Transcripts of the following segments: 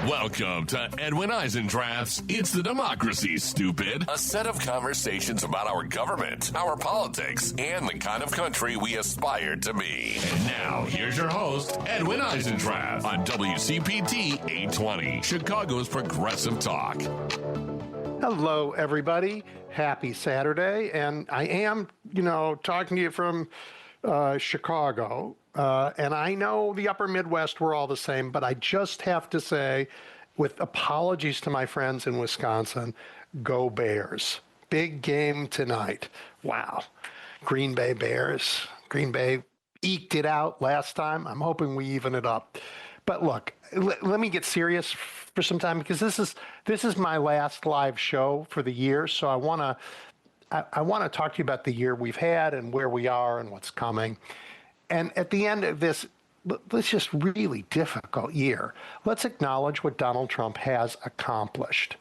Welcome to Edwin Eisendrath's It's the Democracy, Stupid. A set of conversations about our government, our politics, and the kind of country we aspire to be. And now, here's your host, Edwin Eisendrath, on WCPT 820, Chicago's Progressive Talk. Hello, everybody. Happy Saturday. And I am, talking to you from Chicago. And I know the upper Midwest, we're all the same, but I just have to say, with apologies to my friends in Wisconsin, go Bears. Big game tonight. Wow. Green Bay Bears. Green Bay eked it out last time. I'm hoping we even it up. But look, let me get serious for some time, because this is my last live show for the year. So I want to talk to you about the year we've had and where we are and what's coming. And at the end of this just really difficult year, let's acknowledge what Donald Trump has accomplished.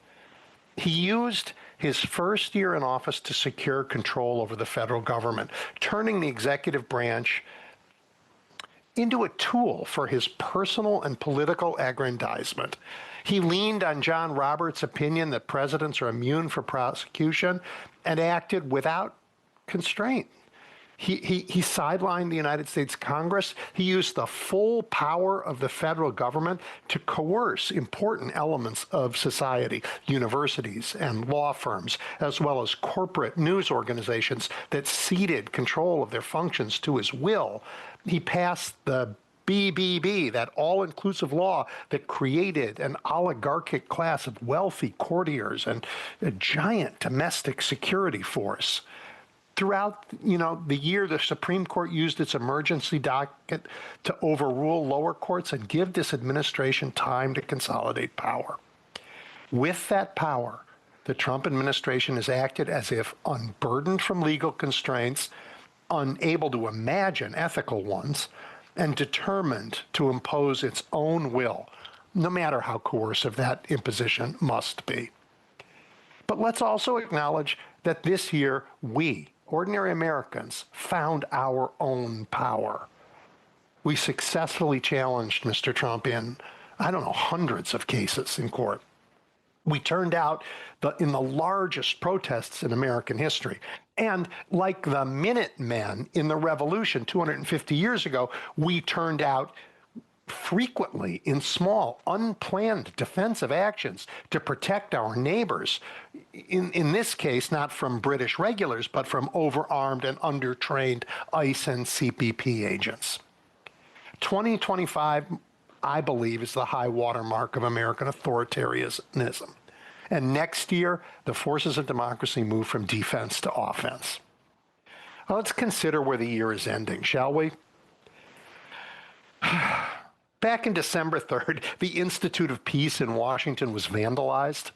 He used his first year in office to secure control over the federal government, turning the executive branch into a tool for his personal and political aggrandizement. He leaned on John Roberts' opinion that presidents are immune from prosecution and acted without constraint. He sidelined the United States Congress. He used the full power of the federal government to coerce important elements of society, universities and law firms, as well as corporate news organizations that ceded control of their functions to his will. He passed the BBB, that all-inclusive law that created an oligarchic class of wealthy courtiers and a giant domestic security force. Throughout, the year, the Supreme Court used its emergency docket to overrule lower courts and give this administration time to consolidate power. With that power, the Trump administration has acted as if unburdened from legal constraints, unable to imagine ethical ones, and determined to impose its own will, no matter how coercive that imposition must be. But let's also acknowledge that this year, we, ordinary Americans, found our own power. We successfully challenged Mr. Trump in, hundreds of cases in court. We turned out in the largest protests in American history. And like the Minutemen in the Revolution 250 years ago, we turned out frequently in small, unplanned defensive actions to protect our neighbors. In this case, not from British regulars, but from overarmed and undertrained ICE and CPP agents. 2025, I believe, is the high watermark of American authoritarianism. And next year, the forces of democracy move from defense to offense. Well, let's consider where the year is ending, shall we? Back in December 3rd, the Institute of Peace in Washington was vandalized.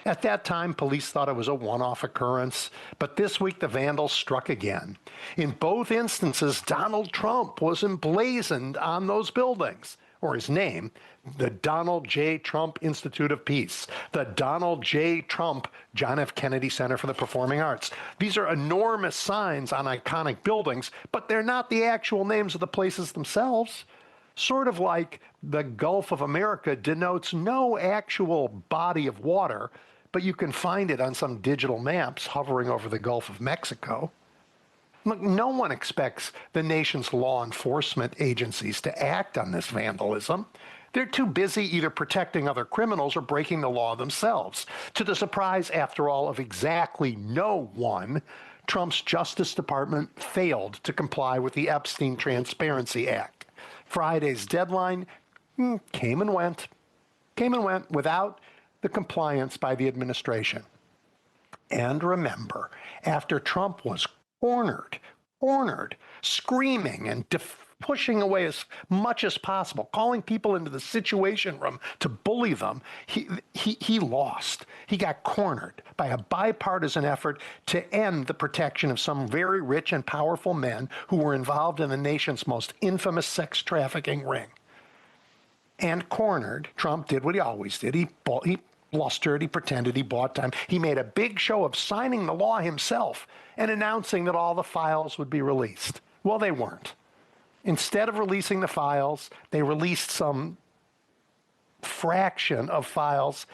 At that time, police thought it was a one-off occurrence, but this week the vandals struck again. In both instances, Donald Trump was emblazoned on those buildings, or his name, the Donald J. Trump Institute of Peace, the Donald J. Trump John F. Kennedy Center for the Performing Arts. These are enormous signs on iconic buildings, but they're not the actual names of the places themselves. Sort of like the Gulf of America denotes no actual body of water, but you can find it on some digital maps hovering over the Gulf of Mexico. Look, no one expects the nation's law enforcement agencies to act on this vandalism. They're too busy either protecting other criminals or breaking the law themselves. To the surprise, after all, of exactly no one, Trump's Justice Department failed to comply with the Epstein Transparency Act. Friday's deadline came and went without the compliance by the administration. And remember, after Trump was cornered, screaming and pushing away as much as possible, calling people into the Situation Room to bully them, he lost. He got cornered by a bipartisan effort to end the protection of some very rich and powerful men who were involved in the nation's most infamous sex trafficking ring. And cornered, Trump did what he always did. He blustered, he pretended, he bought time. He made a big show of signing the law himself and announcing that all the files would be released. Well, they weren't. Instead of releasing the files, they released some fraction of files,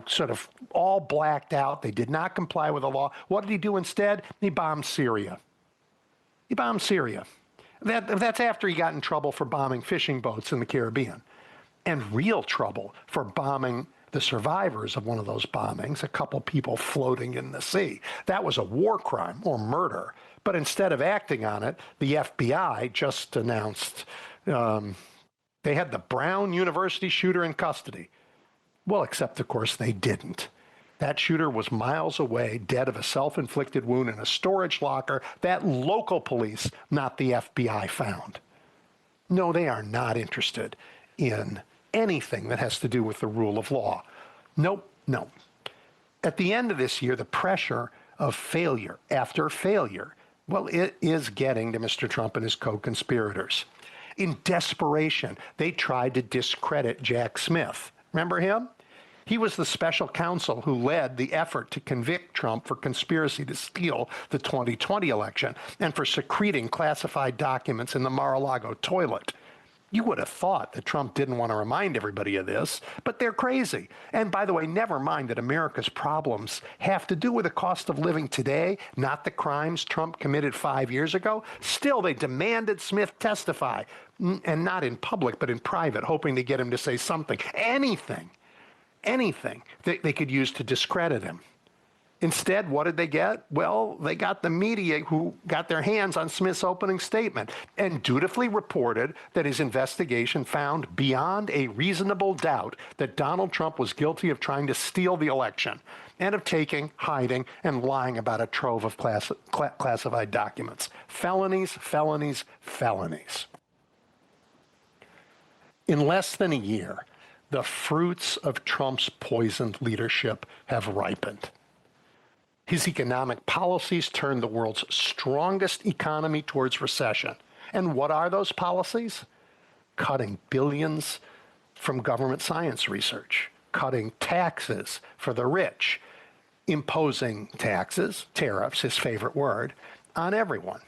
sort of all blacked out. They did not comply with the law. What did he do instead? He bombed Syria. He bombed Syria. That's after he got in trouble for bombing fishing boats in the Caribbean, and real trouble for bombing the survivors of one of those bombings, a couple people floating in the sea. That was a war crime or murder. But instead of acting on it, the FBI just announced they had the Brown University shooter in custody. Well, except, of course, they didn't. That shooter was miles away, dead of a self-inflicted wound in a storage locker that local police, not the FBI, found. No, they are not interested in anything that has to do with the rule of law. Nope, no. At the end of this year, the pressure of failure after failure, well, it is getting to Mr. Trump and his co-conspirators. In desperation, they tried to discredit Jack Smith. Remember him? He was the special counsel who led the effort to convict Trump for conspiracy to steal the 2020 election and for secreting classified documents in the Mar-a-Lago toilet. You would have thought that Trump didn't want to remind everybody of this, but they're crazy. And by the way, never mind that America's problems have to do with the cost of living today, not the crimes Trump committed 5 years ago. Still, they demanded Smith testify, and not in public, but in private, hoping to get him to say something, anything they could use to discredit him. Instead, what did they get? Well, they got the media who got their hands on Smith's opening statement and dutifully reported that his investigation found beyond a reasonable doubt that Donald Trump was guilty of trying to steal the election and of taking, hiding, and lying about a trove of classified documents. Felonies, felonies, felonies. In less than a year, the fruits of Trump's poisoned leadership have ripened. His economic policies turned the world's strongest economy towards recession. And what are those policies? Cutting billions from government science research, cutting taxes for the rich, imposing taxes, tariffs, his favorite word, on everyone.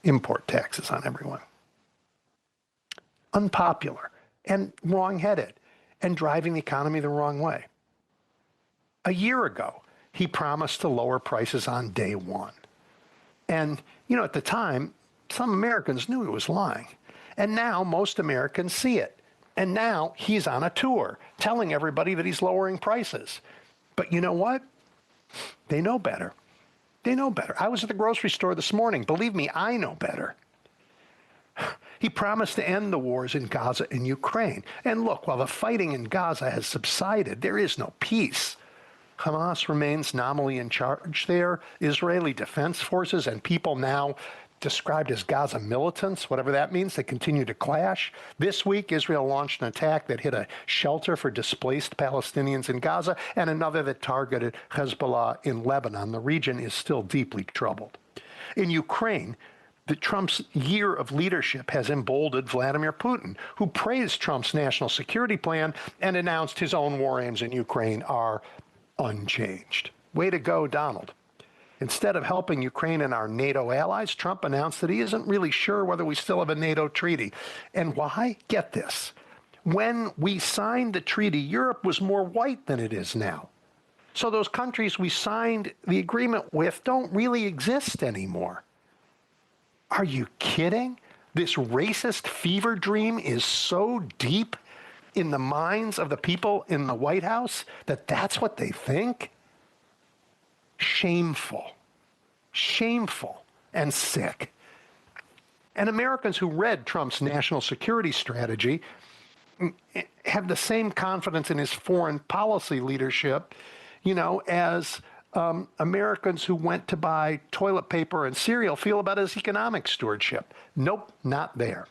Import taxes on everyone. Unpopular and wrong-headed and driving the economy the wrong way. A year ago, he promised to lower prices on day one. And, at the time, some Americans knew he was lying. And now most Americans see it. And now he's on a tour telling everybody that he's lowering prices. But you know what? They know better. They know better. I was at the grocery store this morning. Believe me, I know better. He promised to end the wars in Gaza and Ukraine. And look, while the fighting in Gaza has subsided, there is no peace. Hamas remains nominally in charge there. Israeli defense forces and people now described as Gaza militants, whatever that means, they continue to clash. This week, Israel launched an attack that hit a shelter for displaced Palestinians in Gaza and another that targeted Hezbollah in Lebanon. The region is still deeply troubled. In Ukraine, Trump's year of leadership has emboldened Vladimir Putin, who praised Trump's national security plan and announced his own war aims in Ukraine are unchanged. Way to go, Donald. Instead of helping Ukraine and our NATO allies, Trump announced that he isn't really sure whether we still have a NATO treaty. And why? Get this. When we signed the treaty, Europe was more white than it is now. So those countries we signed the agreement with don't really exist anymore. Are you kidding? This racist fever dream is so deep in the minds of the people in the White House that that's what they think? Shameful. Shameful and sick. And Americans who read Trump's national security strategy have the same confidence in his foreign policy leadership, as Americans who went to buy toilet paper and cereal feel about his economic stewardship. Nope, not there.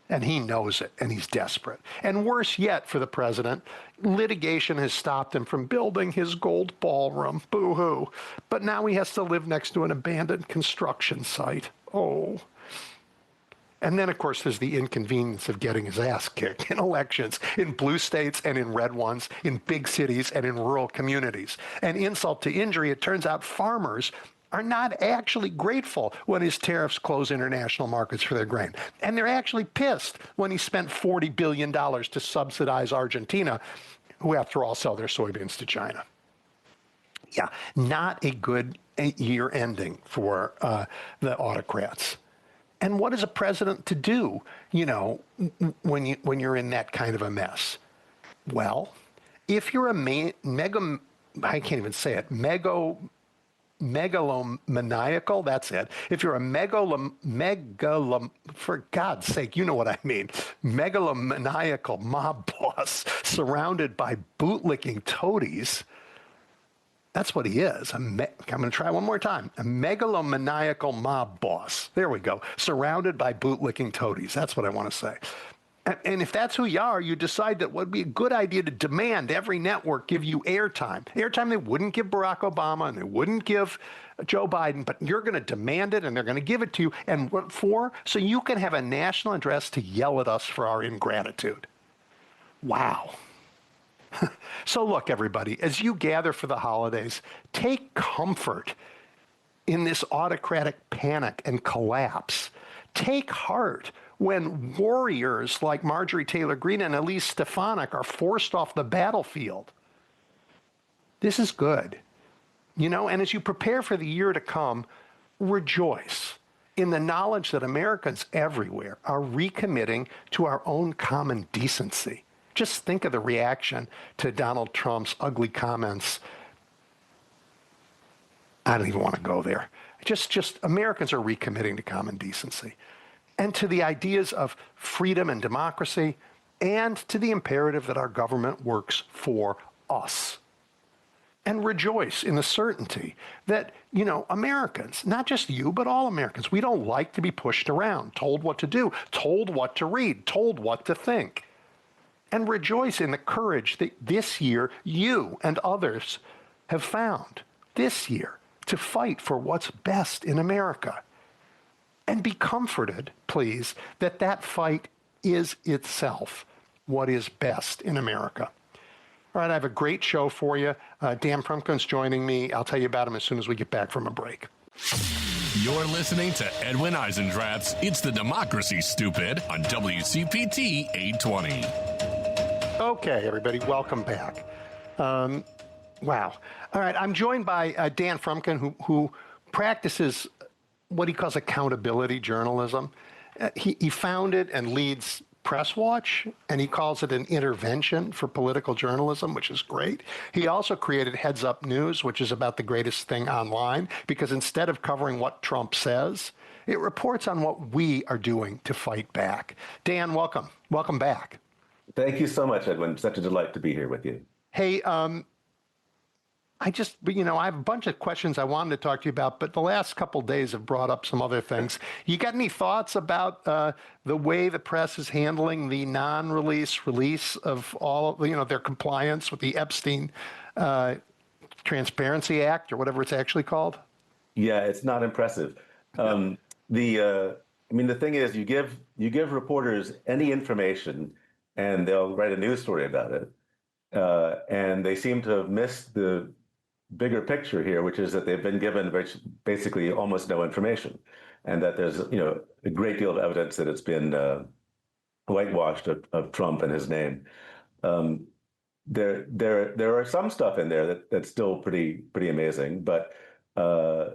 And he knows it, and he's desperate. And worse yet for the president, litigation has stopped him from building his gold ballroom. Boo-hoo. But now he has to live next to an abandoned construction site. Oh. And then, of course, there's the inconvenience of getting his ass kicked in elections, in blue states and in red ones, in big cities and in rural communities. And insult to injury, it turns out farmers are not actually grateful when his tariffs close international markets for their grain. And they're actually pissed when he spent $40 billion to subsidize Argentina, who, after all, sell their soybeans to China. Yeah, not a good year ending for the autocrats. And what is a president to do, when you're in that kind of a mess? Well, if you're I can't even say it, megalomaniacal, that's it. If you're a for God's sake, you know what I mean, megalomaniacal mob boss surrounded by bootlicking toadies, that's what he is. I'm going to try one more time. A megalomaniacal mob boss. There we go. Surrounded by bootlicking toadies. That's what I want to say. And if that's who you are, you decide that it would be a good idea to demand every network give you airtime. Airtime they wouldn't give Barack Obama and they wouldn't give Joe Biden, but you're going to demand it and they're going to give it to you. And what for? So you can have a national address to yell at us for our ingratitude. Wow. So look, everybody, as you gather for the holidays, take comfort in this autocratic panic and collapse. Take heart when warriors like Marjorie Taylor Greene and Elise Stefanik are forced off the battlefield. This is good. And as you prepare for the year to come, rejoice in the knowledge that Americans everywhere are recommitting to our own common decency. Just think of the reaction to Donald Trump's ugly comments. I don't even want to go there. Just Americans are recommitting to common decency and to the ideas of freedom and democracy and to the imperative that our government works for us. And rejoice in the certainty that, Americans, not just you, but all Americans, we don't like to be pushed around, told what to do, told what to read, told what to think. And rejoice in the courage that this year you and others have found this year to fight for what's best in America. And be comforted, please, that that fight is itself what is best in America. All right, I have a great show for you. Dan Frumkin's joining me. I'll tell you about him as soon as we get back from a break. You're listening to Edwin Eisendrath's It's the Democracy, Stupid on WCPT 820. Okay, everybody, welcome back. Wow. All right, I'm joined by Dan Frumkin, who practices what he calls accountability journalism. He founded and leads Press Watch, and he calls it an intervention for political journalism, which is great. He also created Heads Up News, which is about the greatest thing online, because instead of covering what Trump says, it reports on what we are doing to fight back. Dan, welcome. Welcome back. Thank you so much, Edwin. Such a delight to be here with you. Hey, I have a bunch of questions I wanted to talk to you about, but the last couple of days have brought up some other things. You got any thoughts about the way the press is handling the release of all of, their compliance with the Epstein Transparency Act, or whatever it's actually called? Yeah, it's not impressive. The thing is, you give reporters any information, and they'll write a news story about it. And they seem to have missed the bigger picture here, which is that they've been given basically almost no information, and that there's a great deal of evidence that it's been whitewashed of Trump and his name. There are some stuff in there that's still pretty amazing, but when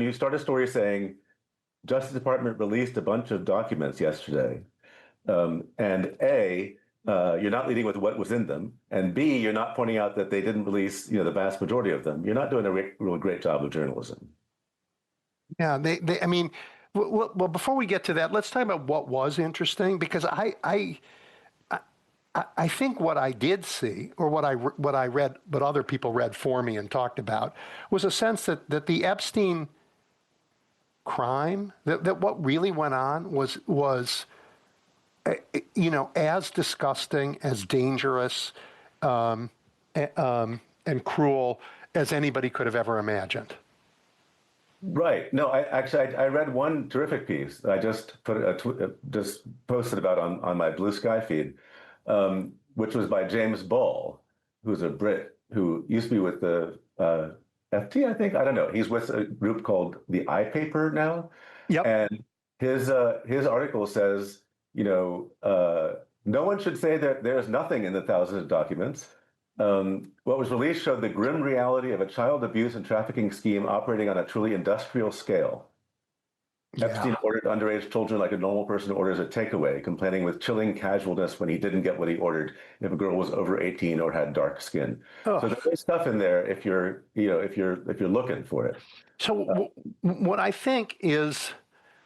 you start a story saying Justice Department released a bunch of documents yesterday, and you're not leading with what was in them, and B, you're not pointing out that they didn't release, the vast majority of them, you're not doing a really great job of journalism. Yeah, well, before we get to that, let's talk about what was interesting, because I think what I did see, or what I read, what other people read for me and talked about, was a sense that the Epstein crime, that what really went on was as disgusting, as dangerous, and cruel as anybody could have ever imagined. Right. No, I read one terrific piece that I just just posted about on my Blue Sky feed, which was by James Ball, who's a Brit who used to be with the FT, I think. I don't know. He's with a group called the I Paper now, Yep. and his article says, no one should say that there's nothing in the thousands of documents. What was released showed the grim reality of a child abuse and trafficking scheme operating on a truly industrial scale. Epstein Yeah. ordered underage children like a normal person orders a takeaway, complaining with chilling casualness when he didn't get what he ordered if a girl was over 18 or had dark skin. So Oh. there's stuff in there if you're looking for it. So what I think is,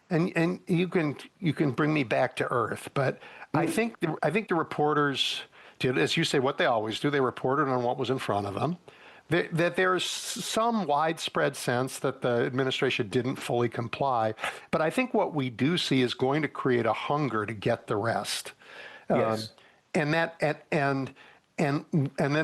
and you can bring me back to earth, but I think the reporters did, as you say, what they always do. They reported on what was in front of them. That there's some widespread sense that the administration didn't fully comply, but I think what we do see is going to create a hunger to get the rest. Yes. And that and then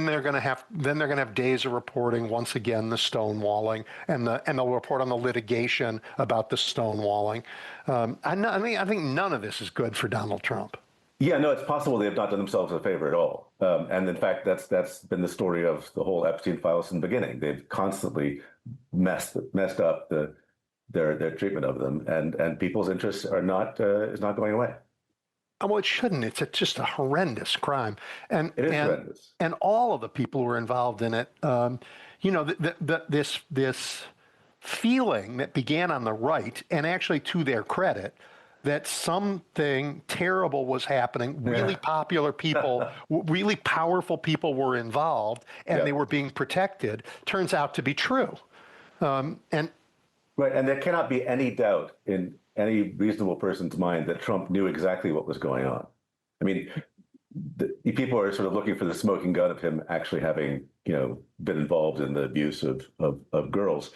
they're going to have days of reporting once again the stonewalling and they'll report on the litigation about the stonewalling. I think none of this is good for Donald Trump. Yeah, no, it's possible they have not done themselves a favor at all. And in fact, that's been the story of the whole Epstein files from the beginning. They've constantly messed up their treatment of them, and people's interests are not is not going away. Well, it shouldn't. It's just a horrendous crime, and It is horrendous. and all of the people who are involved in it. This feeling that began on the right, and actually to their credit, that something terrible was happening. Really popular people, really powerful people were involved, and they were being protected. Turns out to be true, and. Right, and there cannot be any doubt in any reasonable person's mind that Trump knew exactly what was going on. I mean, the people are sort of looking for the smoking gun of him actually having, been involved in the abuse of girls.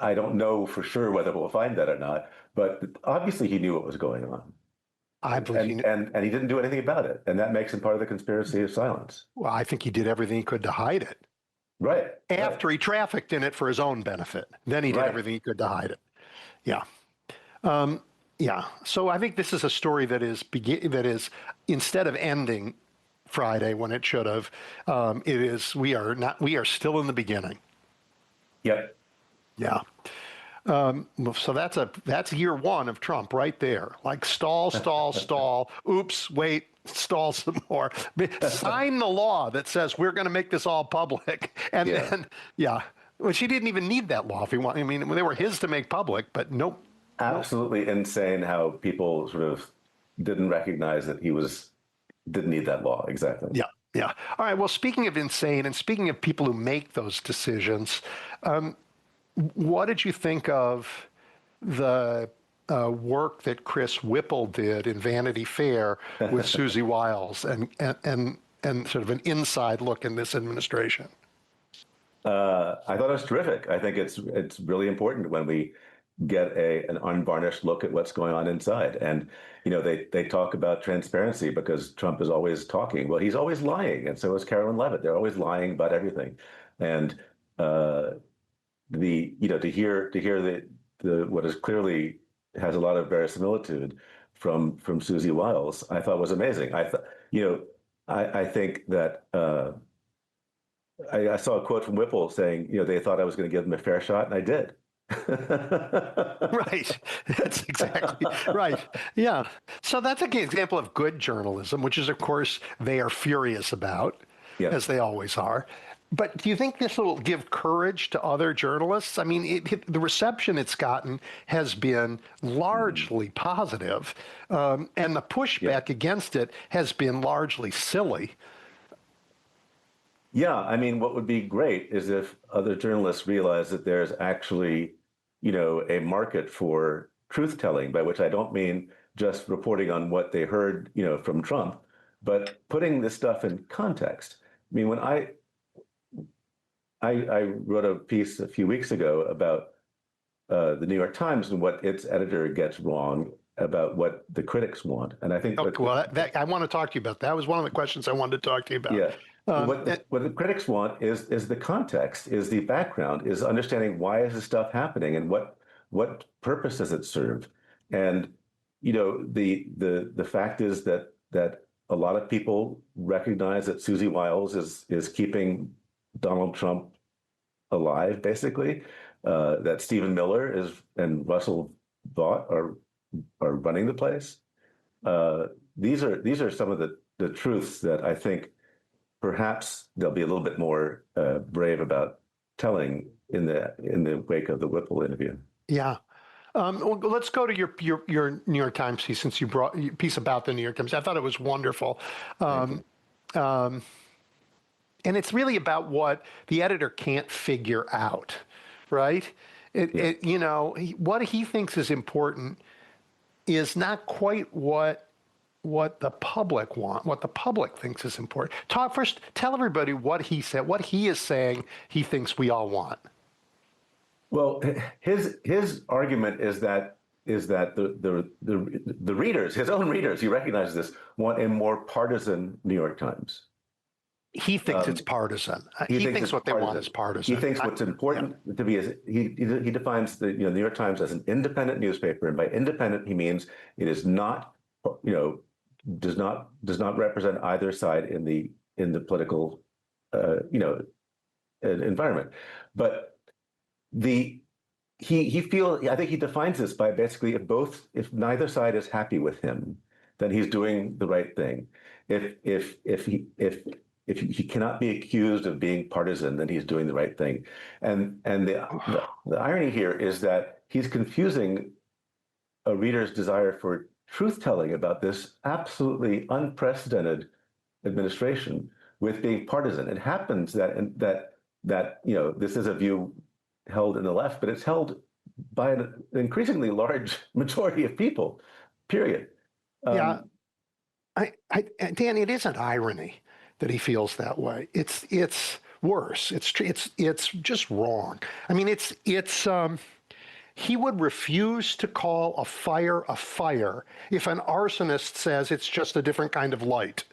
I don't know for sure whether we'll find that or not, but obviously he knew what was going on. I believe he knew. And he didn't do anything about it, and that makes him part of the conspiracy of silence. Well, I think he did everything he could to hide it. Right. After he trafficked in it for his own benefit, then he did everything he could to hide it. Yeah. Yeah. So I think this is a story that is instead of ending Friday when it should have, we are still in the beginning. Yep. Yeah. So that's year one of Trump right there. Like stall. Oops, wait, stall some more. Sign the law that says we're going to make this all public. And then, well, she didn't even need that law if he wanted. I mean, they were his to make public, but nope. Absolutely insane how people sort of didn't recognize that didn't need that law. Exactly. Yeah. Yeah. All right. Well, speaking of insane and speaking of people who make those decisions, what did you think of the work that Chris Whipple did in Vanity Fair with Susie Wiles and sort of an inside look in this administration? I thought it was terrific. I think it's really important when we get an unvarnished look at what's going on inside. And they talk about transparency because Trump is always talking. Well, he's always lying, and so is Carolyn Levitt. They're always lying about everything. And to hear the what is clearly has a lot of verisimilitude from Susie Wiles, I thought was amazing. I think that I saw a quote from Whipple saying, they thought I was going to give them a fair shot, and I did. Right. That's exactly right. Yeah. So that's an example of good journalism, which is, of course, they are furious about, as they always are. But do you think this will give courage to other journalists? I mean, the reception it's gotten has been largely positive, and the pushback against it has been largely silly. Yeah, I mean, what would be great is if other journalists realize that there's actually, a market for truth telling, by which I don't mean just reporting on what they heard, from Trump, but putting this stuff in context. I mean, when I wrote a piece a few weeks ago about the New York Times and what its editor gets wrong about what the critics want, and I think I want to talk to you about that. That was one of the questions I wanted to talk to you about. Yeah. What the critics want is the context, is the background, is understanding why is this stuff happening and what purpose does it serve. And the fact is that a lot of people recognize that Susie Wiles is keeping Donald Trump alive, basically. That Stephen Miller and Russell Vought are running the place. These are some of the truths that I think perhaps they'll be a little bit more brave about telling in the wake of the Whipple interview. Yeah. Well, let's go to your New York Times piece, since you brought your piece about the New York Times. I thought it was wonderful. And it's really about what the editor can't figure out, right? What he thinks is important is not quite what the public what the public thinks is important. Tell everybody what he said, what he is saying he thinks we all want. Well, his argument is that the readers, his own readers, he recognizes this, want a more partisan New York Times. He thinks it's partisan. He thinks what they want is partisan. He thinks what's important to be is he defines the New York Times as an independent newspaper, and by independent he means it is not does not represent either side in the political environment, but I think he defines this by basically if neither side is happy with him, then he's doing the right thing. If he cannot be accused of being partisan, then he's doing the right thing. And the irony here is that he's confusing a reader's desire for truth-telling about this absolutely unprecedented administration with being partisan. It happens that this is a view held in the left, but it's held by an increasingly large majority of people, period. Dan, it isn't irony that he feels that way. It's worse. It's just wrong. I mean, he would refuse to call a fire if an arsonist says it's just a different kind of light.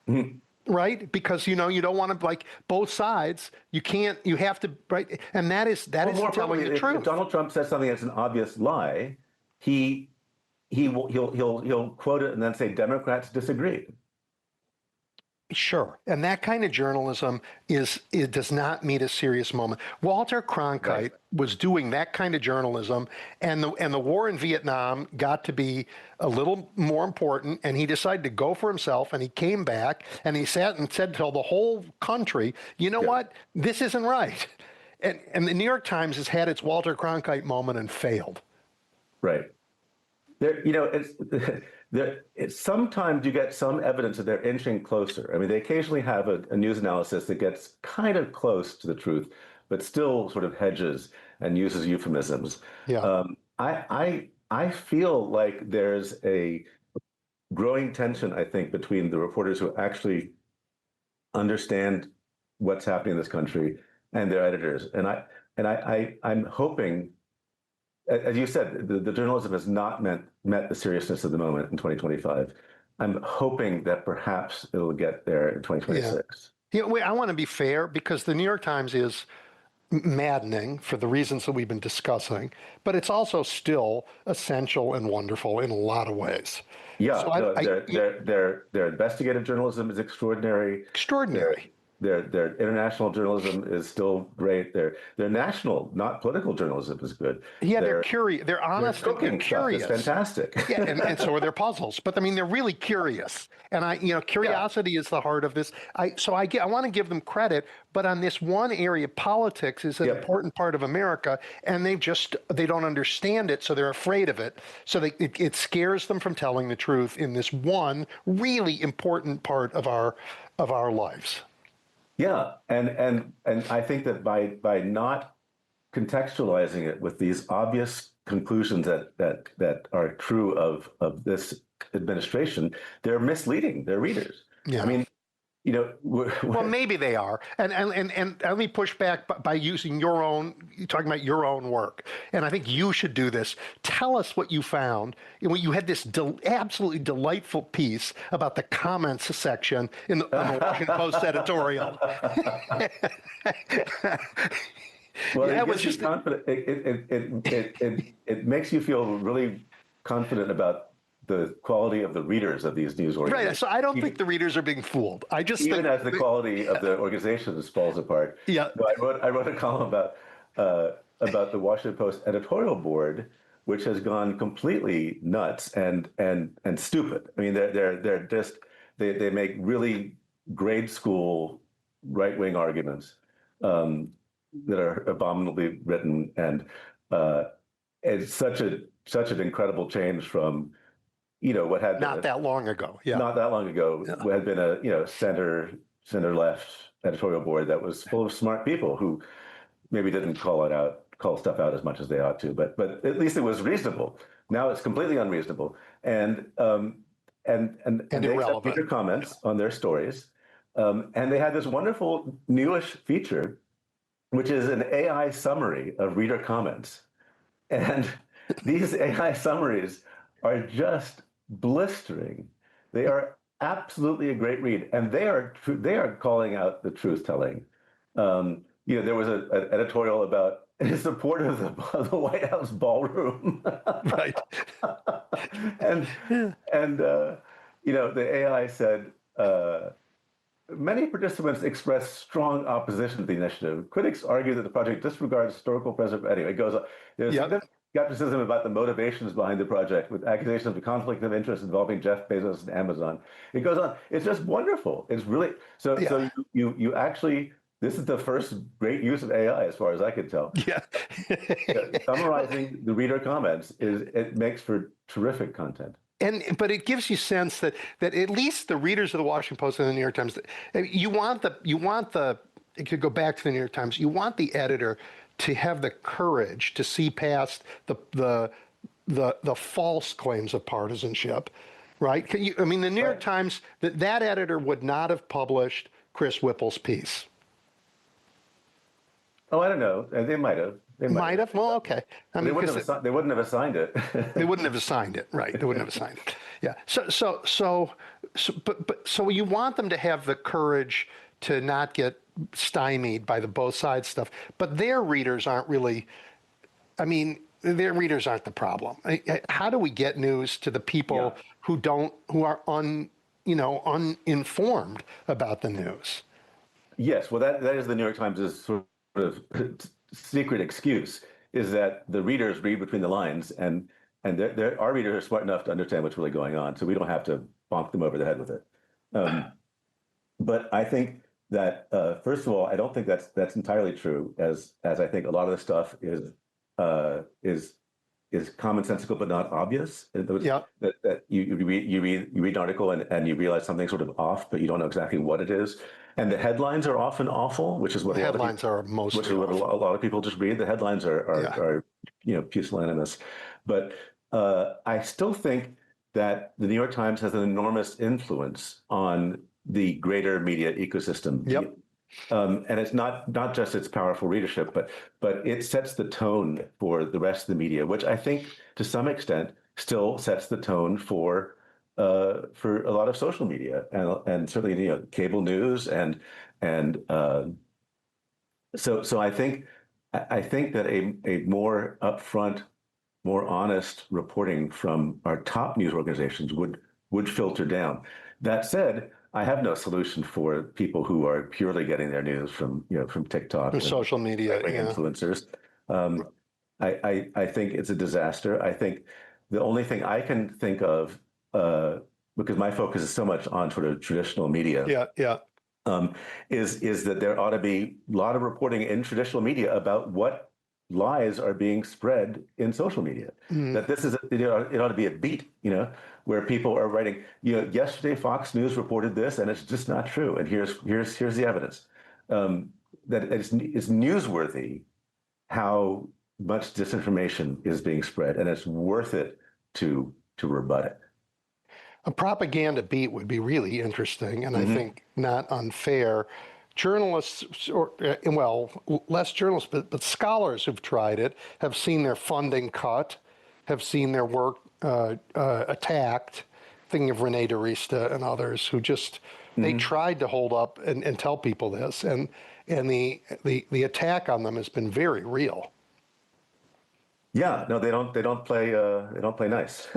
Mm-hmm. Right? Because, you don't want to, both sides, you have to, right? And that is telling the truth. If Donald Trump says something that's an obvious lie, he'll quote it and then say Democrats disagree. Sure. And that kind of journalism does not meet a serious moment. Walter Cronkite was doing that kind of journalism, and the war in Vietnam got to be a little more important, and he decided to go for himself, and he came back and he sat and said to the whole country, what? This isn't right. And the New York Times has had its Walter Cronkite moment and failed. Right. Sometimes you get some evidence that they're inching closer. I mean, they occasionally have a news analysis that gets kind of close to the truth, but still sort of hedges and uses euphemisms. Yeah. I feel like there's a growing tension, I think, between the reporters who actually understand what's happening in this country and their editors. And I'm hoping, as you said, the journalism has not met the seriousness of the moment in 2025. I'm hoping that perhaps it'll get there in 2026. Yeah, I want to be fair, because the New York Times is maddening for the reasons that we've been discussing, but it's also still essential and wonderful in a lot of ways. Yeah, so their investigative journalism is extraordinary. Extraordinary. Their international journalism is still great. Their national, not political journalism is good. Yeah, they're curious. They're honest and they're curious. It's fantastic. Yeah, and so are their puzzles. But I mean, they're really curious. And curiosity is the heart of this. I want to give them credit, but on this one area, politics is an important part of America, and they don't understand it, so they're afraid of it. So it scares them from telling the truth in this one really important part of our lives. Yeah, and I think that by not contextualizing it with these obvious conclusions that are true of this administration, they're misleading their readers. Yeah. I mean, well, maybe they are, and let me push back by using talking about your own work, and I think you should do this. Tell us what you found. You had this absolutely delightful piece about the comments section in the Washington Post editorial. Well, it gives you confident. It makes you feel really confident about the quality of the readers of these news organizations. Right. So I don't think the readers are being fooled. I just Even think as the quality of the organizations falls apart. Yeah. No, I wrote a column about the Washington Post editorial board, which has gone completely nuts and stupid. I mean, they're just they make really grade school right-wing arguments that are abominably written, and it's such an incredible change from what had not that long ago. Yeah. not that long ago had been a center left editorial board that was full of smart people who maybe didn't call stuff out as much as they ought to, but at least it was reasonable. Now it's completely unreasonable, and they accept reader comments on their stories, and they had this wonderful newish feature, which is an AI summary of reader comments, and these AI summaries are just blistering. They are absolutely a great read, and they are calling out the truth telling. There was an editorial about in support of the White House ballroom, Right? and the AI said. Many participants expressed strong opposition to the initiative. Critics argue that the project disregards historical preservation. Anyway, it goes on. There's skepticism about the motivations behind the project, with accusations of conflict of interest involving Jeff Bezos and Amazon. It goes on. It's just wonderful. It's really so. Yeah. So you actually. This is the first great use of AI, as far as I can tell. Yeah. Summarizing the reader comments it makes for terrific content. But it gives you sense that at least the readers of the Washington Post and the New York Times, you want the it could go back to the New York Times. You want the editor to have the courage to see past the false claims of partisanship, right? The New York Times, that editor would not have published Chris Whipple's piece. Oh, I don't know. They might have. They might have. Well, okay. They wouldn't have assigned it. They wouldn't have assigned it, right? They wouldn't have assigned it. Yeah. So you want them to have the courage to not get stymied by the both sides stuff, but their readers aren't really. Their readers aren't the problem. How do we get news to the people who are uninformed about the news? Yes. Well, that is the New York Times' sort of secret excuse, is that the readers read between the lines, and our readers are smart enough to understand what's really going on, so we don't have to bonk them over the head with it. But I think that first of all, I don't think that's entirely true, as I think a lot of the stuff is commonsensical but not obvious. That you read an article and you realize something's sort of off, but you don't know exactly what it is. And the headlines are often awful, which is what a lot of people just read. The headlines are pusillanimous. But I still think that the New York Times has an enormous influence on the greater media ecosystem. Yep. And it's not just its powerful readership, but it sets the tone for the rest of the media, which I think to some extent still sets the tone for a lot of social media and certainly cable news and so I think that a more upfront, more honest reporting from our top news organizations would filter down. That said, I have no solution for people who are purely getting their news from TikTok and social media influencers. I think it's a disaster. I think the only thing I can think of, because my focus is so much on sort of traditional media, is that there ought to be a lot of reporting in traditional media about what lies are being spread in social media. That this is it ought to be a beat, where people are writing, yesterday Fox News reported this and it's just not true, and here's the evidence. That it's newsworthy how much disinformation is being spread, and it's worth it to rebut it. A propaganda beat would be really interesting, and I think not unfair. Journalists, less journalists, but scholars who've tried it, have seen their funding cut, have seen their work attacked. Thinking of Renee DeRista and others who just, they tried to hold up and tell people this, and the attack on them has been very real. Yeah, no, they don't play nice.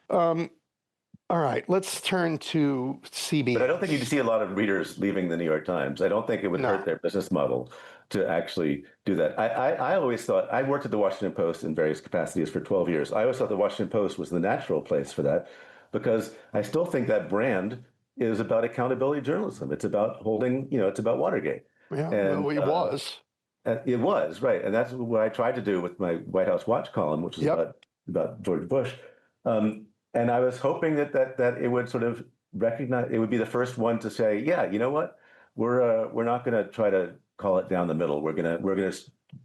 All right, let's turn to But I don't think you'd CBS. see a lot of readers leaving the New York Times. I don't think it would hurt No. their business model to actually do that. I always thought, I worked at the Washington Post in various capacities for 12 years. I always thought the Washington Post was the natural place for that because I still think that brand is about accountability journalism. It's about holding, it's about Watergate. Yeah, And well, it was. it was, right. And that's what I tried to do with my White House Watch column, which was Yep. about George Bush. And I was hoping that it would sort of recognize, it would be the first one to say, yeah, you know what, we're not going to try to call it down the middle. We're gonna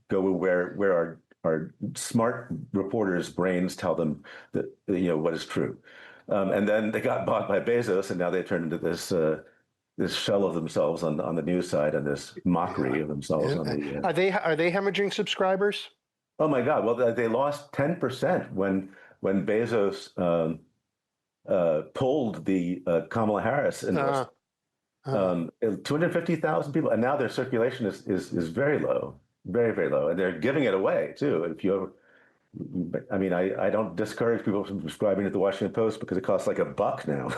go where our smart reporters' brains tell them that what is true. And then they got bought by Bezos, and now they turned into this shell of themselves on the news side and this mockery of themselves on the. Are they hemorrhaging subscribers? Oh my God! Well, they lost 10% when Bezos pulled the Kamala Harris endorsement. Uh, uh, 250,000 people, and now their circulation is very low, very, very low, and they're giving it away too. If you ever, I mean, I don't discourage people from subscribing to the Washington Post because it costs like $1 now.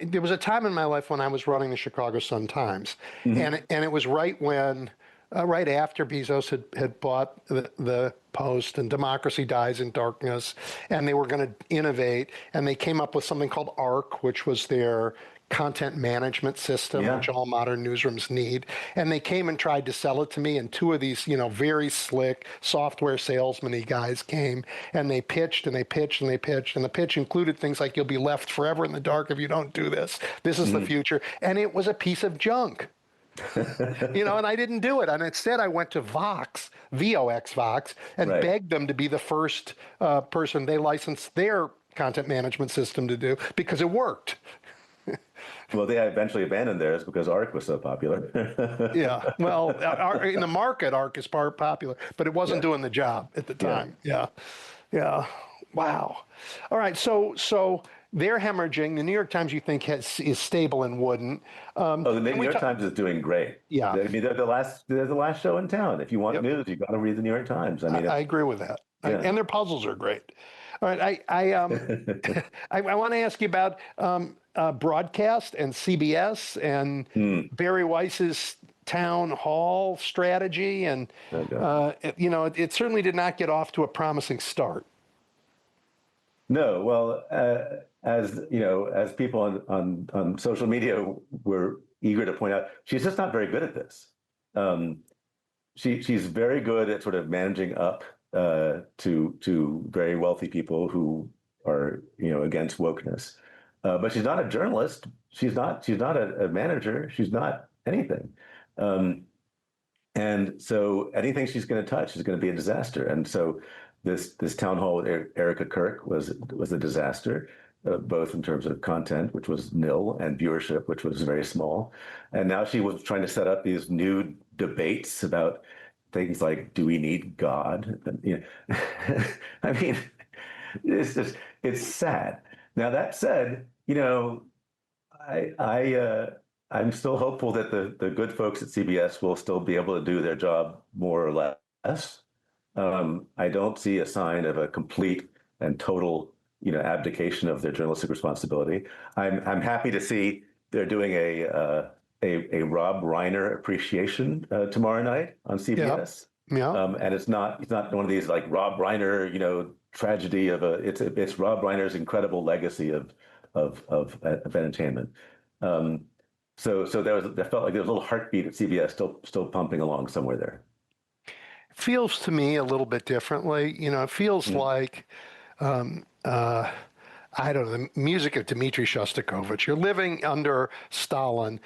there was a time in my life when I was running the Chicago Sun-Times, Mhm. and it was right when, right after Bezos had bought the Post, and democracy dies in darkness, and they were going to innovate, and they came up with something called ARC, which was their content management system, Yeah. which all modern newsrooms need. And they came and tried to sell it to me, and two of these, very slick software salesman-y guys came, and they pitched and they pitched and they pitched, and the pitch included things like, you'll be left forever in the dark if you don't do this. This is the future. And it was a piece of junk. And I didn't do it. And instead, I went to Vox, VOX Vox, and Right. begged them to be the first person they licensed their content management system to do, because it worked. Well, they eventually abandoned theirs because ARC was so popular. Yeah. Well, in the market, ARC is popular, but it wasn't Yeah. doing the job at the Yeah. time. Yeah. Yeah. Wow. All right. So they're hemorrhaging. The New York Times, you think, is stable and wouldn't. Oh, the New York Times is doing great. Yeah. I mean, they're the last show in town. If you want Yep. news, you got to read the New York Times. I mean, I agree with that. Yeah. And their puzzles are great. All right. I want to ask you about broadcast and CBS and Barry Weiss's town hall strategy. And, it certainly did not get off to a promising start. No, well, as people on social media were eager to point out, she's just not very good at this. She's very good at sort of managing up to very wealthy people who are against wokeness, but she's not a journalist. She's not a manager. She's not anything. And so anything she's going to touch is going to be a disaster. And so this town hall with Erica Kirk was a disaster, both in terms of content, which was nil, and viewership, which was very small. And now she was trying to set up these new debates about things like, do we need God? And, I mean, it's sad. Now that said, I'm still hopeful that the good folks at CBS will still be able to do their job more or less. I don't see a sign of a complete and total, abdication of their journalistic responsibility. I'm happy to see they're doing a Rob Reiner appreciation tomorrow night on CBS. Yeah. And it's not one of these like Rob Reiner, tragedy of it's Rob Reiner's incredible legacy of entertainment. So there felt like there was a little heartbeat at CBS still pumping along somewhere there. Feels to me a little bit differently. It feels like, I don't know, the music of Dmitri Shostakovich. You're living under Stalin,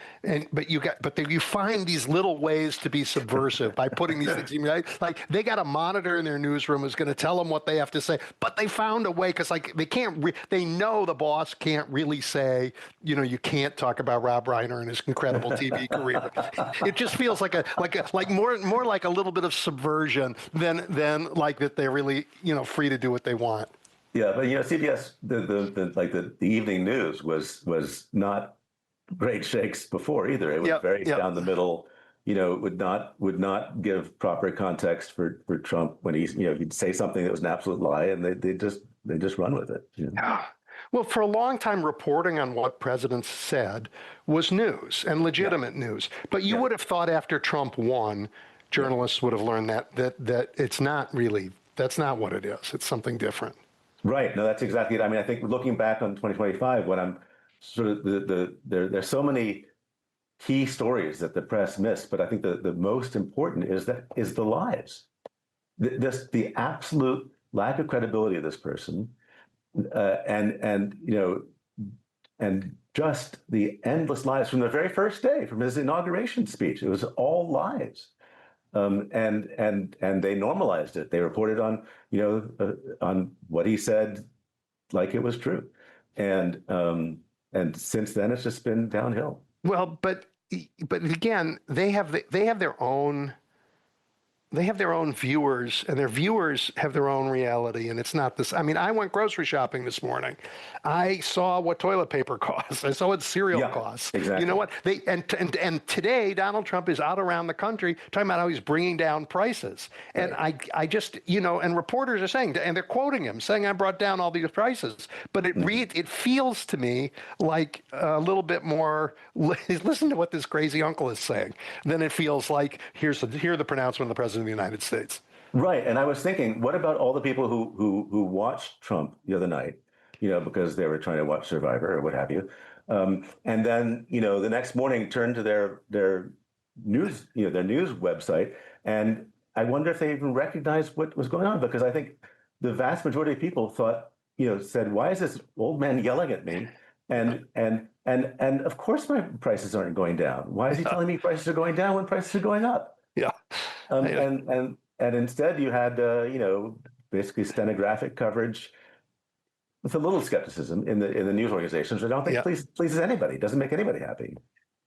but you find these little ways to be subversive by putting these things in, right? Like they got a monitor in their newsroom who's going to tell them what they have to say, but they found a way because like they know the boss can't really say, you can't talk about Rob Reiner and his incredible TV career. It just feels like more like a little bit of subversion than like that they're really free to do what they want. Yeah, but CBS, the evening news was not great shakes before either. It was very down the middle. Would not give proper context for Trump when he'd say something that was an absolute lie, and just run with it. Well, for a long time, reporting on what presidents said was news and legitimate news. But you would have thought after Trump won, journalists would have learned that it's not really, that's not what it is. It's something different. Right. No, that's exactly it. I mean, I think looking back on 2025, when I'm sort of there's so many key stories that the press missed, but I think the most important is the lies. The absolute lack of credibility of this person, and just the endless lies from the very first day, from his inauguration speech. It was all lies. And they normalized it. They reported on, on what he said like it was true. And since then it's just been downhill. Well, but again, they have their own viewers, and their viewers have their own reality, and it's not this. I mean, I went grocery shopping this morning. I saw what toilet paper costs. I saw what cereal costs. Exactly. You know what? And today Donald Trump is out around the country talking about how he's bringing down prices. And I just, and reporters are saying, and they're quoting him, saying, I brought down all these prices. But it feels to me like a little bit more, listen to what this crazy uncle is saying, than it feels like, here the pronouncement of the president of the United States. Right. And I was thinking, what about all the people who watched Trump the other night, because they were trying to watch Survivor or what have you. And then, the next morning turned to their news, their news website. And I wonder if they even recognized what was going on, because I think the vast majority of people thought, said, why is this old man yelling at me? And of course my prices aren't going down. Why is he telling me prices are going down when prices are going up? Yeah. And instead you had, basically stenographic coverage with a little skepticism in the news organizations. I don't think pleases anybody. It doesn't make anybody happy.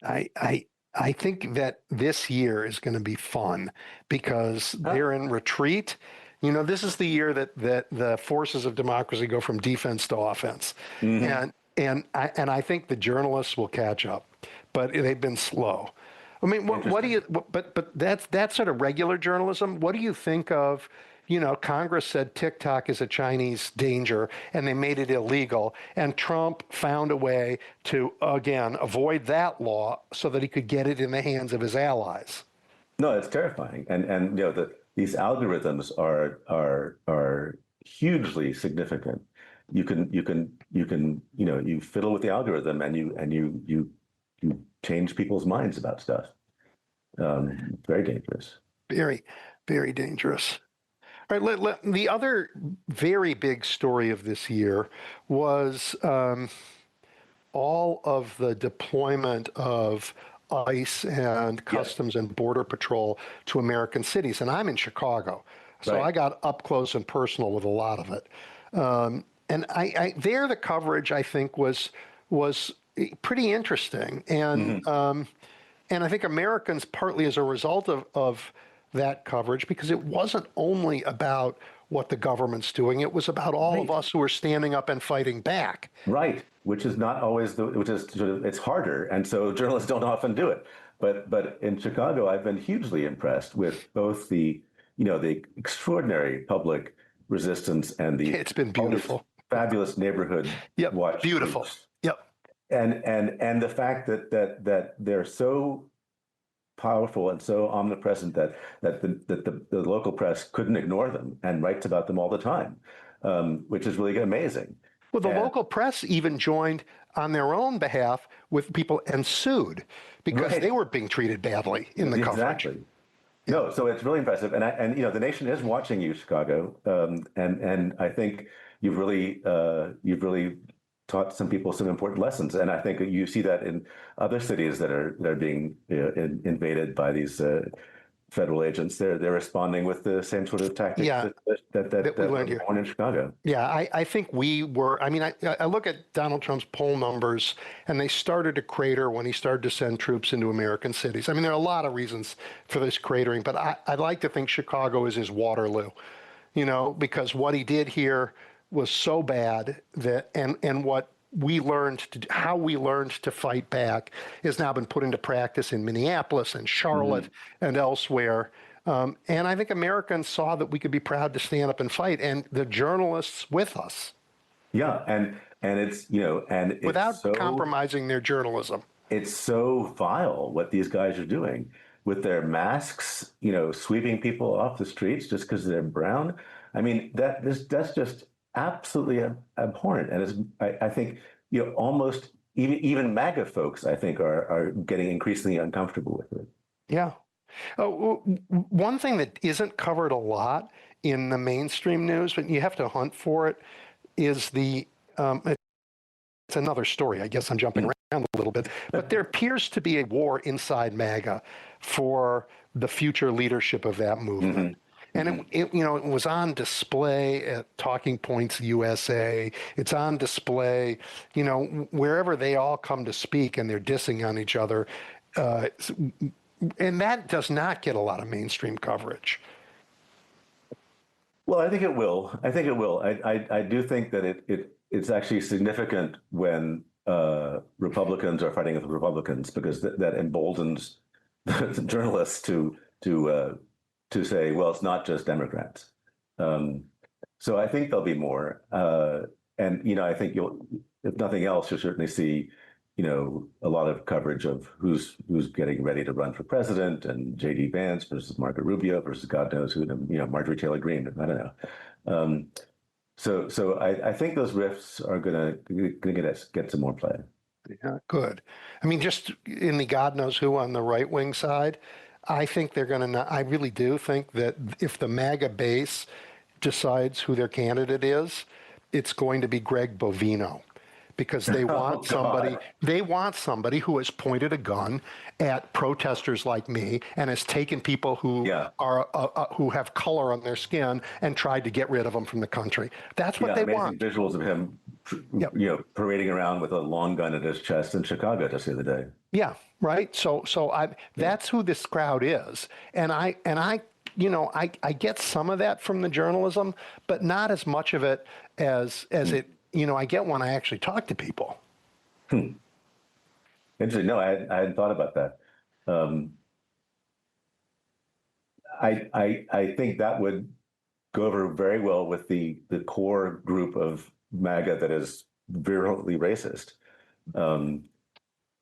I think that this year is going to be fun because they're in retreat. This is the year that the forces of democracy go from defense to offense. Mm-hmm. And I think the journalists will catch up, but they've been slow. I mean, what do you? But that's sort of regular journalism. What do you think of? Congress said TikTok is a Chinese danger, and they made it illegal. And Trump found a way to again avoid that law so that he could get it in the hands of his allies. No, it's terrifying, and these algorithms are hugely significant. You fiddle with the algorithm, and you change people's minds about stuff. Very dangerous. Very, very dangerous. All right. The other very big story of this year was all of the deployment of ICE and Customs and Border Patrol to American cities. And I'm in Chicago, so I got up close and personal with a lot of it. And the coverage, I think, was pretty interesting. And and I think Americans, partly as a result of that coverage, because it wasn't only about what the government's doing, it was about all of us who are standing up and fighting back. Right, which is not always it's harder, and so journalists don't often do it. But in Chicago, I've been hugely impressed with both the extraordinary public resistance and it's been beautiful, fabulous neighborhood watch. Beautiful. Groups. Yep. And the fact that they're so powerful and so omnipresent that the local press couldn't ignore them and writes about them all the time, which is really amazing. Well, the local press even joined on their own behalf with people and sued because they were being treated badly in the coverage. Exactly. No, so it's really impressive, and the nation is watching you, Chicago, and I think you've really taught some people some important lessons, and I think you see that in other cities that are being invaded by these federal agents. They're responding with the same sort of tactics that we learned here in Chicago. Yeah, I think we were. I mean, I look at Donald Trump's poll numbers, and they started to crater when he started to send troops into American cities. I mean, there are a lot of reasons for this cratering, but I'd like to think Chicago is his Waterloo, because what he did here was so bad that, and what we learned how we learned to fight back has now been put into practice in Minneapolis and Charlotte and elsewhere. And I think Americans saw that we could be proud to stand up and fight, and the journalists with us Yeah, and it's and without compromising their journalism. it's so vile what these guys are doing with their masks, sweeping people off the streets just because they're brown. I mean, that's just absolutely abhorrent. And I think, almost even MAGA folks, I think, are getting increasingly uncomfortable with it. Yeah. One thing that isn't covered a lot in the mainstream news, but you have to hunt for it, is it's another story. I guess I'm jumping around a little bit, but there appears to be a war inside MAGA for the future leadership of that movement. And it was on display at Talking Points USA. It's on display, wherever they all come to speak and they're dissing on each other. And that does not get a lot of mainstream coverage. Well, I think it will. I think it will. I do think that it's actually significant when Republicans are fighting with Republicans, because that emboldens the journalists to say, well, it's not just Democrats. So I think there'll be more. And I think if nothing else, you'll certainly see a lot of coverage of who's getting ready to run for president, and J.D. Vance versus Marco Rubio versus God knows who, Marjorie Taylor Greene. I don't know. So I think those rifts are gonna get some more play. Yeah, good. I mean, just in the God knows who on the right wing side, I think they're going to. I really do think that if the MAGA base decides who their candidate is, it's going to be Greg Bovino, because they want somebody who has pointed a gun at protesters like me and has taken people who are who have color on their skin and tried to get rid of them from the country. That's what they want. Visuals of him, parading around with a long gun at his chest in Chicago just the other day. Yeah, right. So that's who this crowd is, and I get some of that from the journalism, but not as much of it as it. I get when I actually talk to people. Interesting. No, I hadn't thought about that. I think that would go over very well with the core group of MAGA that is virulently racist,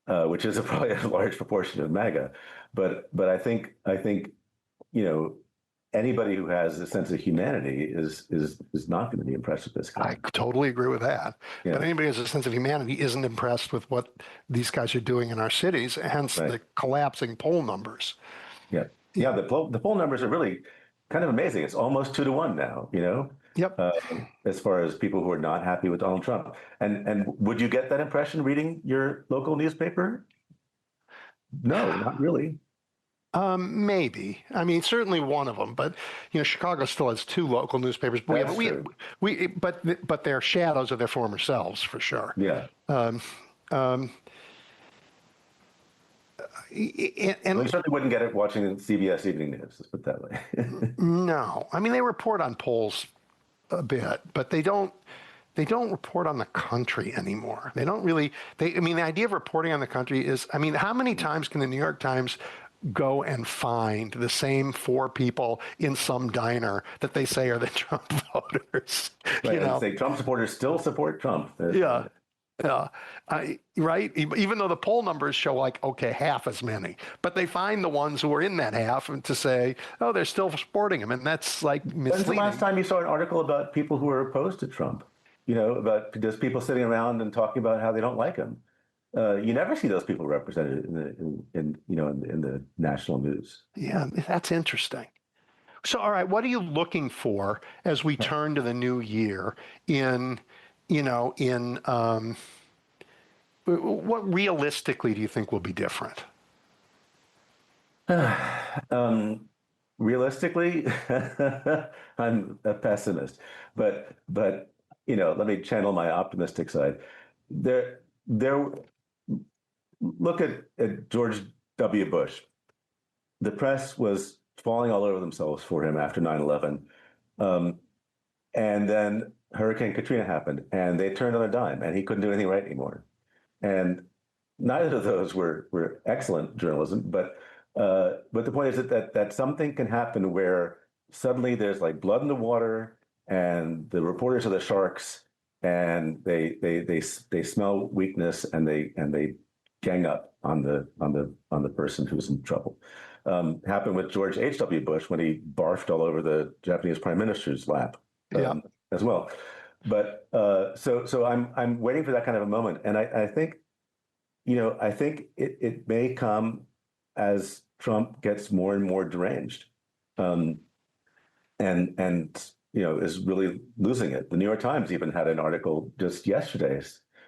which is probably a large proportion of MAGA. But I think anybody who has a sense of humanity is not going to be impressed with this guy. I totally agree with that. Yeah. But anybody who has a sense of humanity isn't impressed with what these guys are doing in our cities, hence the collapsing poll numbers. Yeah. Yeah. The poll numbers are really kind of amazing. It's almost 2-1 now, Yep. As far as people who are not happy with Donald Trump. And would you get that impression reading your local newspaper? No, not really. Maybe. I mean, certainly one of them, but Chicago still has 2 local newspapers. But but they're shadows of their former selves, for sure. Yeah. And you certainly wouldn't get it watching CBS Evening News. Let's put it that way. No, I mean, they report on polls a bit, but they don't report on the country anymore. They don't really. I mean, the idea of reporting on the country is. I mean, how many times can the New York Times go and find the same 4 people in some diner that they say are the Trump voters? Right, and say Trump supporters still support Trump. Yeah. Right. Even though the poll numbers show half as many, but they find the ones who are in that half and to say, oh, they're still supporting him. And that's misleading. When's the last time you saw an article about people who are opposed to Trump? About just people sitting around and talking about how they don't like him. You never see those people represented in the national news. Yeah, that's interesting. So, all right, what are you looking for as we turn to the new year what realistically do you think will be different? Realistically, I'm a pessimist, but let me channel my optimistic side. Look at George W. Bush. The press was falling all over themselves for him after 9/11. And then Hurricane Katrina happened, and they turned on a dime, and he couldn't do anything right anymore. And neither of those were excellent journalism, but But the point is that something can happen where suddenly there's like blood in the water, and the reporters are the sharks, and they smell weakness, and they gang up on the person who's in trouble. Happened with George H.W. Bush when he barfed all over the Japanese prime minister's lap, Yeah. as well. But so I'm waiting for that kind of a moment, and I think, I think it may come as Trump gets more and more deranged, and is really losing it. The New York Times even had an article just yesterday,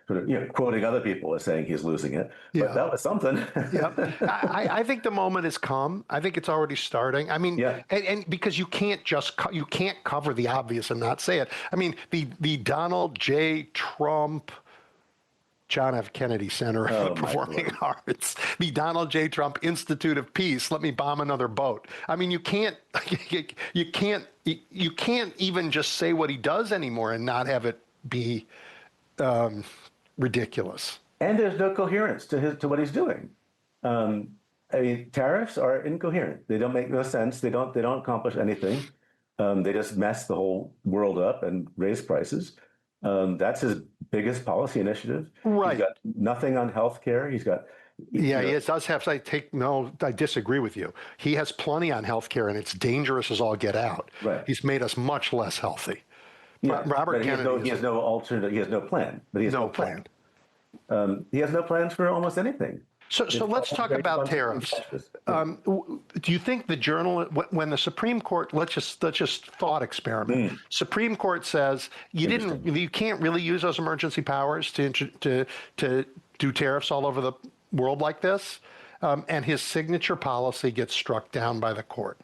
sort of quoting other people as saying he's losing it. Yeah. But that was something. Yeah, I think the moment has come. I think it's already starting. I mean, Yeah. and because you can't you can't cover the obvious and not say it. I mean, the Donald J. Trump John F. Kennedy Center of Performing Arts, the Donald J. Trump Institute of Peace. Let me bomb another boat. I mean, you can't even just say what he does anymore and not have it be ridiculous. And there's no coherence to what he's doing. I mean, tariffs are incoherent. They don't make no sense. They don't accomplish anything. They just mess the whole world up and raise prices. That's his biggest policy initiative. Right. He's got nothing on healthcare. He's got. Yeah, he does have. I disagree with you. He has plenty on healthcare, and it's dangerous as all get out. Right. He's made us much less healthy. Yeah, Robert Kennedy. He has no alternate. He has no plan. But he has no plan. He has no plans for almost anything. So let's talk about tariffs. Do you think when the Supreme Court, let's just thought experiment. Supreme Court says you can't really use those emergency powers to do tariffs all over the world like this, and his signature policy gets struck down by the court.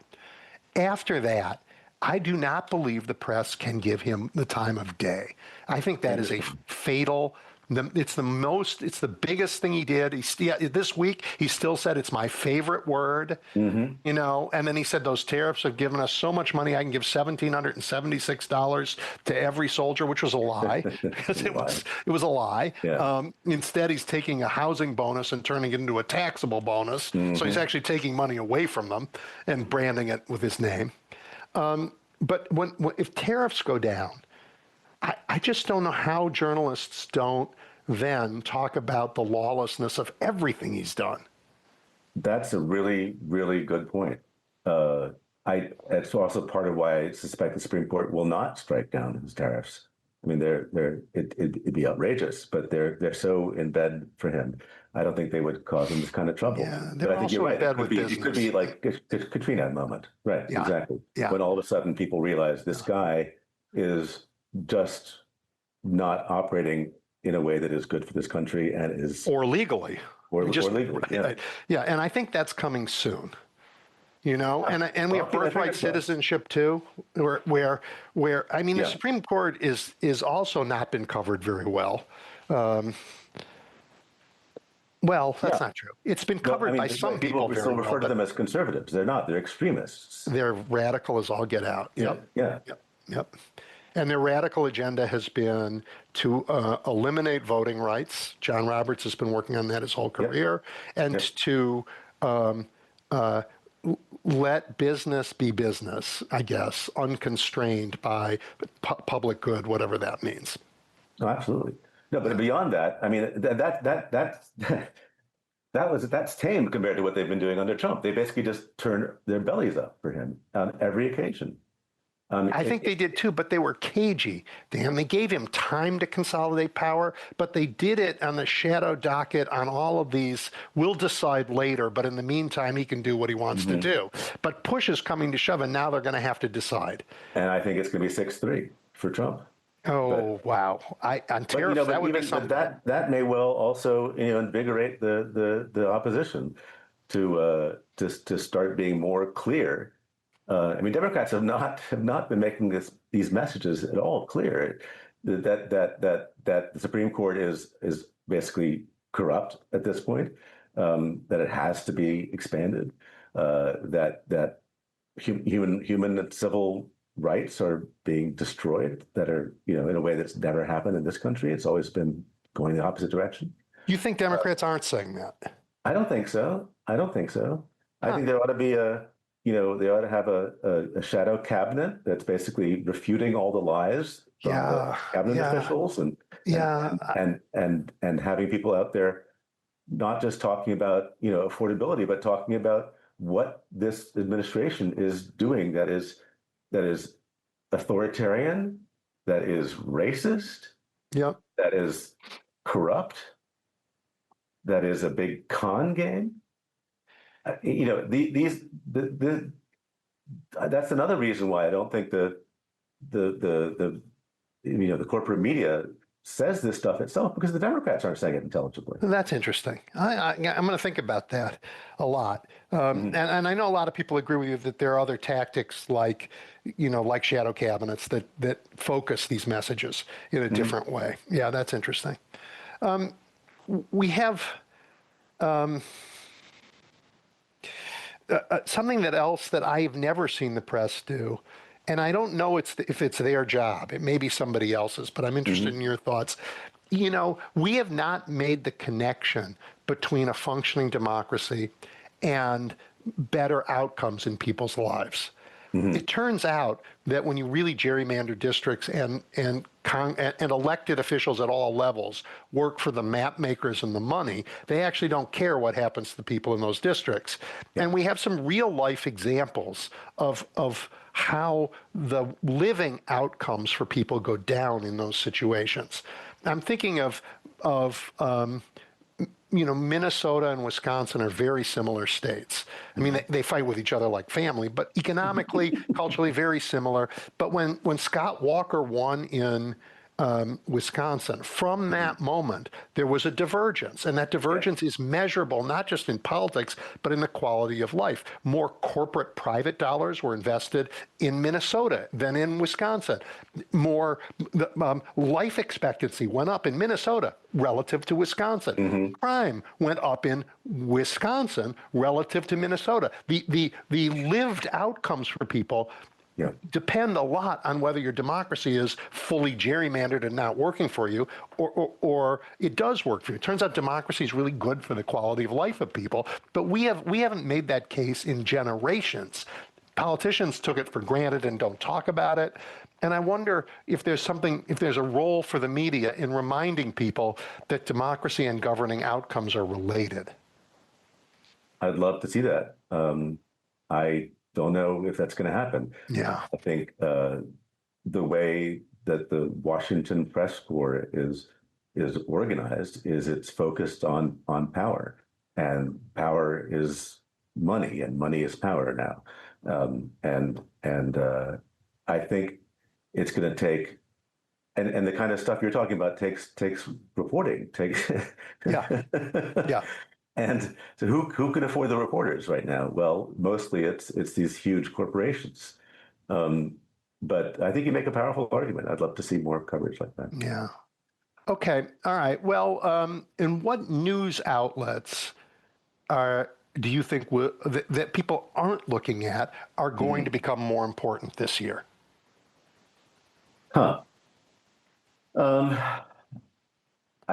After that, I do not believe the press can give him the time of day. I think that is a fatal. It's the biggest thing he did. This week, he still said it's my favorite word, and then he said those tariffs have given us so much money, I can give $1,776 to every soldier, which was a lie, because it was a lie. Yeah. Instead, he's taking a housing bonus and turning it into a taxable bonus. So he's actually taking money away from them and branding it with his name. But if tariffs go down, I just don't know how journalists don't then talk about the lawlessness of everything he's done. That's a really, really good point. It's also part of why I suspect the Supreme Court will not strike down his tariffs. I mean, it'd be outrageous, but they're so in bed for him. I don't think they would cause him this kind of trouble. Yeah, but I think you're right. It could be like a Katrina moment, right? Yeah. Exactly. Yeah. When all of a sudden people realize this guy is just not operating in a way that is good for this country and is or legally. Or legally. Yeah. Yeah, and I think that's coming soon. And we have birthright citizenship too, where I mean, the Supreme Court is also not been covered very well. Well, that's not true. It's been covered by some people. We still refer to them as conservatives. They're not. They're extremists. They're radical as all get out. Yep. Yep. And their radical agenda has been to eliminate voting rights. John Roberts has been working on that his whole career, and to let business be business, I guess, unconstrained by public good, whatever that means. Oh, absolutely. No, but beyond that, I mean, that's tame compared to what they've been doing under Trump. They basically just turn their bellies up for him on every occasion. I think they did too, but they were cagey. Dan, they gave him time to consolidate power, but they did it on the shadow docket on all of these. We'll decide later, but in the meantime, he can do what he wants to do. But push is coming to shove, and now they're going to have to decide. And I think it's going to be 6-3 for Trump. Oh, wow! On tariffs, that would be something. That may well also invigorate the opposition to start being more clear. I mean, Democrats have not been making these messages at all clear that the Supreme Court is basically corrupt at this point, that it has to be expanded, that human and civil rights are being destroyed, that are in a way that's never happened in this country. It's always been going the opposite direction. You think Democrats aren't saying that? I don't think so. I think there ought to be they ought to have a shadow cabinet that's basically refuting all the lies from the Yeah, cabinet yeah, officials and yeah. and having people out there not just talking about affordability, but talking about what this administration is doing that is authoritarian, that is racist, Yep. that is corrupt, that is a big con game. That's another reason why I don't think the corporate media says this stuff itself, because the Democrats aren't saying it intelligibly. That's interesting. I'm going to think about that a lot. And I know a lot of people agree with you that there are other tactics like, like shadow cabinets that focus these messages in a different way. Yeah, that's interesting. We have something else that I've never seen the press do, and I don't know if it's their job. It may be somebody else's, but I'm interested in your thoughts. We have not made the connection between a functioning democracy and better outcomes in people's lives. It turns out that when you really gerrymander districts and elected officials at all levels work for the map makers and the money, they actually don't care what happens to the people in those districts. And we have some real life examples of how the living outcomes for people go down in those situations. I'm thinking of Minnesota and Wisconsin are very similar states. I mean, they fight with each other like family, but economically, culturally, very similar. But when Scott Walker won in Wisconsin, from that moment, there was a divergence. And that divergence is measurable, not just in politics, but in the quality of life. More corporate private dollars were invested in Minnesota than in Wisconsin. More life expectancy went up in Minnesota relative to Wisconsin. Crime went up in Wisconsin relative to Minnesota. The lived outcomes for people depend a lot on whether your democracy is fully gerrymandered and not working for you, or it does work for you. It turns out democracy is really good for the quality of life of people, but we haven't made that case in generations. Politicians took it for granted and don't talk about it. And I wonder if there's a role for the media in reminding people that democracy and governing outcomes are related. I'd love to see that. I don't know if that's going to happen. Yeah. I think the way that the Washington press corps is organized is it's focused on power, and power is money, and money is power now. I think it's going to take, and the kind of stuff you're talking about takes reporting, Yeah. Yeah. And so who can afford the reporters right now? Well, mostly it's these huge corporations. But I think you make a powerful argument. I'd love to see more coverage like that. Yeah. Okay. All right. Well, and what news outlets do you think that people aren't looking at are going to become more important this year? Huh. I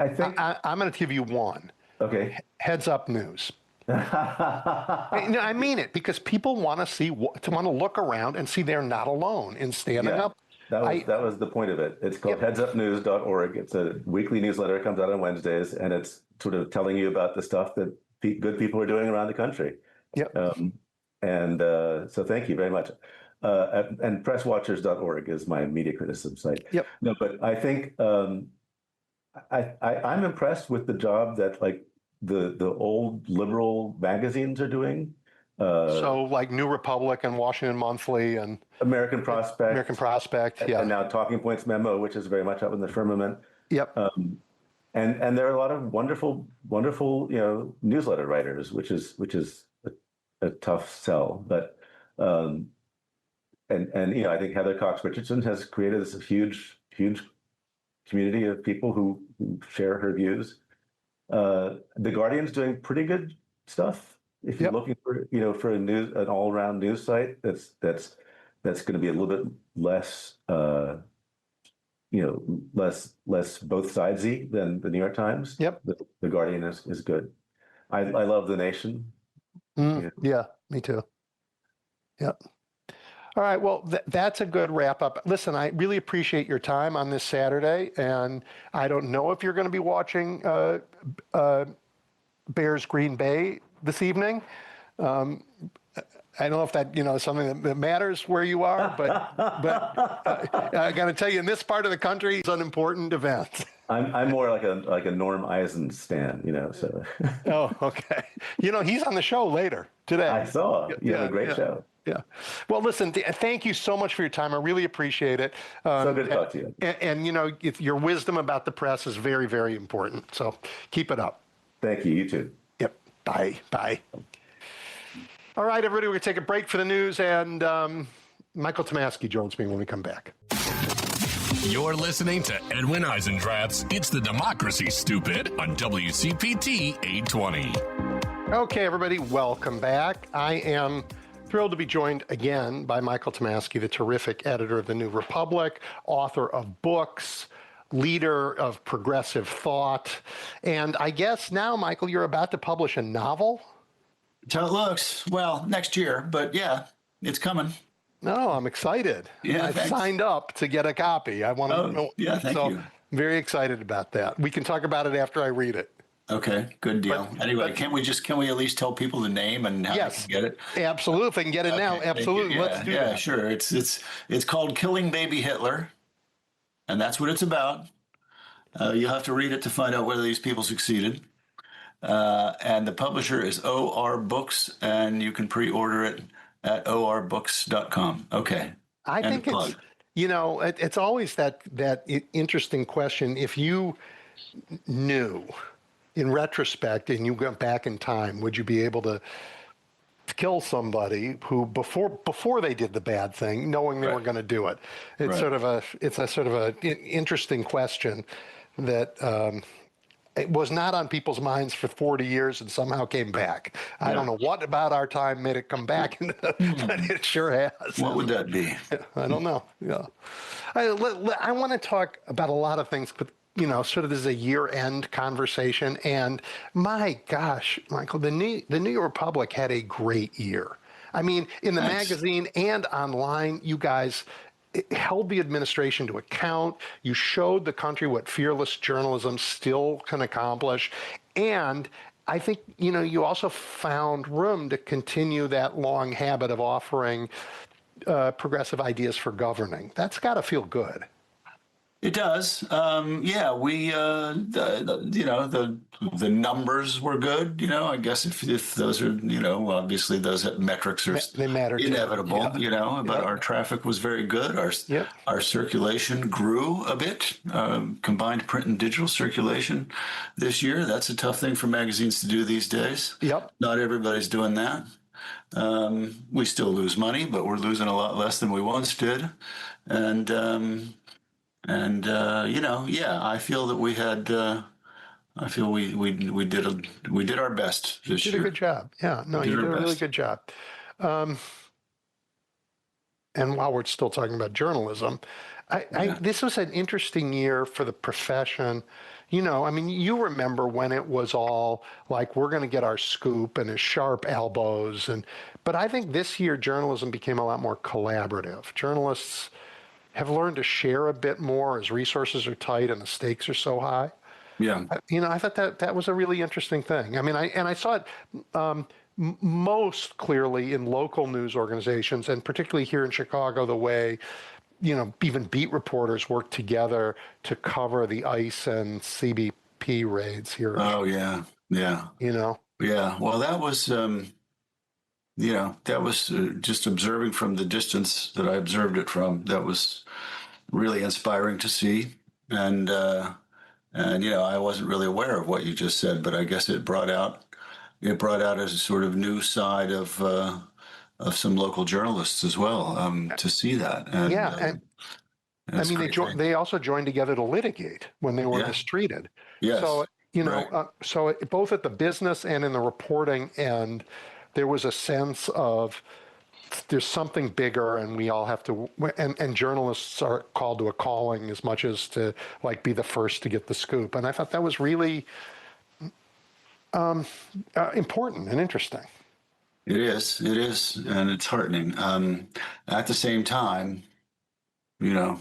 think I'm going to give you one. Okay. Heads Up News. No, I mean it, because people want to look around and see they're not alone in standing up. That was the point of it. It's called headsupnews.org. It's a weekly newsletter. It comes out on Wednesdays, and it's sort of telling you about the stuff that good people are doing around the country. Yep. So thank you very much. And presswatchers.org is my media criticism site. Yep. No, but I think I'm impressed with the job that the old liberal magazines are doing. So like New Republic and Washington Monthly and American Prospect, yeah. And now Talking Points Memo, which is very much up in the firmament. Yep. And there are a lot of wonderful newsletter writers, which is a tough sell. But I think Heather Cox Richardson has created this huge community of people who share her views. The Guardian's doing pretty good stuff. If you're looking for an all-around news site that's going to be a little bit less less both sidesy than the New York Times. Yep. The Guardian is good. I love The Nation. Yeah. Yeah, me too. Yep. All right. Well, that's a good wrap up. Listen, I really appreciate your time on this Saturday. And I don't know if you're going to be watching Bears Green Bay this evening. I don't know if that is something that matters where you are, but I got to tell you, in this part of the country, it's an important event. I'm more like a Norm Eisen stan, so Oh, okay. He's on the show later today. I saw you have a great show. Yeah. Well, listen, thank you so much for your time. I really appreciate it. So good to talk to you. And if your wisdom about the press is very, very important. So keep it up. Thank you. You too. Yep. Bye. Bye. All right, everybody, we're going to take a break for the news, and Michael Tomasky joins me when we come back. You're listening to Edwin Eisendrath's It's the Democracy, Stupid on WCPT 820. Okay, everybody, welcome back. I am thrilled to be joined again by Michael Tomasky, the terrific editor of The New Republic, author of books, leader of progressive thought. And I guess now, Michael, you're about to publish a novel? That's how it looks. Well, next year, but yeah, it's coming. No, I'm excited. Yeah, I've signed up to get a copy. I want to know. Yeah, thank you. Very excited about that. We can talk about it after I read it. Okay, good deal. Anyway, can we at least tell people the name and how they can get it? Absolutely. If they can get it now, absolutely. Yeah, Let's do that. Yeah, sure. It's called Killing Baby Hitler, and that's what it's about. You'll have to read it to find out whether these people succeeded. And the publisher is OR Books, and you can pre-order it at orbooks.com. Okay. I think it's, it's always that interesting question. If you knew in retrospect and you went back in time, would you be able to kill somebody who before they did the bad thing, knowing they were going to do it? It's sort of a interesting question that it was not on people's minds for 40 years and somehow came back. I don't know what about our time made it come back, but it sure has. What would that be? I don't know. Yeah. I want to talk about a lot of things, but sort of this is a year-end conversation. And my gosh, Michael, the New Republic had a great year. I mean, in the magazine and online, you guys held the administration to account. You showed the country what fearless journalism still can accomplish. And I think, you also found room to continue that long habit of offering progressive ideas for governing. That's got to feel good. It does. Yeah, we, the numbers were good. I guess if those are, obviously those metrics are they matter inevitable, too. But our traffic was very good. Our circulation grew a bit, combined print and digital circulation this year. That's a tough thing for magazines to do these days. Yep. Not everybody's doing that. We still lose money, but we're losing a lot less than we once did. I feel that we had. I feel we did our best this year. You did a good job. Yeah, no, you did a really good job. And while we're still talking about journalism, this was an interesting year for the profession. You remember when it was all like, we're going to get our scoop and his sharp elbows. But I think this year journalism became a lot more collaborative. Journalists have learned to share a bit more as resources are tight and the stakes are so high. Yeah. I thought that was a really interesting thing. I mean, I saw it most clearly in local news organizations, and particularly here in Chicago, the way, even beat reporters work together to cover the ICE and CBP raids here. Oh, yeah. Yeah. Yeah. Well, that was, just observing from the distance that I observed it from. That was really inspiring to see. And I wasn't really aware of what you just said, but I guess it brought out a sort of new side of some local journalists as well, to see that. And, they also joined together to litigate when they were mistreated. Yes. So, so both at the business and in the reporting end, there was a sense of there's something bigger, and we all have to, and journalists are called to a calling as much as to be the first to get the scoop. And I thought that was really important and interesting. It is, and it's heartening. At the same time, you know,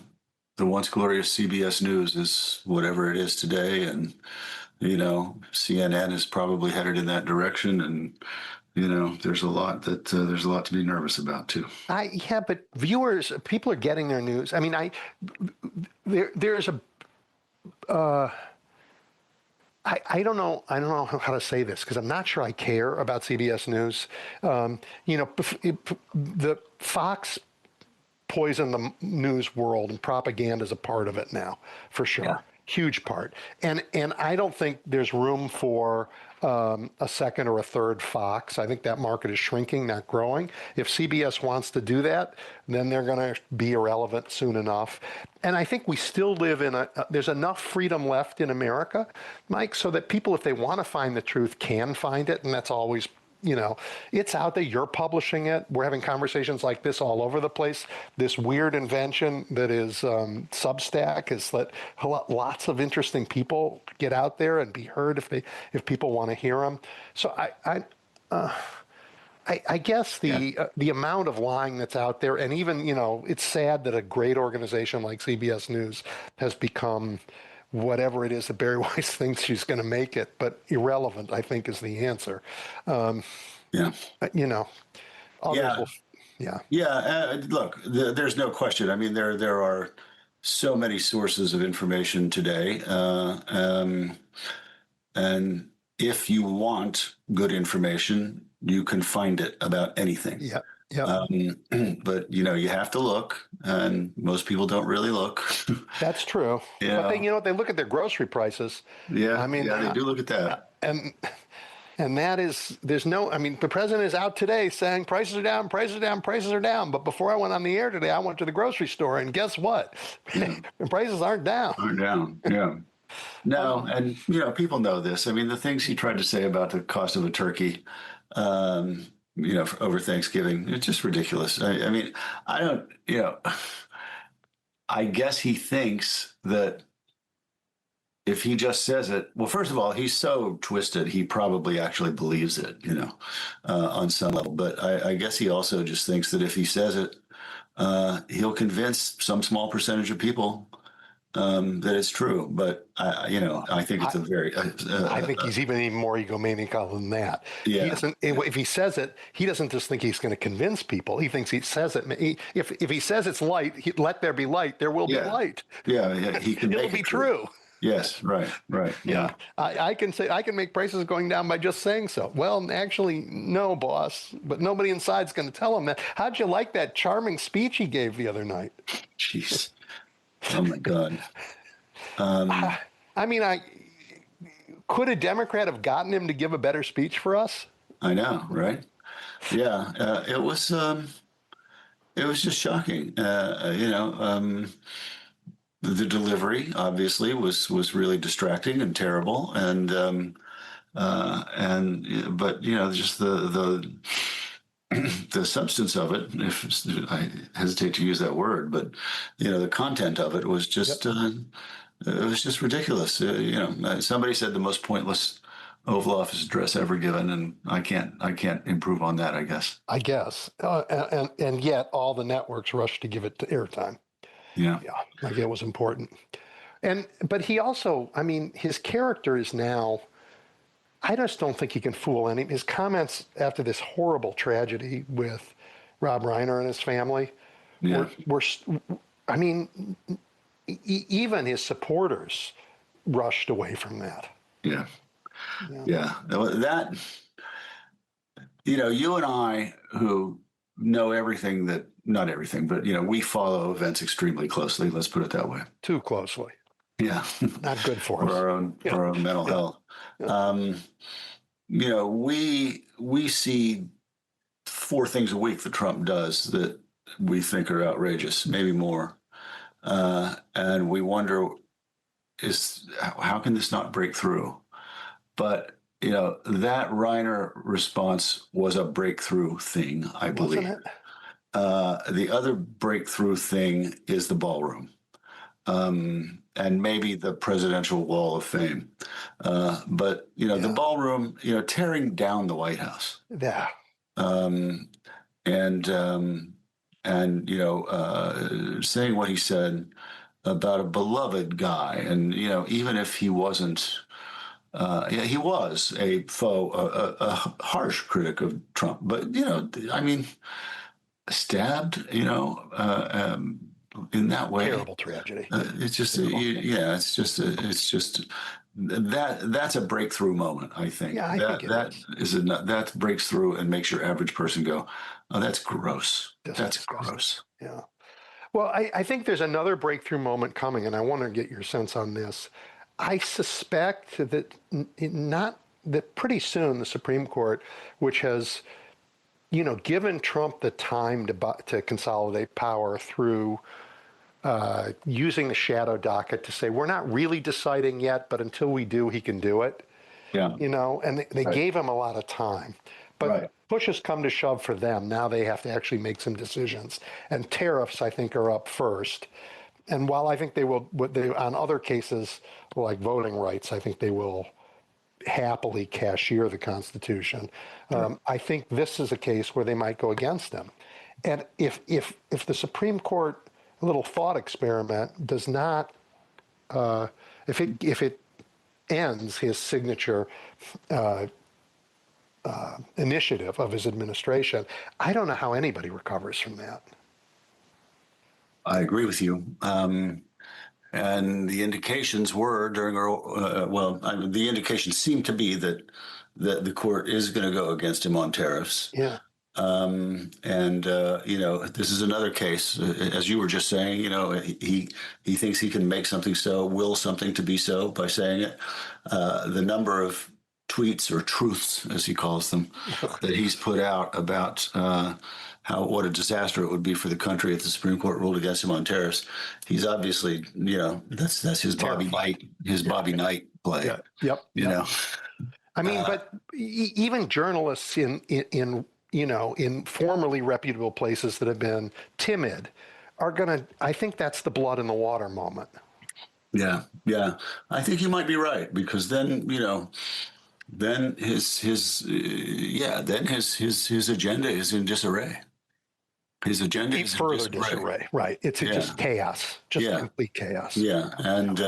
the once glorious CBS News is whatever it is today, and CNN is probably headed in that direction, and there's a lot to be nervous about too. Yeah, but people are getting their news. I mean, there's a I don't know. I don't know how to say this because I'm not sure I care about CBS News. The Fox poisoned the news world, and propaganda is a part of it now, for sure. Yeah. Huge part. And I don't think there's room for a second or a third Fox. I think that market is shrinking, not growing. If CBS wants to do that, then they're going to be irrelevant soon enough. And I think we still live in there's enough freedom left in America, Mike, so that people, if they want to find the truth, can find it. And that's always, it's out there. You're publishing it. We're having conversations like this all over the place. This weird invention that is Substack has let lots of interesting people get out there and be heard if people want to hear them. So I guess the amount of lying that's out there, and even, it's sad that a great organization like CBS News has become whatever it is that Barry Weiss thinks she's going to make it, but irrelevant, I think, is the answer. Yeah. Others Look, there's no question. I mean, there are so many sources of information today, and if you want good information, you can find it about anything. Yeah. Yeah. But you have to look, and most people don't really look. That's true. Yeah. But they look at their grocery prices. Yeah. I mean, they do look at that. And that is, the president is out today saying prices are down, prices are down, prices are down. But before I went on the air today, I went to the grocery store, and guess what? Prices aren't down. Aren't down. Yeah. No, and people know this. I mean, the things he tried to say about the cost of a turkey, over Thanksgiving, it's just ridiculous. I mean, I don't, I guess he thinks that if he just says it, well, first of all, he's so twisted, he probably actually believes it, on some level. But I guess he also just thinks that if he says it, he'll convince some small percentage of people that it's true. But I think it's I think he's even more egomaniacal than that. Yeah. He doesn't. If he says it, he doesn't just think he's going to convince people. He thinks he says it. If he says it's light, let there be light. There will be light. Yeah. He can. It'll be true. Yes. Right. Yeah. I can make prices going down by just saying so. Well, actually, no, boss. But nobody inside's going to tell him that. How'd you like that charming speech he gave the other night? Jeez. Oh my God. Could a Democrat have gotten him to give a better speech for us? I know, right? Yeah, it was just shocking. The delivery obviously was really distracting and terrible, but just the the substance of it, if I hesitate to use that word, but the content of it was just it was just ridiculous. Somebody said the most pointless Oval Office address ever given, and I can't improve on that, I guess. And yet all the networks rushed to give it to airtime. Yeah, like it was important. But he also, his character is now, I just don't think he can fool any. His comments after this horrible tragedy with Rob Reiner and his family were even his supporters rushed away from that. Yeah. That, you and I, who know everything that, not everything, but, we follow events extremely closely. Let's put it that way. Too closely. Yeah. Not good for us. For our own mental health. We see 4 things a week that Trump does that we think are outrageous, maybe more. And we wonder, how can this not break through? But, that Reiner response was a breakthrough thing, I believe. Wasn't it? The other breakthrough thing is the ballroom. And maybe the presidential wall of fame. But, the ballroom, tearing down the White House. Yeah. um, and saying what he said about a beloved guy, and even if he wasn't, yeah, he was a a harsh critic of Trump, but I mean, stabbed, in that way. Terrible tragedy. It's just, yeah, it's just that's a breakthrough moment. I think Yeah, I think it is. That breaks through and makes your average person go, "Oh, that's gross. This That's is gross." Yeah. Well, I think there's another breakthrough moment coming, and I want to get your sense on this. I suspect that not that pretty soon the Supreme Court, which has, given Trump the time to consolidate power through using the shadow docket to say we're not really deciding yet, but until we do, he can do it. Yeah. And they gave him a lot of time. But Right. push has come to shove for them. Now they have to actually make some decisions. And tariffs, I think, are up first. And while I think they will, on other cases like voting rights, I think they will happily cashier the Constitution. I think this is a case where they might go against them. And if the Supreme Court, a little thought experiment, does not, if it ends his signature initiative of his administration, I don't know how anybody recovers from that. I agree with you. And the indications were during the indications seem to be that the court is going to go against him on tariffs. Yeah. This is another case, as you were just saying. He thinks he can make something so, will something to be so by saying it. The number of tweets or truths, as he calls them, that he's put out about what a disaster it would be for the country if the Supreme Court ruled against him on tariffs. He's obviously, that's his Bobby Knight play. Yeah. Yep. I mean, but even journalists in formerly reputable places that have been timid are I think that's the blood in the water moment. Yeah. I think you might be right, because then, then his agenda is in disarray. His agenda is further disarray. Right. It's just chaos, complete chaos. Yeah. And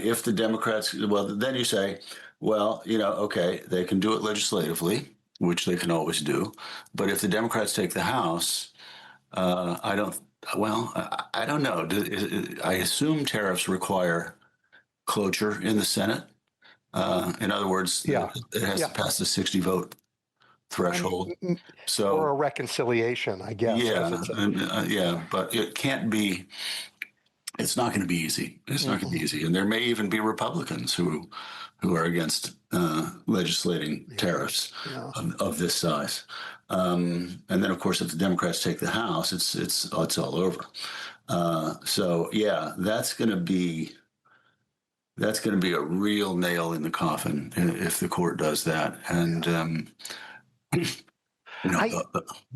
if the Democrats, then you say, okay, they can do it legislatively, which they can always do. But if the Democrats take the House, I don't know. I assume tariffs require cloture in the Senate. In other words, it has to pass the 60 vote threshold. Or a reconciliation, I guess. But it can't be. It's not going to be easy. It's not going to be easy, and there may even be Republicans who are against legislating tariffs of this size. And then, of course, if the Democrats take the House, it's all over. That's going to be a real nail in the coffin if the court does that. And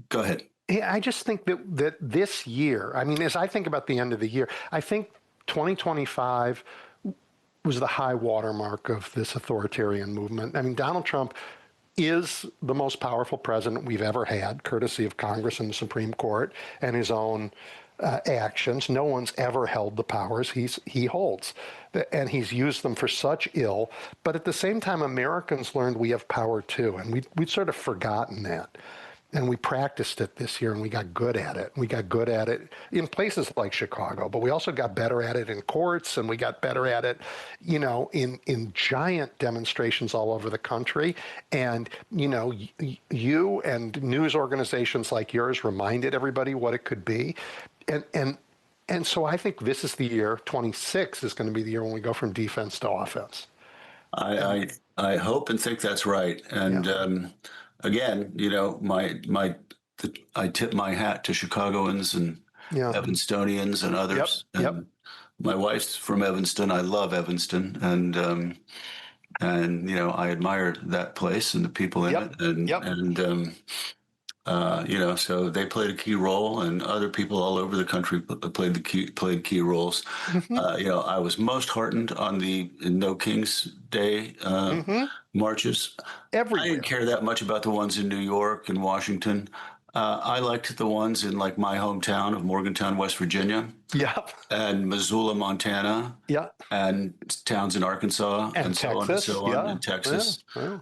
go ahead. Yeah, I just think that this year, I mean, as I think about the end of the year, I think 2025 was the high watermark of this authoritarian movement. I mean, Donald Trump is the most powerful president we've ever had, courtesy of Congress and the Supreme Court and his own actions. No one's ever held the powers he holds, and he's used them for such ill. But at the same time, Americans learned we have power too, and we'd sort of forgotten that. And we practiced it this year, and we got good at it. We got good at it in places like Chicago, but we also got better at it in courts, and we got better at it, in giant demonstrations all over the country. And, you and news organizations like yours reminded everybody what it could be. And so I think this is the year, 26 is going to be the year when we go from defense to offense. I hope and think that's right. And again, I tip my hat to Chicagoans and Evanstonians and others. And my wife's from Evanston. I love Evanston, and I admire that place and the people in it. So they played a key role, and other people all over the country played key roles. Hmm. I was most heartened on the No King's Day Hmm. marches. I didn't Everywhere. care that much about the ones in New York and Washington. I liked the ones in like my hometown of Morgantown, West Virginia, Yeah. and Missoula, Montana, Yeah. and towns in Arkansas, And and so on and Texas. so on, Yeah. in Yeah. Texas. Yeah.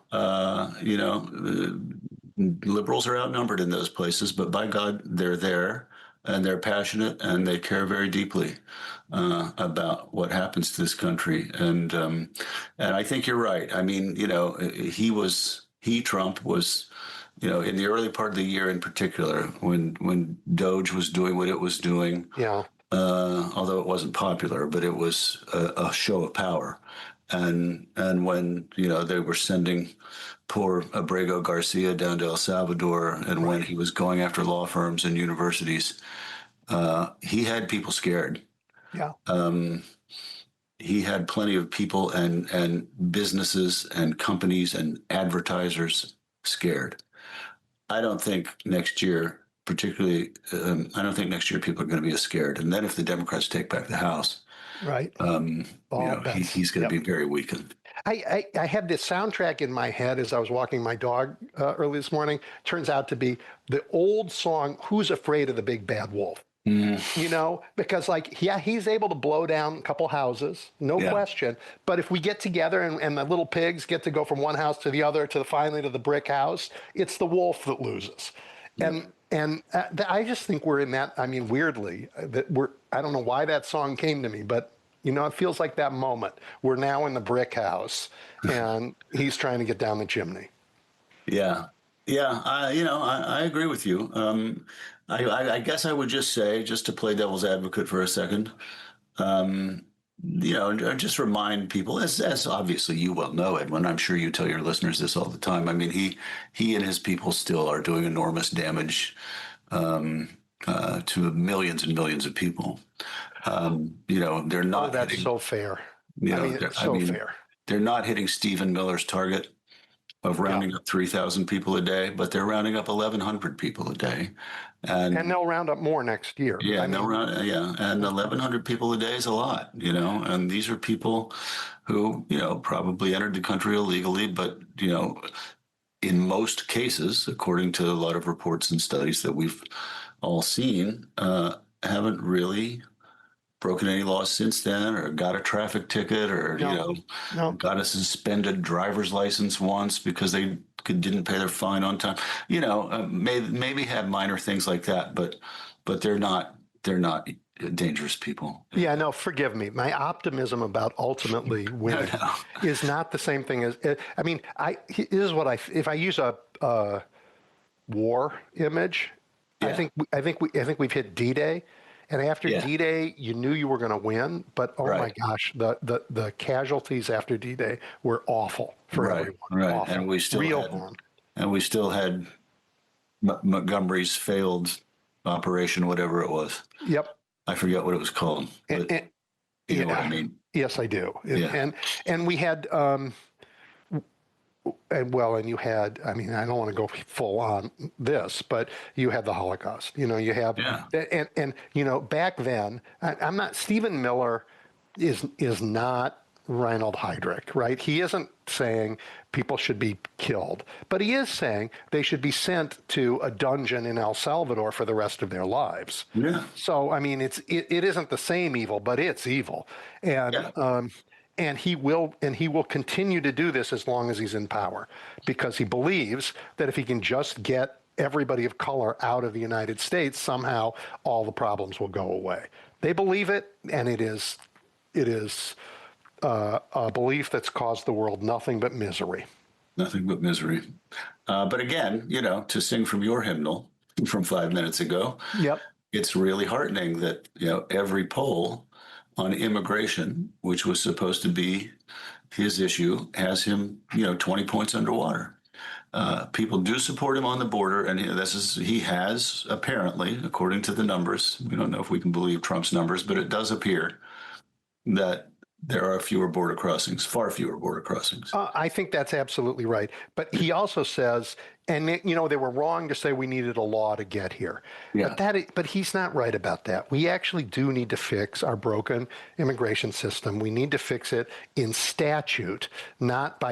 Liberals are outnumbered in those places, but by God, they're there and they're passionate and they care very deeply about what happens to this country. And I think you're right. I mean, Trump was, in the early part of the year in particular, when Doge was doing what it was doing, Yeah. although it wasn't popular, but it was a show of power. And when they were sending poor Abrego Garcia down to El Salvador, and when Right. he was going after law firms and universities, he had people scared. Yeah. He had plenty of people and businesses and companies and advertisers scared. I don't think next year, particularly, I don't think next year people are going to be as scared. And then if the Democrats take back the House, Right. All bets. he's going to Yep. be very weakened. I had this soundtrack in my head as I was walking my dog early this morning. Turns out to be the old song, Who's Afraid of the Big Bad Wolf? Because like, yeah, he's able to blow down a couple houses, no Yeah. question. But if we get together and the little pigs get to go from one house to the other finally to the brick house, it's the wolf that loses. And I just think we're in that. I mean, weirdly, I don't know why that song came to me, but it feels like that moment. We're now in the brick house, and he's trying to get down the chimney. Yeah, yeah. I agree with you. I guess I would just say, just to play devil's advocate for a second, and just remind people, as obviously you well know, Edwin. I'm sure you tell your listeners this all the time. I mean, he and his people still are doing enormous damage to millions and millions of people. They're not That's hitting. so fair. You I know, mean, it's so fair. they're not hitting Stephen Miller's target of rounding up 3,000 people a day, but they're rounding up 1,100 people a day, And they'll round up more next year. yeah, I mean, and 1,100 people a day is a lot, and these are people who, probably entered the country illegally, but, in most cases, according to a lot of reports and studies that we've all seen, haven't really broken any laws since then, or got a traffic ticket, or, no. got a suspended driver's license once because they didn't pay their fine on time. Maybe had minor things like that, but they're not dangerous people. Yeah, no, forgive me. My optimism about ultimately winning No. is not the same thing as. I mean, this is what if I use a war image, Yeah. I think we've hit D-Day, and after Yeah. D-Day, you knew you were going to win, but oh my Right. gosh, the casualties after D-Day were awful for Right, everyone. right. Awful. And we still Real had- harm. And we still had Montgomery's failed operation, whatever it was. Yep. I forget what it was called, but And, you know what I yeah. mean. Yes, I do. Yeah. And we had and you had, I mean, I don't want to go full on this, but you had the Holocaust. You have, Yeah. and back then, I'm not, Stephen Miller is not Reinhold Heydrich, right? He isn't saying people should be killed, but he is saying they should be sent to a dungeon in El Salvador for the rest of their lives. Yeah. So, I mean, it isn't the same evil, but it's evil. And, Yeah. and he will continue to do this as long as he's in power, because he believes that if he can just get everybody of color out of the United States, somehow all the problems will go away. They believe it, and it is a belief that's caused the world nothing but misery. Nothing but misery. But again, to sing from your hymnal from 5 minutes ago, Yep. it's really heartening that, every poll on immigration, which was supposed to be his issue, has him, 20 points underwater. People do support him on the border, and he has apparently, according to the numbers, we don't know if we can believe Trump's numbers, but it does appear that there are fewer border crossings, far fewer border crossings. I think that's absolutely right. But he also says, and they were wrong to say we needed a law to get here. Yeah. But he's not right about that. We actually do need to fix our broken immigration system. We need to fix it in statute, not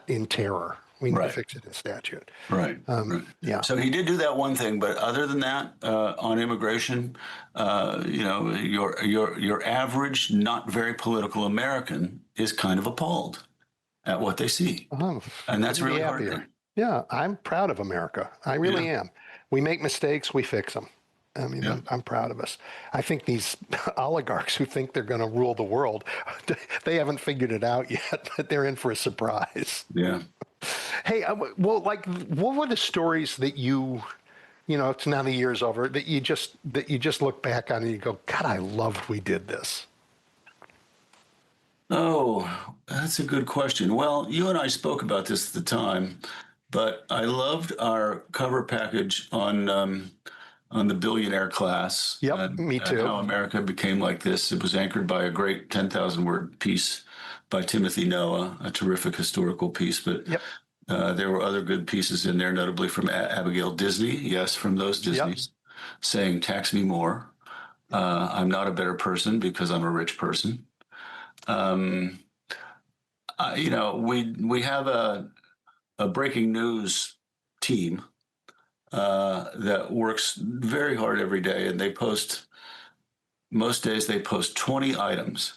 in terror. We need to fix it in statute. Right. Right. Yeah. So he did do that one thing, but other than that, on immigration, your average, not very political American is kind of appalled at what they see, and that's really hard. Yeah, I'm proud of America. I really am. We make mistakes, we fix them. I mean, I'm proud of us. I think these oligarchs who think they're going to rule the world, they haven't figured it out yet, but they're in for a surprise. Yeah. Hey, well, like, what were the stories that it's now the year's over, that you just look back on and you go, God, I loved we did this? Oh, that's a good question. Well, you and I spoke about this at the time, but I loved our cover package on the billionaire class. Yep, me too. And how America became like this. It was anchored by a great 10,000-word piece by Timothy Noah, a terrific historical piece. But there were other good pieces in there, notably from Abigail Disney. Yes, from those Disneys, saying, "Tax me more. I'm not a better person because I'm a rich person." We have a breaking news team that works very hard every day, and most days they post 20 items,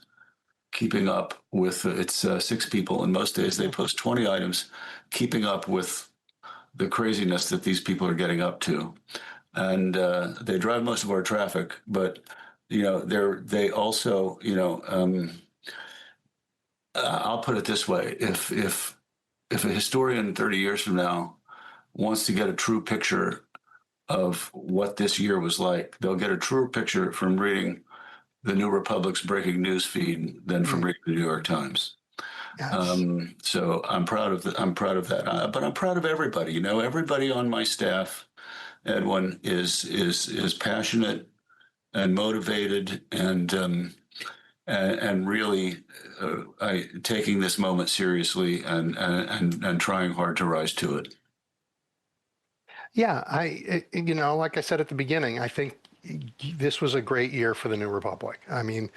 keeping up with, it's 6 people, and most days they post 20 items, keeping up with the craziness that these people are getting up to. And they drive most of our traffic, but they also, I'll put it this way: if a historian 30 years from now wants to get a true picture of what this year was like, they'll get a truer picture from reading the New Republic's breaking news feed than from reading the New York Times. Yes. So I'm proud of that. But I'm proud of everybody. Everybody on my staff, Edwin, is passionate and motivated and really taking this moment seriously and trying hard to rise to it. Yeah, like I said at the beginning, I think this was a great year for the New Republic. I mean,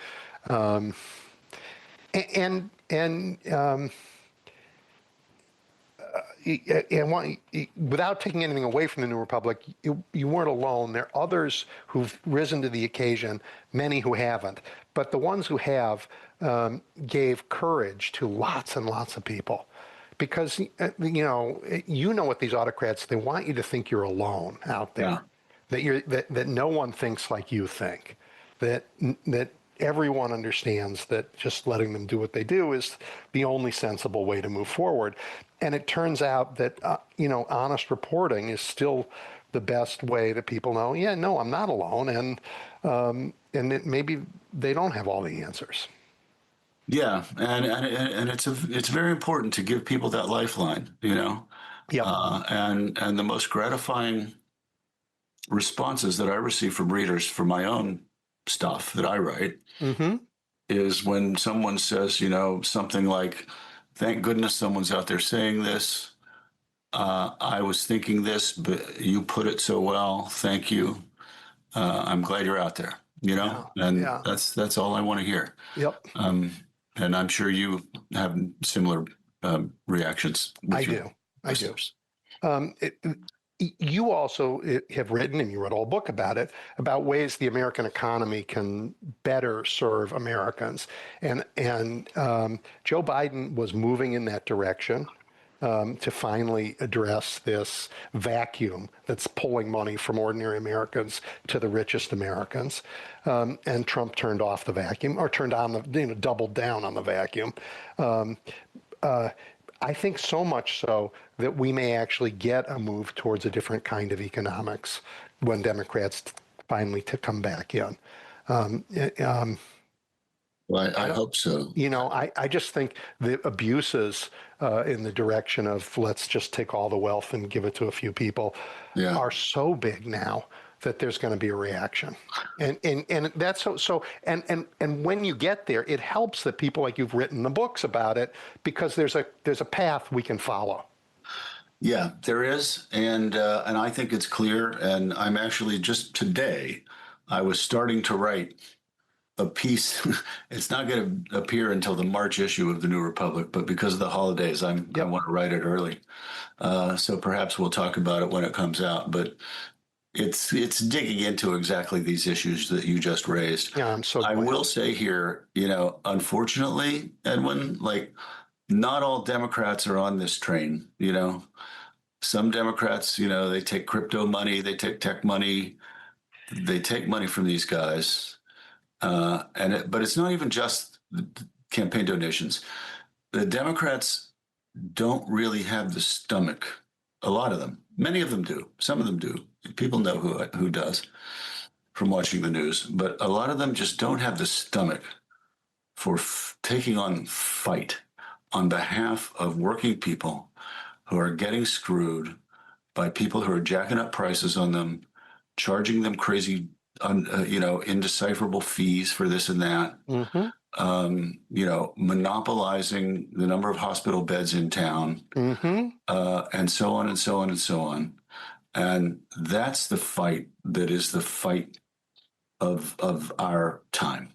without taking anything away from the New Republic, you weren't alone. There are others who've risen to the occasion, many who haven't. But the ones who have gave courage to lots and lots of people. Because, what these autocrats, they want you to think you're alone out there, that no one thinks like you think, that everyone understands that just letting them do what they do is the only sensible way to move forward. And it turns out that, honest reporting is still the best way that people know, I'm not alone. And that maybe they don't have all the answers. Yeah, and it's very important to give people that lifeline, Yeah. And the most gratifying responses that I receive from readers for my own stuff that I write is when someone says, something like, "Thank goodness someone's out there saying this. I was thinking this, but you put it so well. Thank you. I'm glad you're out there." That's all I want to hear. Yep. And I'm sure you have similar reactions. I do. You also have written, and you wrote a whole book about it, about ways the American economy can better serve Americans. And Joe Biden was moving in that direction to finally address this vacuum that's pulling money from ordinary Americans to the richest Americans. And Trump turned off the vacuum, or turned on doubled down on the vacuum. I think so much so that we may actually get a move towards a different kind of economics when Democrats finally come back in. Well, I hope so. I just think the abuses in the direction of let's just take all the wealth and give it to a few people are so big now that there's going to be a reaction. And that's and when you get there, it helps that people like you've written the books about it, because there's a path we can follow. Yeah, there is, and I think it's clear. And I'm actually just today, I was starting to write a piece. It's not going to appear until the March issue of the New Republic, but because of the holidays, I want to write it early. So perhaps we'll talk about it when it comes out. But it's digging into exactly these issues that you just raised. Yeah, I'm so glad. I will say here, unfortunately, Edwin, like, not all Democrats are on this train. Some Democrats, they take crypto money, they take tech money, they take money from these guys. But it's not even just the campaign donations. The Democrats don't really have the stomach. A lot of them, many of them do. Some of them do. People know who does from watching the news. But a lot of them just don't have the stomach for taking on fight on behalf of working people who are getting screwed by people who are jacking up prices on them, charging them crazy, indecipherable fees for this and that. Mm-hmm. Monopolizing the number of hospital beds in town, Mm-hmm. and so on and so on and so on. And that's the fight that is the fight of our time.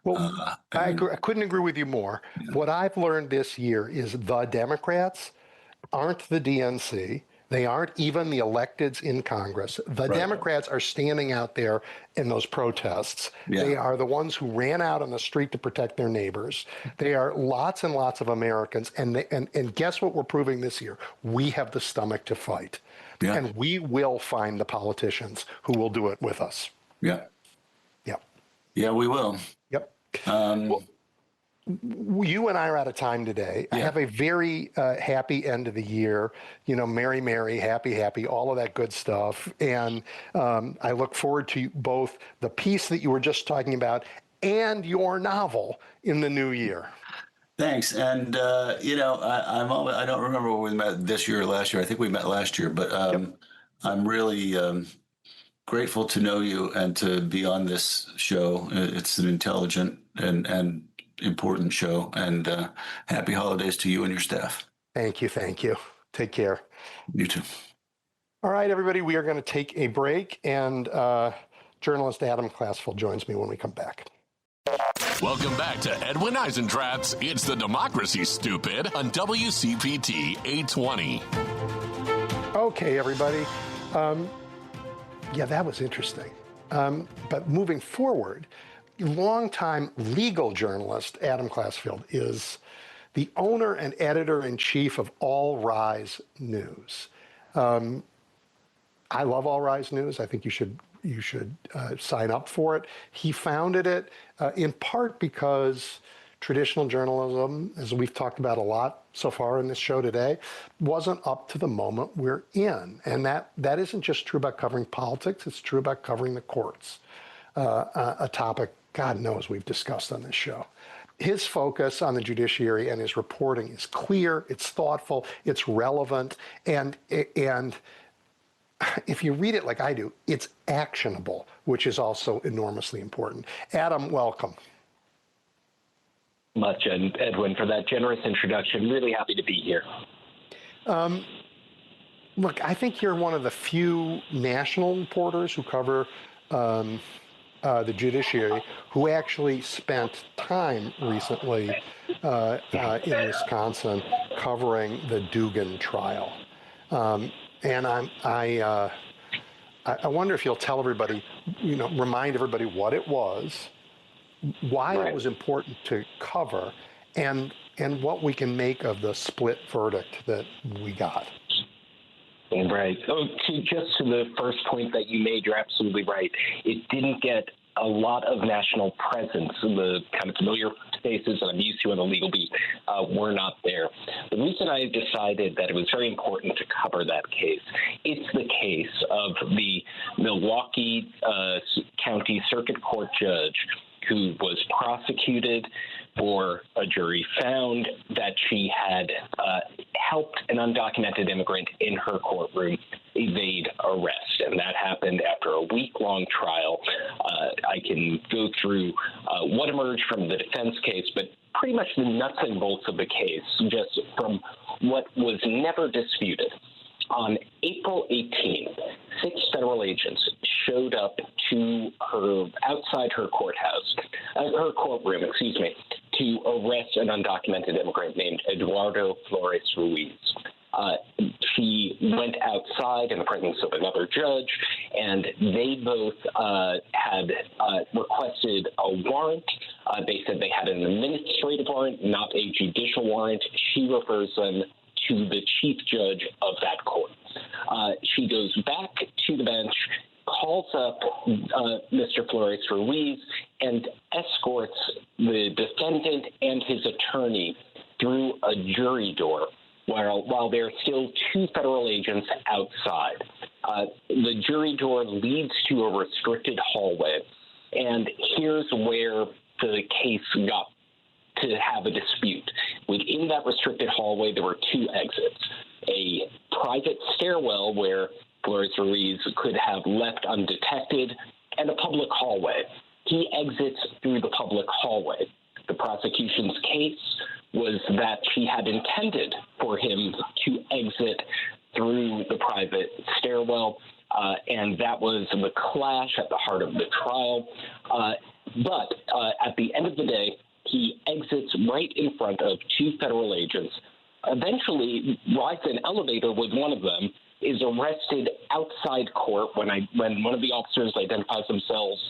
Well, I couldn't agree with you more. Yeah. What I've learned this year is the Democrats aren't the DNC. They aren't even the electeds in Congress. The Democrats are standing out there in those protests. Yeah. They are the ones who ran out on the street to protect their neighbors. They are lots and lots of Americans. And guess what we're proving this year? We have the stomach to fight. Yeah. And we will find the politicians who will do it with us. Yeah. Yeah. Yeah, we will. Yep. Well, you and I are out of time today. Yeah. I have a very happy end of the year, merry, happy, all of that good stuff. And I look forward to both the piece that you were just talking about and your novel in the new year. Thanks. And, I don't remember when we met this year or last year. I think we met last year, but I'm really grateful to know you and to be on this show. It's an intelligent and important show, and happy holidays to you and your staff. Thank you. Take care. You too. All right, everybody, we are going to take a break, and journalist Adam Classfield joins me when we come back. Welcome back to Edwin Eisendrath's It's the Democracy, Stupid, on WCPT 820. Okay, everybody. Yeah, that was interesting. But moving forward, longtime legal journalist Adam Classfield is the owner and editor-in-chief of All Rise News. I love All Rise News. I think you should sign up for it. He founded it in part because traditional journalism, as we've talked about a lot so far in this show today, wasn't up to the moment we're in. And that isn't just true about covering politics, it's true about covering the courts, a topic God knows we've discussed on this show. His focus on the judiciary and his reporting is clear, it's thoughtful, it's relevant, and if you read it like I do, it's actionable, which is also enormously important. Adam, welcome. Much, and Edwin, for that generous introduction. Really happy to be here. Look, I think you're one of the few national reporters who cover the judiciary who actually spent time recently in Wisconsin covering the Dugan trial. And I wonder if you'll tell everybody, remind everybody what it was, why it was important to cover, and what we can make of the split verdict that we got. Right. So just to the first point that you made, you're absolutely right. It didn't get a lot of national presence. The kind of familiar faces that I'm used to on the legal beat were not there. The reason I decided that it was very important to cover that case, it's the case of the Milwaukee County Circuit Court judge who was prosecuted or a jury found that she had helped an undocumented immigrant in her courtroom evade arrest. And that happened after a week-long trial. I can go through what emerged from the defense case, but pretty much the nuts and bolts of the case, just from what was never disputed. On April 18th, 6 federal agents showed up to her outside her courtroom, to arrest an undocumented immigrant named Eduardo Flores Ruiz. She went outside in the presence of another judge, and they both had requested a warrant. They said they had an administrative warrant, not a judicial warrant. She refers them to the chief judge of that court. She goes back to the bench, calls up Mr. Flores Ruiz, and escorts the defendant and his attorney through a jury door while there are still 2 federal agents outside. The jury door leads to a restricted hallway, and here's where the case got to have a dispute. Within that restricted hallway, there were 2 exits: a private stairwell where Flores Ruiz could have left undetected, and a public hallway. He exits through the public hallway. The prosecution's case was that she had intended for him to exit through the private stairwell, and that was the clash at the heart of the trial. But at the end of the day, he exits right in front of 2 federal agents, eventually rides an elevator with one of them, is arrested outside court when one of the officers identifies themselves.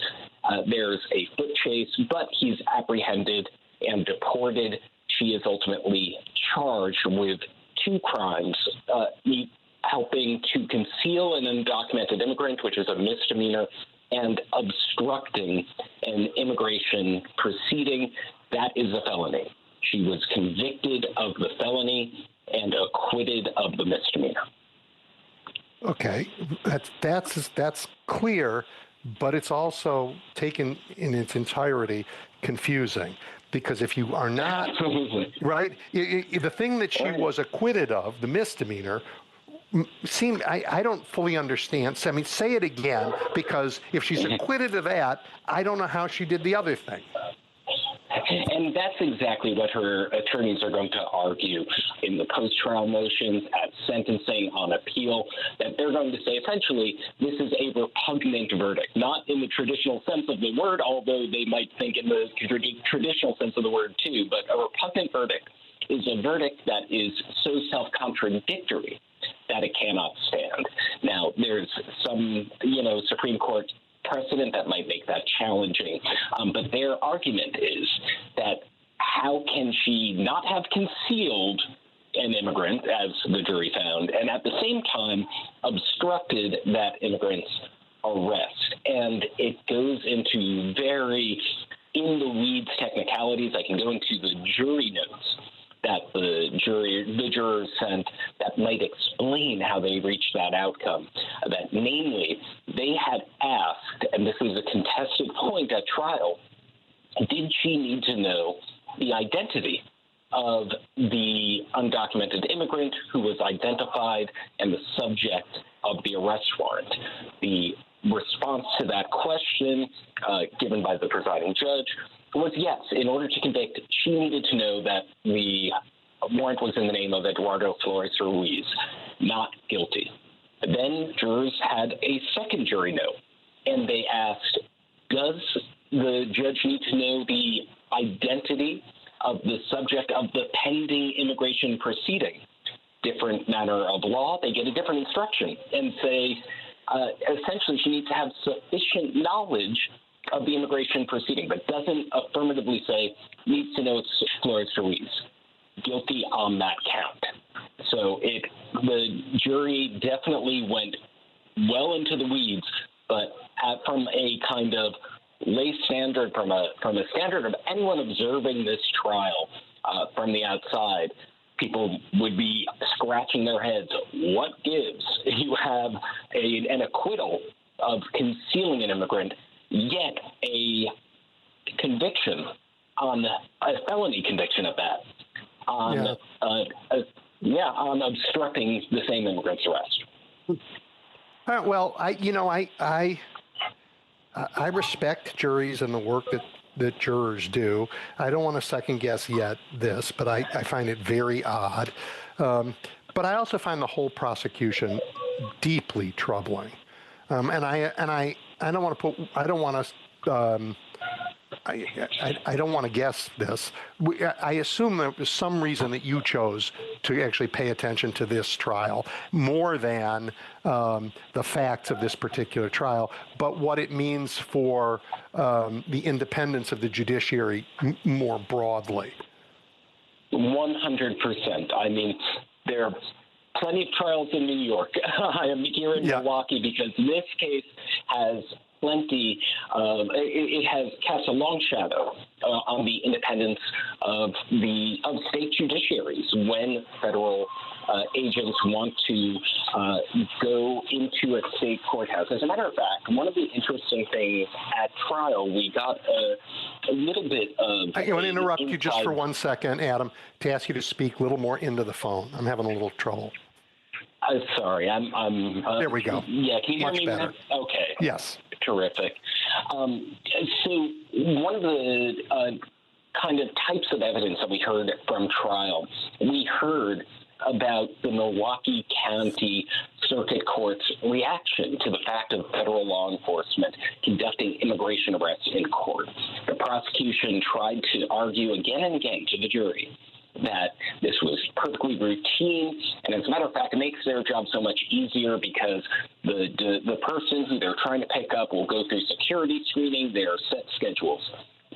There's a foot chase, but he's apprehended and deported. She is ultimately charged with 2 crimes, helping to conceal an undocumented immigrant, which is a misdemeanor, and obstructing an immigration proceeding. That is a felony. She was convicted of the felony and acquitted of the misdemeanor. Okay, that's clear, but it's also taken in its entirety confusing, because if you are not Absolutely. right, the thing that she was acquitted of, the misdemeanor, I don't fully understand. So, I mean, say it again, because if she's acquitted of that, I don't know how she did the other thing. And that's exactly what her attorneys are going to argue in the post-trial motions, at sentencing, on appeal, that they're going to say, essentially, this is a repugnant verdict, not in the traditional sense of the word, although they might think in the traditional sense of the word too, but a repugnant verdict is a verdict that is so self-contradictory that it cannot stand. Now, there's some, Supreme Court precedent that might make that challenging. But their argument is that how can she not have concealed an immigrant, as the jury found, and at the same time obstructed that immigrant's arrest? And it goes into very in-the-weeds technicalities. I can go into the jury notes that the jurors sent that might explain how they reached that outcome. That namely, they had asked, and this is a contested point at trial, did she need to know the identity of the undocumented immigrant who was identified and the subject of the arrest warrant? The response to that question, given by the presiding judge, was yes. In order to convict, she needed to know that the warrant was in the name of Eduardo Flores Ruiz, not guilty. Then jurors had a second jury note, and they asked, does the judge need to know the identity of the subject of the pending immigration proceeding? Different matter of law, they get a different instruction and say, essentially, she needs to have sufficient knowledge of the immigration proceeding, but doesn't affirmatively say needs to know it's Flores Ruiz. Guilty on that count. So the jury definitely went well into the weeds, but from a kind of lay standard, from a standard of anyone observing this trial from the outside, people would be scratching their heads. What gives? You have an acquittal of concealing an immigrant, yet a conviction on a felony arrest. Well, I respect juries and the work that jurors do. I don't want to second guess yet this, but I find it very odd. But I also find the whole prosecution deeply troubling. And I don't want to I don't want to. I don't want to guess this. I assume there was some reason that you chose to actually pay attention to this trial more than the facts of this particular trial, but what it means for the independence of the judiciary more broadly. 100%. I mean, there are plenty of trials in New York. I am here in Milwaukee because this case has plenty it has cast a long shadow on the independence of state judiciaries when federal agents want to go into a state courthouse. As a matter of fact, one of the interesting things at trial, we got a little bit of. I want to interrupt you just for 1 second, Adam, to ask you to speak a little more into the phone. I'm having a little trouble. Sorry, I'm. There we go. Yeah, can you hear Much me better. now? Okay. Yes. Terrific. So one of the kind of types of evidence that we heard from trial, we heard about the Milwaukee County Circuit Court's reaction to the fact of federal law enforcement conducting immigration arrests in court. The prosecution tried to argue again and again to the jury that this was perfectly routine, and as a matter of fact, it makes their job so much easier because the person who they're trying to pick up will go through security screening, their set schedules.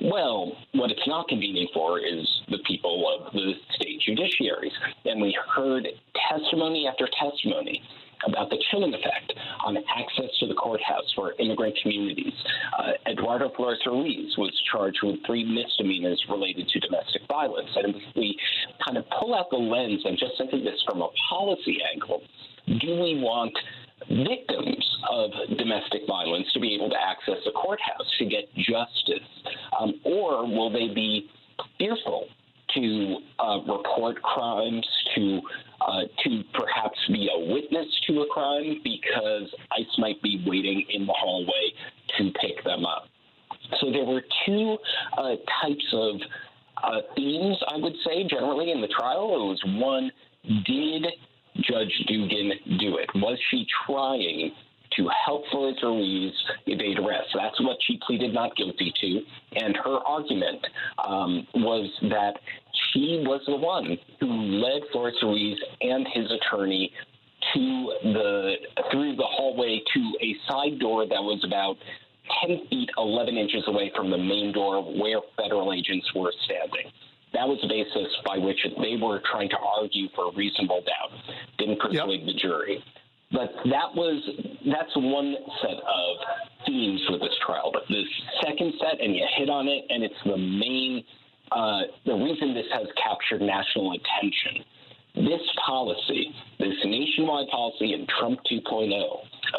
Well, what it's not convenient for is the people of the state judiciaries, and we heard testimony after testimony about the chilling effect on access to the courthouse for immigrant communities. Eduardo Flores Ruiz was charged with 3 misdemeanors related to domestic violence. And if we kind of pull out the lens and just think of this from a policy angle, do we want victims of domestic violence to be able to access the courthouse to get justice? Or will they be fearful to report crimes, to perhaps be a witness to a crime because ICE might be waiting in the hallway to pick them up? So there were 2 types of themes, I would say, generally in the trial. It was one, did Judge Dugan do it? Was she trying to help Flores Ruiz evade arrest? That's what she pleaded not guilty to. And her argument was that she was the one who led Flores Ruiz and his attorney through the hallway to a side door that was about 10 feet, 11 inches away from the main door where federal agents were standing. That was the basis by which they were trying to argue for reasonable doubt. Didn't persuade the jury. But that's one set of themes for this trial. But the second set, and you hit on it, and it's the main, the reason this has captured national attention. This policy, this nationwide policy in Trump 2.0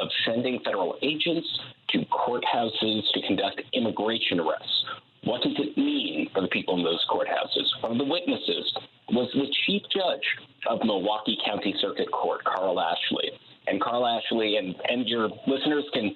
of sending federal agents to courthouses to conduct immigration arrests. What does it mean for the people in those courthouses? One of the witnesses was the chief judge of Milwaukee County Circuit Court, Carl Ashley. And Carl Ashley, and your listeners can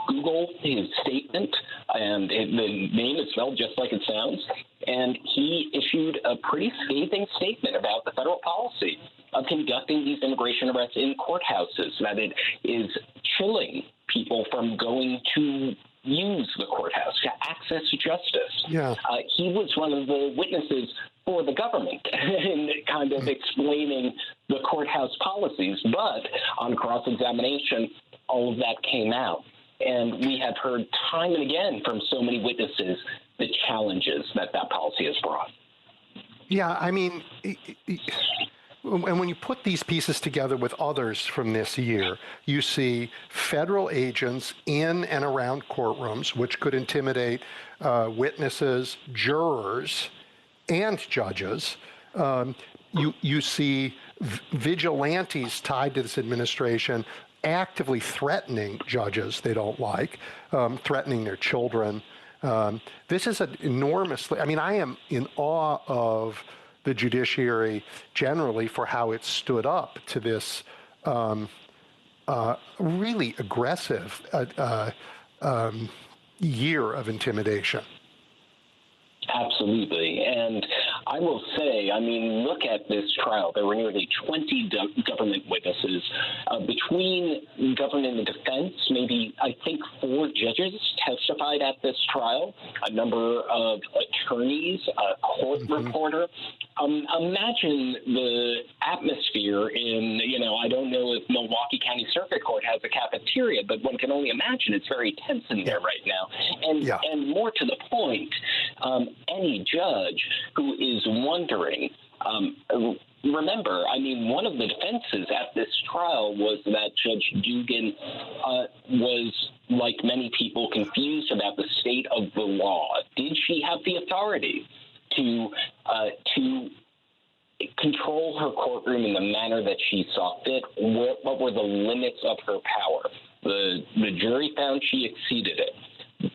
Google his statement, and the name is spelled just like it sounds. And he issued a pretty scathing statement about the federal policy of conducting these immigration arrests in courthouses, that it is chilling people from going to use the courthouse to access justice. Yeah. He was one of the witnesses for the government in kind of explaining the courthouse policies. But on cross-examination, all of that came out. And we have heard time and again from so many witnesses the challenges that policy has brought. Yeah, I mean, and when you put these pieces together with others from this year, you see federal agents in and around courtrooms, which could intimidate witnesses, jurors, and judges. You see vigilantes tied to this administration actively threatening judges they don't like, threatening their children. This is an enormously, I mean, I am in awe of the judiciary generally for how it stood up to this really aggressive year of intimidation. Absolutely. And I will say, I mean, look at this trial. There were nearly 20 government witnesses. Between government and defense, maybe I think 4 judges testified at this trial, a number of attorneys, a court reporter. Imagine the atmosphere in, I don't know if Milwaukee County Circuit Court has a cafeteria, but one can only imagine it's very tense in there right now. And more to the point, any judge who is wondering, remember, I mean, one of the defenses at this trial was that Judge Dugan was, like many people, confused about the state of the law. Did she have the authority to control her courtroom in the manner that she saw fit? What were the limits of her power? The jury found she exceeded it.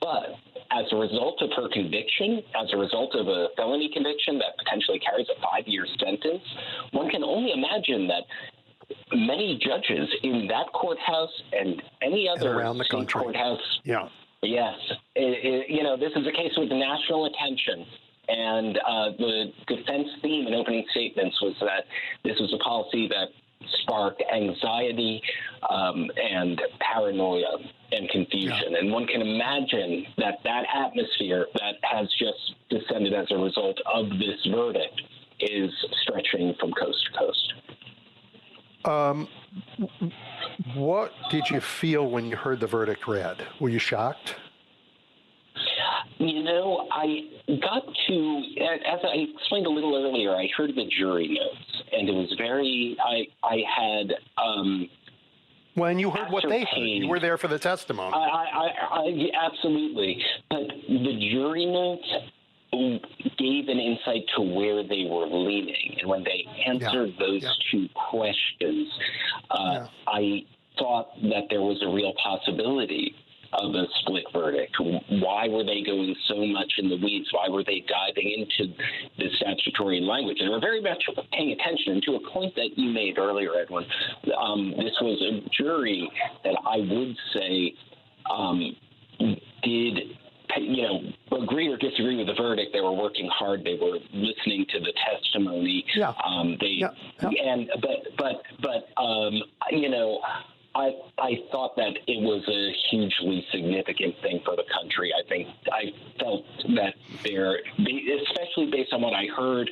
But as a result of her conviction, as a result of a felony conviction that potentially carries a 5-year sentence, one can only imagine that many judges in that courthouse and any other around the country courthouse. Yeah. Yes. This is a case with national attention. And the defense theme in opening statements was that this was a policy that sparked anxiety and paranoia and confusion. And one can imagine that atmosphere that has just descended as a result of this verdict is stretching from coast to coast. What did you feel when you heard the verdict read? Were you shocked? I got to, as I explained a little earlier, I heard the jury notes, and it was I had... When you heard what they heard, you were there for the testimony. Absolutely. But the jury notes gave an insight to where they were leaning. And when they answered those 2 questions, I thought that there was a real possibility of a split verdict. Why were they going so much in the weeds? Why were they diving into the statutory language? And we're very much paying attention to a point that you made earlier, Edwin. This was a jury that I would say did agree or disagree with the verdict. They were working hard. They were listening to the testimony. I thought that it was a hugely significant thing for the country. I felt that especially based on what I heard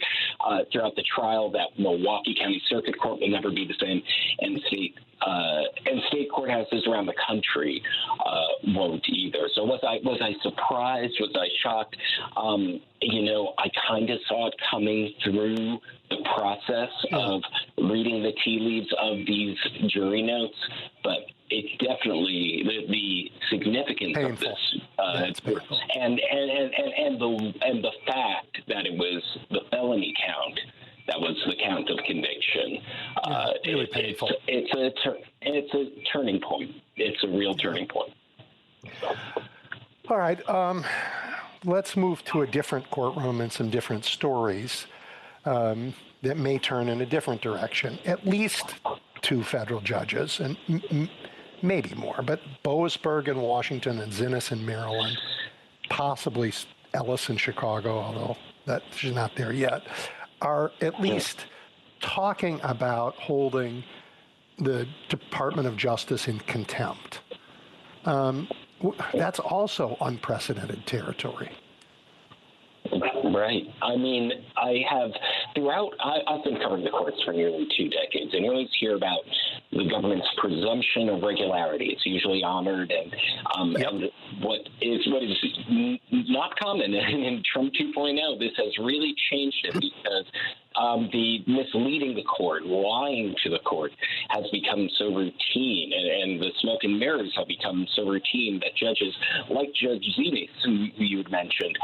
throughout the trial, that Milwaukee County Circuit Court will never be the same, and state courthouses around the country won't either. So was I surprised? Was I shocked? I kind of saw it coming through the process of reading the tea leaves of these jury notes, but it's definitely the significance of this, and the fact that it was the felony count that was the count of conviction. Really painful. It's a turning point. It's a real turning point. All right. Let's move to a different courtroom and some different stories that may turn in a different direction. At least 2 federal judges, and maybe more, but Boasberg in Washington and Zinnes in Maryland, possibly Ellis in Chicago, although she's not there yet, are at least talking about holding the Department of Justice in contempt. That's also unprecedented territory. Right. I mean, I've been covering the courts for nearly 2 decades, and you always hear about the government's presumption of regularity. It's usually honored, and what is not common in Trump 2.0, this has really changed it because the misleading the court, lying to the court has become so routine, and the smoke and mirrors have become so routine that judges like Judge Zinnes, who you had mentioned,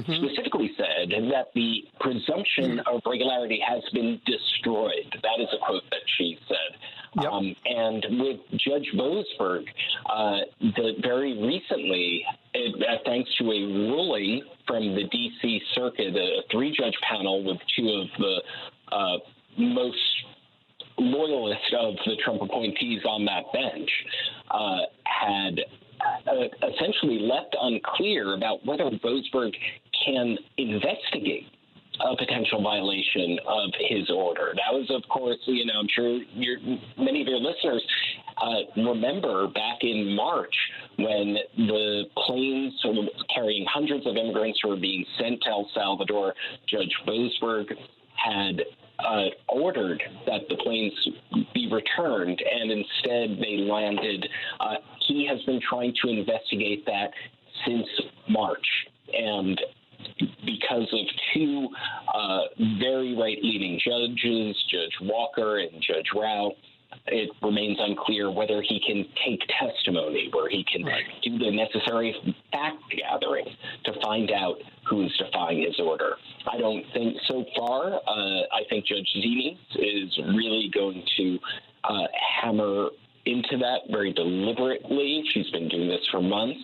specifically said that the presumption of regularity has been destroyed. That is a quote that she said. And with Judge Boasberg, very recently, thanks to a ruling from the D.C. Circuit, a 3-judge panel with 2 of the most loyalist of the Trump appointees on that bench had essentially left unclear about whether Boasberg can investigate a potential violation of his order. That was, of course, I'm sure many of your listeners remember back in March when the planes carrying hundreds of immigrants who were being sent to El Salvador, Judge Boasberg had ordered that the planes be returned, and instead they landed. He has been trying to investigate that since March, and because of two very right-leaning judges, Judge Walker and Judge Rao, it remains unclear whether he can take testimony, where he can do the necessary fact gathering to find out who's defying his order. I don't think so far. I think Judge Zini is really going to hammer into that very deliberately. She's been doing this for months,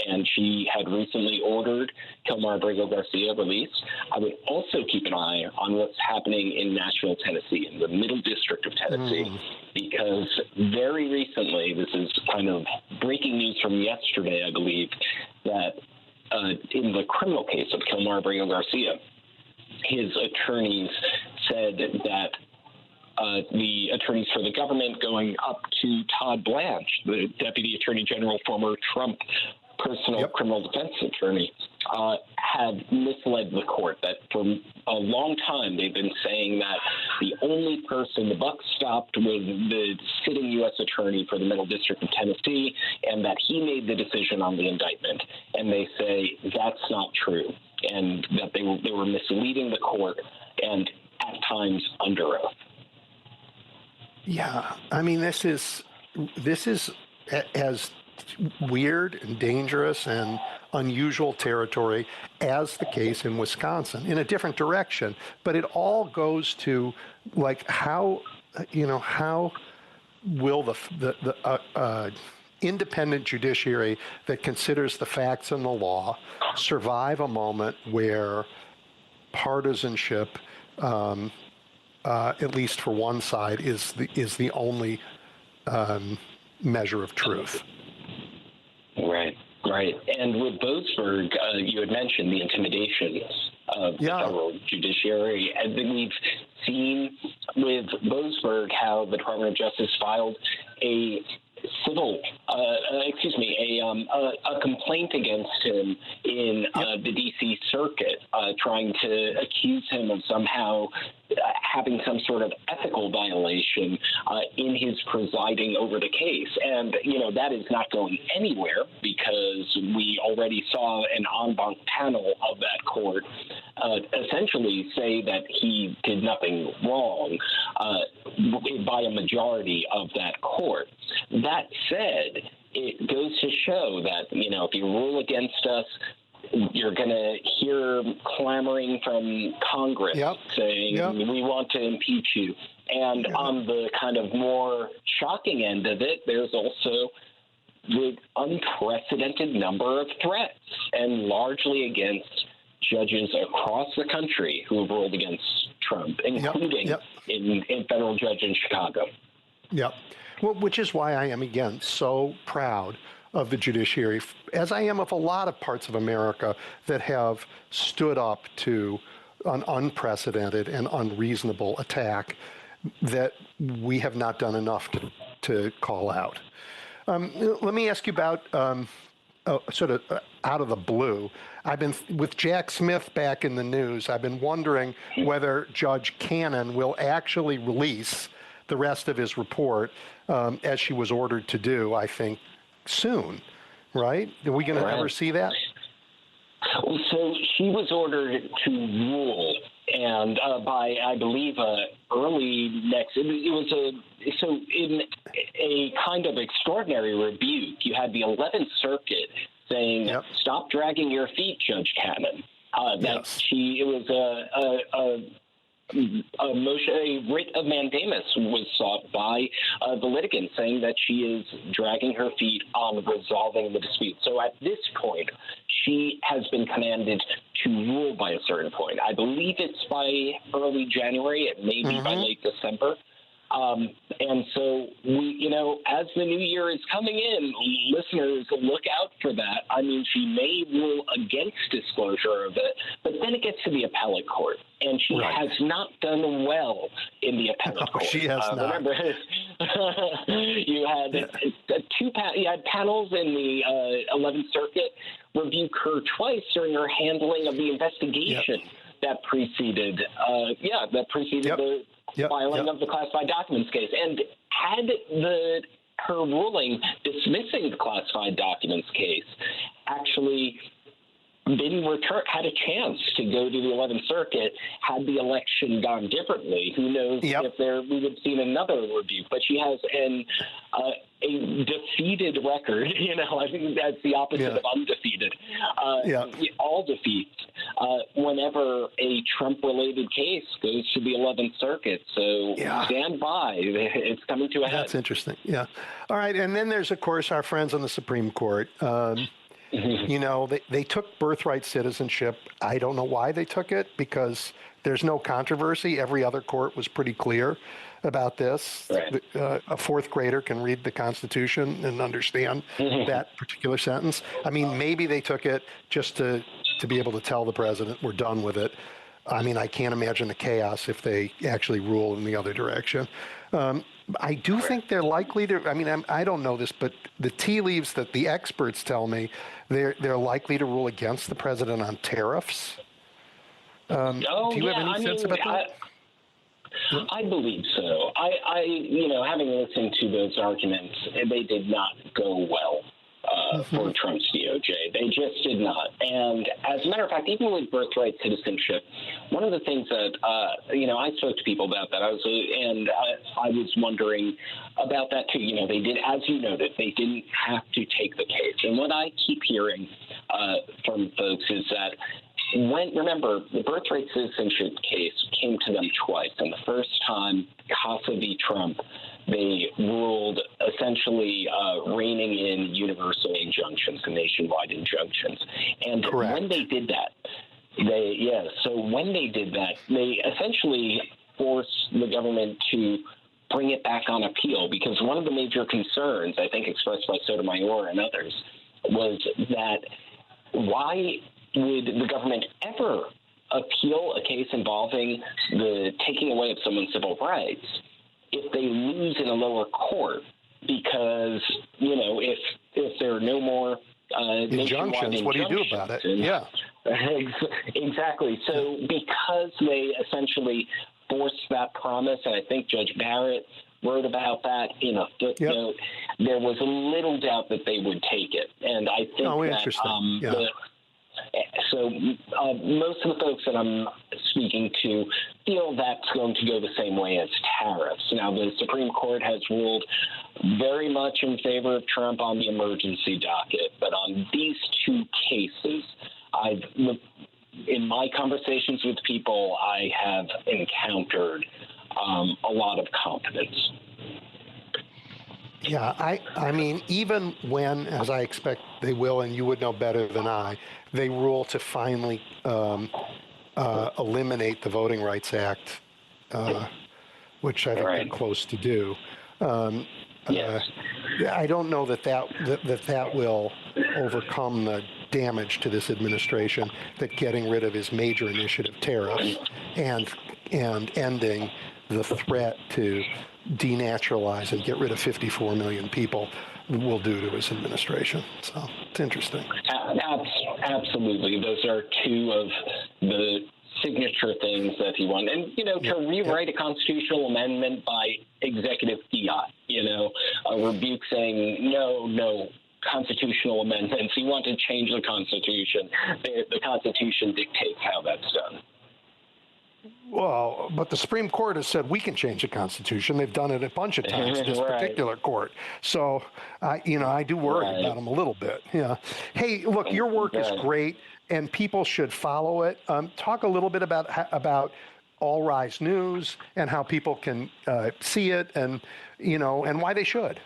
and she had recently ordered Kilmar Abrego Garcia released. I would also keep an eye on what's happening in Nashville, Tennessee, in the Middle District of Tennessee, because very recently, this is kind of breaking news from yesterday, I believe, that in the criminal case of Kilmar Abrego Garcia, his attorneys said that the attorneys for the government, going up to Todd Blanche, the Deputy Attorney General, former Trump personal criminal defense attorney, had misled the court. That for a long time they've been saying that the only person the buck stopped was the sitting U.S. attorney for the Middle District of Tennessee, and that he made the decision on the indictment. And they say that's not true, and that they were misleading the court, and at times under oath. Yeah, I mean, this is as weird and dangerous and unusual territory as the case in Wisconsin, in a different direction. But it all goes to, like, how will the independent judiciary that considers the facts and the law survive a moment where partisanship, at least for one side, is the only measure of truth. Right. And with Boasberg, you had mentioned the intimidation of the federal judiciary. And then we've seen with Boasberg how the Department of Justice filed a complaint against him in the D.C. Circuit, trying to accuse him of somehow having some sort of ethical violation in his presiding over the case. And, that is not going anywhere, because we already saw an en banc panel of that court essentially say that he did nothing wrong by a majority of that court. That said, it goes to show that, if you rule against us, you're going to hear clamoring from Congress saying, we want to impeach you. And on the kind of more shocking end of it, there's also the unprecedented number of threats, and largely against judges across the country who have ruled against Trump, including in federal judge in Chicago. Yep. Well, which is why I am, again, so proud of the judiciary, as I am of a lot of parts of America that have stood up to an unprecedented and unreasonable attack that we have not done enough to call out. Let me ask you about sort of out of the blue. I've been, with Jack Smith back in the news, I've been wondering whether Judge Cannon will actually release the rest of his report, as she was ordered to do, I think, soon, right? Are we going to ever see that? So she was ordered to rule, and by, I believe, early next, it was so in a kind of extraordinary rebuke, you had the 11th Circuit saying, stop dragging your feet, Judge Cannon. It was a motion, a writ of mandamus was sought by the litigant, saying that she is dragging her feet on resolving the dispute. So at this point, she has been commanded to rule by a certain point. I believe it's by early January. It may be by late December. And so as the new year is coming in, listeners, look out for that. I mean, she may rule against disclosure of it, but then it gets to the appellate court, and she has not done well in the appellate court. She has not. Remember, you had panels in the 11th Circuit rebuke her twice during her handling of the investigation that preceded the filing of the classified documents case. And had her ruling dismissing the classified documents case actually been had a chance to go to the 11th Circuit, had the election gone differently, who knows if we would have seen another rebuke. But she has a defeated record. I think that's the opposite of undefeated. All defeats whenever a Trump-related case goes to the 11th Circuit. So stand by. It's coming to a head. That's interesting. Yeah. All right. And then there's, of course, our friends on the Supreme Court. They took birthright citizenship. I don't know why they took it, because there's no controversy. Every other court was pretty clear about this. Right. A fourth grader can read the Constitution and understand that particular sentence. I mean, maybe they took it just to be able to tell the president we're done with it. I mean, I can't imagine the chaos if they actually rule in the other direction. I do think they're likely to. I mean, I don't know this, but the tea leaves that the experts tell me they're likely to rule against the president on tariffs. Do you have any sense about that? I believe so. I having listened to those arguments, they did not go well for Trump's DOJ. They just did not. And as a matter of fact, even with birthright citizenship, one of the things that I spoke to people about that. I was wondering about that too. They did, as you noted, they didn't have to take the case. And what I keep hearing from folks is that remember, the birthright citizenship case came to them twice. And the first time, Casa v. Trump, they ruled essentially reining in universal injunctions and nationwide injunctions. And when they did that, they essentially forced the government to bring it back on appeal, because one of the major concerns, I think expressed by Sotomayor and others, was that why would the government ever appeal a case involving the taking away of someone's civil rights if they lose in a lower court? Because, if there are no more injunctions, what do you do about it? Exactly. So because they essentially forced that promise, and I think Judge Barrett wrote about that in a footnote, there was a little doubt that they would take it. And I think So most of the folks that I'm speaking to feel that's going to go the same way as tariffs. Now, the Supreme Court has ruled very much in favor of Trump on the emergency docket, but on these two cases, in my conversations with people, I have encountered a lot of confidence. Yeah, I mean, even when, as I expect they will, and you would know better than I, they rule to finally eliminate the Voting Rights Act, which I think they're close to do. I don't know that will overcome the damage to this administration that getting rid of his major initiative, tariffs, and ending the threat to denaturalize and get rid of 54 million people will do to his administration. So it's interesting. Absolutely. Those are two of the signature things that he won. And, to rewrite a constitutional amendment by executive fiat, a rebuke saying, no, constitutional amendments. You want to change the Constitution. The Constitution dictates how that's done. Well, but the Supreme Court has said we can change the Constitution. They've done it a bunch of times, this particular court. So, I do worry about them a little bit. Yeah. Hey, look, your work is great, and people should follow it. Talk a little bit about All Rise News and how people can see it, and and why they should.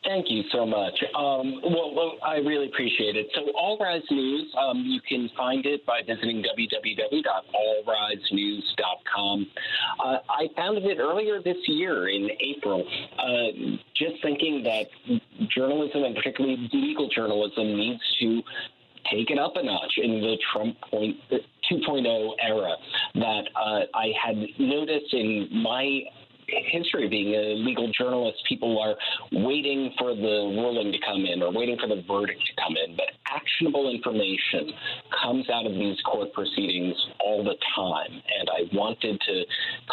Thank you so much. Well, I really appreciate it. So All Rise News, you can find it by visiting www.allrisenews.com. I founded it earlier this year in April, just thinking that journalism, and particularly legal journalism, needs to take it up a notch in the Trump 2.0 era. That I had noticed in my history of being a legal journalist, people are waiting for the ruling to come in or waiting for the verdict to come in, but actionable information comes out of these court proceedings all the time. And I wanted to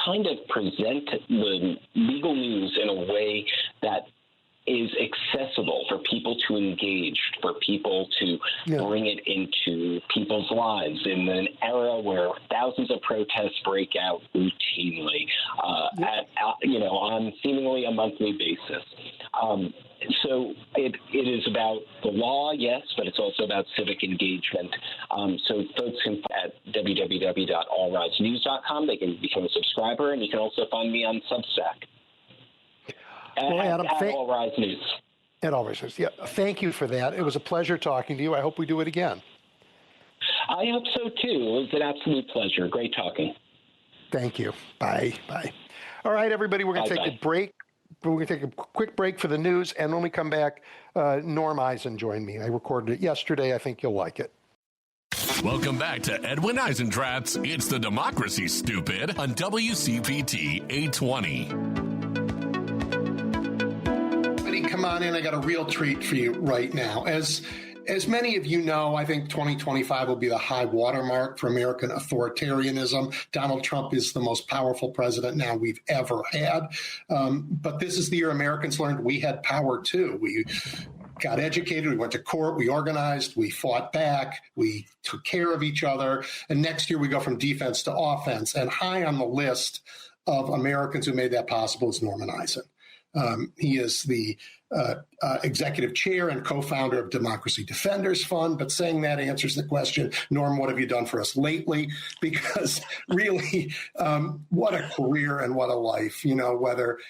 kind of present the legal news in a way that is accessible for people to engage, for people to bring it into people's lives in an era where thousands of protests break out routinely on seemingly a monthly basis. So it is about the law, yes, but it's also about civic engagement. So folks can at www.allrisenews.com. They can become a subscriber, and you can also find me on Substack. Well, Adam, at All Rise News. At All Rise News. Yeah, thank you for that. It was a pleasure talking to you. I hope we do it again. I hope so, too. It was an absolute pleasure. Great talking. Thank you. Bye. Bye. All right, everybody, we're going to take a break. We're going to take a quick break for the news, and when we come back, Norm Eisen joined me. I recorded it yesterday. I think you'll like it. Welcome back to Edwin Eisendrath's It's the Democracy, Stupid, on WCPT 820. Come on in. I got a real treat for you right now. As many of you know, I think 2025 will be the high watermark for American authoritarianism. Donald Trump is the most powerful president now we've ever had. But this is the year Americans learned we had power too. We got educated, we went to court, we organized, we fought back, we took care of each other. And next year we go from defense to offense. And high on the list of Americans who made that possible is Norman Eisen. He is the executive chair and co-founder of Democracy Defenders Fund, but saying that answers the question, Norm, what have you done for us lately? Because really, what a career and what a life, whether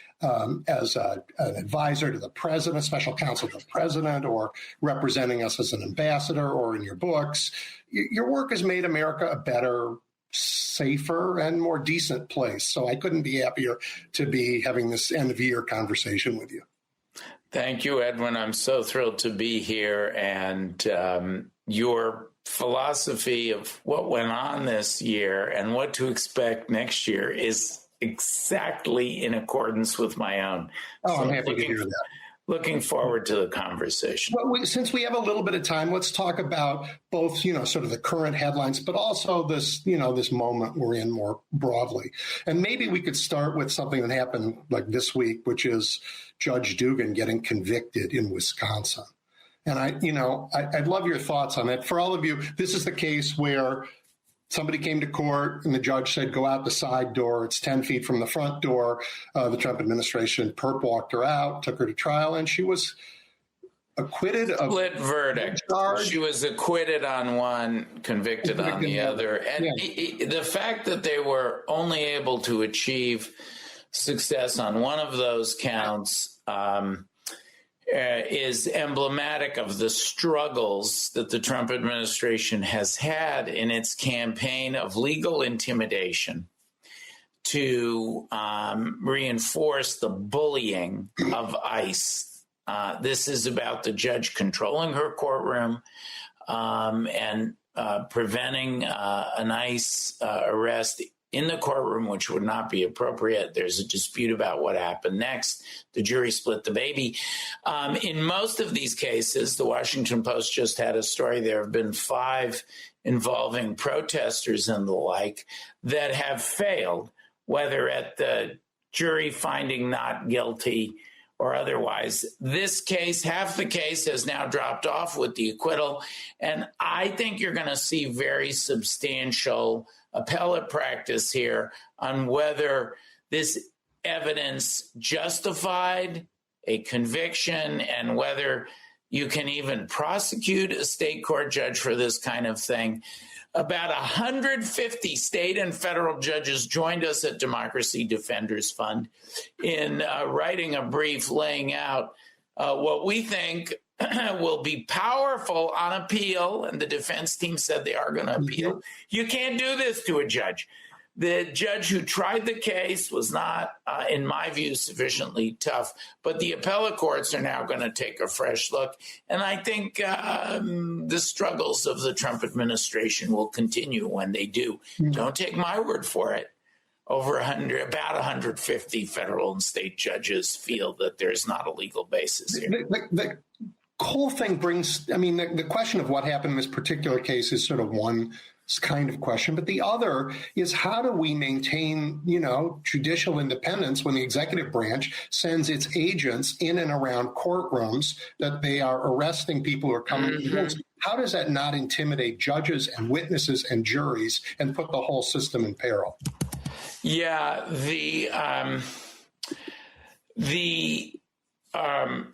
as an advisor to the president, special counsel to the president, or representing us as an ambassador or in your books. Your work has made America a better, safer, and more decent place. So I couldn't be happier to be having this end of year conversation with you. Thank you, Edwin. I'm so thrilled to be here. And your philosophy of what went on this year and what to expect next year is exactly in accordance with my own. Oh, so I'm happy to hear that. Looking forward to the conversation. Well, since we have a little bit of time, let's talk about both, sort of the current headlines, but also this, this moment we're in more broadly. And maybe we could start with something that happened like this week, which is Judge Dugan getting convicted in Wisconsin. And I'd love your thoughts on it. For all of you, this is the case where somebody came to court and the judge said, go out the side door. It's 10 feet from the front door. The Trump administration perp walked her out, took her to trial, and she was acquitted of split verdict. She was acquitted on one, convicted on the other. And the fact that they were only able to achieve success on one of those counts is emblematic of the struggles that the Trump administration has had in its campaign of legal intimidation to reinforce the bullying of ICE. This is about the judge controlling her courtroom and preventing an ICE arrest in the courtroom, which would not be appropriate. There's a dispute about what happened next. The jury split the baby. In most of these cases, the Washington Post just had a story. There have been 5 involving protesters and the like that have failed, whether at the jury finding not guilty or otherwise. This case, half the case has now dropped off with the acquittal. And I think you're going to see very substantial appellate practice here on whether this evidence justified a conviction and whether you can even prosecute a state court judge for this kind of thing. About 150 state and federal judges joined us at Democracy Defenders Fund in writing a brief laying out what we think will be powerful on appeal, and the defense team said they are going to appeal. You can't do this to a judge. The judge who tried the case was not, in my view, sufficiently tough, but the appellate courts are now going to take a fresh look. And I think the struggles of the Trump administration will continue when they do. Don't take my word for it. About 150 federal and state judges feel that there's not a legal basis here. The whole thing brings, the question of what happened in this particular case is sort of one kind of question, but the other is how do we maintain, judicial independence when the executive branch sends its agents in and around courtrooms that they are arresting people who are coming to the courts? How does that not intimidate judges and witnesses and juries and put the whole system in peril? Yeah, the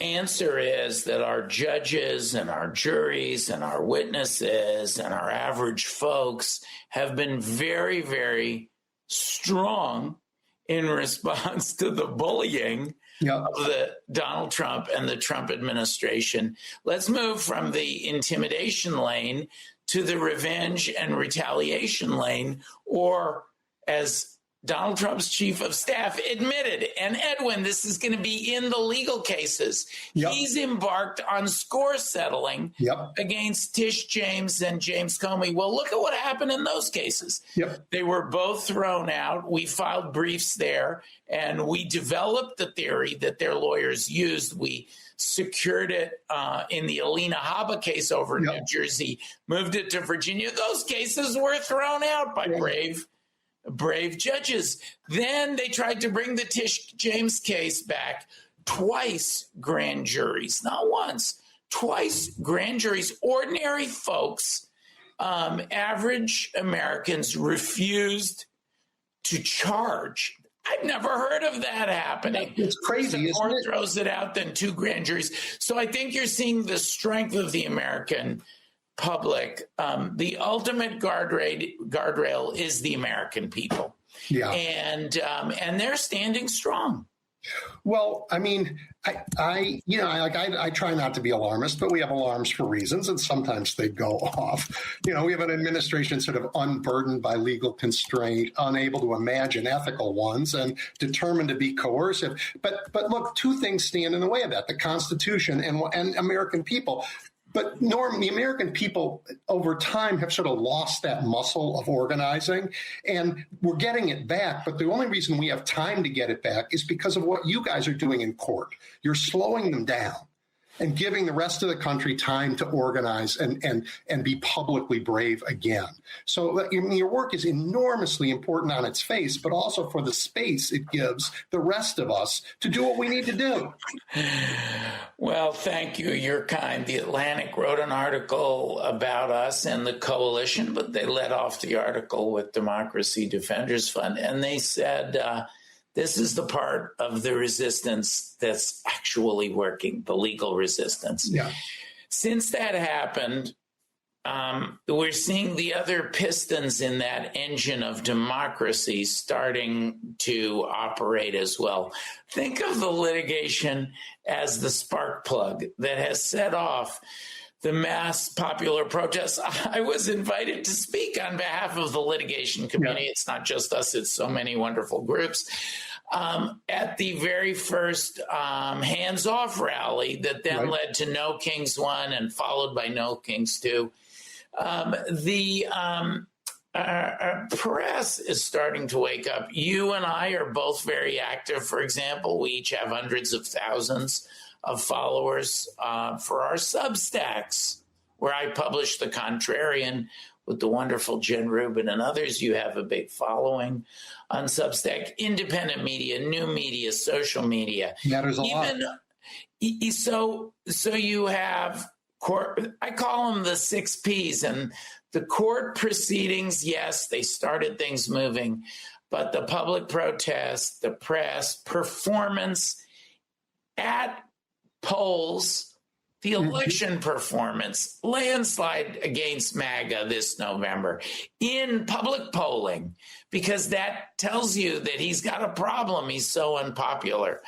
answer is that our judges and our juries and our witnesses and our average folks have been very, very strong in response to the bullying of the Donald Trump and the Trump administration. Let's move from the intimidation lane to the revenge and retaliation lane, or as Donald Trump's chief of staff admitted, and Edwin, this is going to be in the legal cases. He's embarked on score settling against Tish James and James Comey. Well, look at what happened in those cases. They were both thrown out. We filed briefs there, and we developed the theory that their lawyers used. We secured it in the Alina Habba case over in New Jersey, moved it to Virginia. Those cases were thrown out by brave judges. Then they tried to bring the Tish James case back. Twice grand juries, not once, twice grand juries, ordinary folks, average Americans refused to charge. I've never heard of that happening. It's crazy, the court isn't it? throws it out, then two grand juries. So I think you're seeing the strength of the American public. The ultimate guardrail is the American people. And they're standing strong. Well, I try not to be alarmist, but we have alarms for reasons, and sometimes they go off. We have an administration sort of unburdened by legal constraint, unable to imagine ethical ones, and determined to be coercive. But look, two things stand in the way of that: the Constitution and American people. But Norm, the American people over time have sort of lost that muscle of organizing, and we're getting it back. But the only reason we have time to get it back is because of what you guys are doing in court. You're slowing them down and giving the rest of the country time to organize and be publicly brave again. So your work is enormously important on its face, but also for the space it gives the rest of us to do what we need to do. Well, thank you. You're kind. The Atlantic wrote an article about us and the coalition, but they led off the article with Democracy Defenders Fund, and they said, this is the part of the resistance that's actually working, the legal resistance. Since that happened, we're seeing the other pistons in that engine of democracy starting to operate as well. Think of the litigation as the spark plug that has set off the mass popular protests. I was invited to speak on behalf of the litigation community. It's not just us, it's so many wonderful groups. At the very first hands-off rally that then led to No Kings 1 and followed by No Kings 2, the press is starting to wake up. You and I are both very active. For example, we each have hundreds of thousands of followers for our Substacks, where I publish The Contrarian with the wonderful Jen Rubin and others. You have a big following on Substack. Independent media, new media, social media. Matters a lot. So you have court, I call them the 6 Ps, and the court proceedings, yes, they started things moving, but the public protest, the press, performance at polls, the election performance, landslide against MAGA this November in public polling, because that tells you that he's got a problem. He's so unpopular.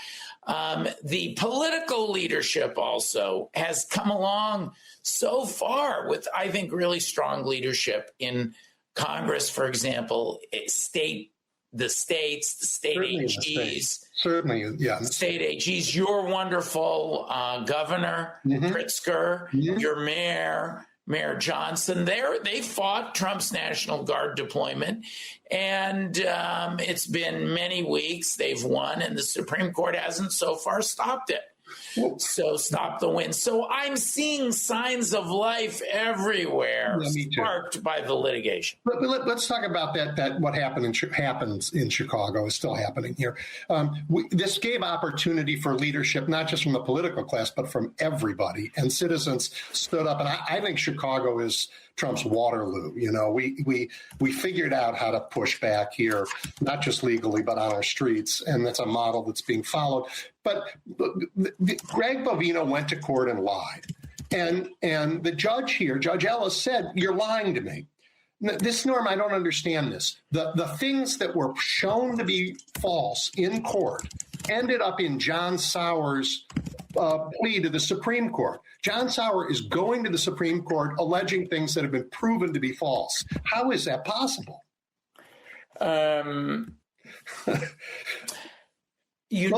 The political leadership also has come along so far with, I think, really strong leadership in Congress, for example, the state AGs. Certainly, yeah. State AGs, your wonderful governor, Pritzker, your Mayor Johnson, they fought Trump's National Guard deployment, and it's been many weeks. They've won, and the Supreme Court hasn't so far stopped it. So stop the win. So I'm seeing signs of life everywhere, sparked by the litigation. But let's talk about that. What happens in Chicago is still happening here. This gave opportunity for leadership, not just from the political class, but from everybody. And citizens stood up. And I think Chicago is Trump's Waterloo. You know, we figured out how to push back here, not just legally, but on our streets. And that's a model that's being followed. But Greg Bovino went to court and lied. And the judge here, Judge Ellis, said, "You're lying to me." This, Norm, I don't understand this. The things that were shown to be false in court ended up in John Sauer's plea to the Supreme Court. John Sauer is going to the Supreme Court alleging things that have been proven to be false. How is that possible? Let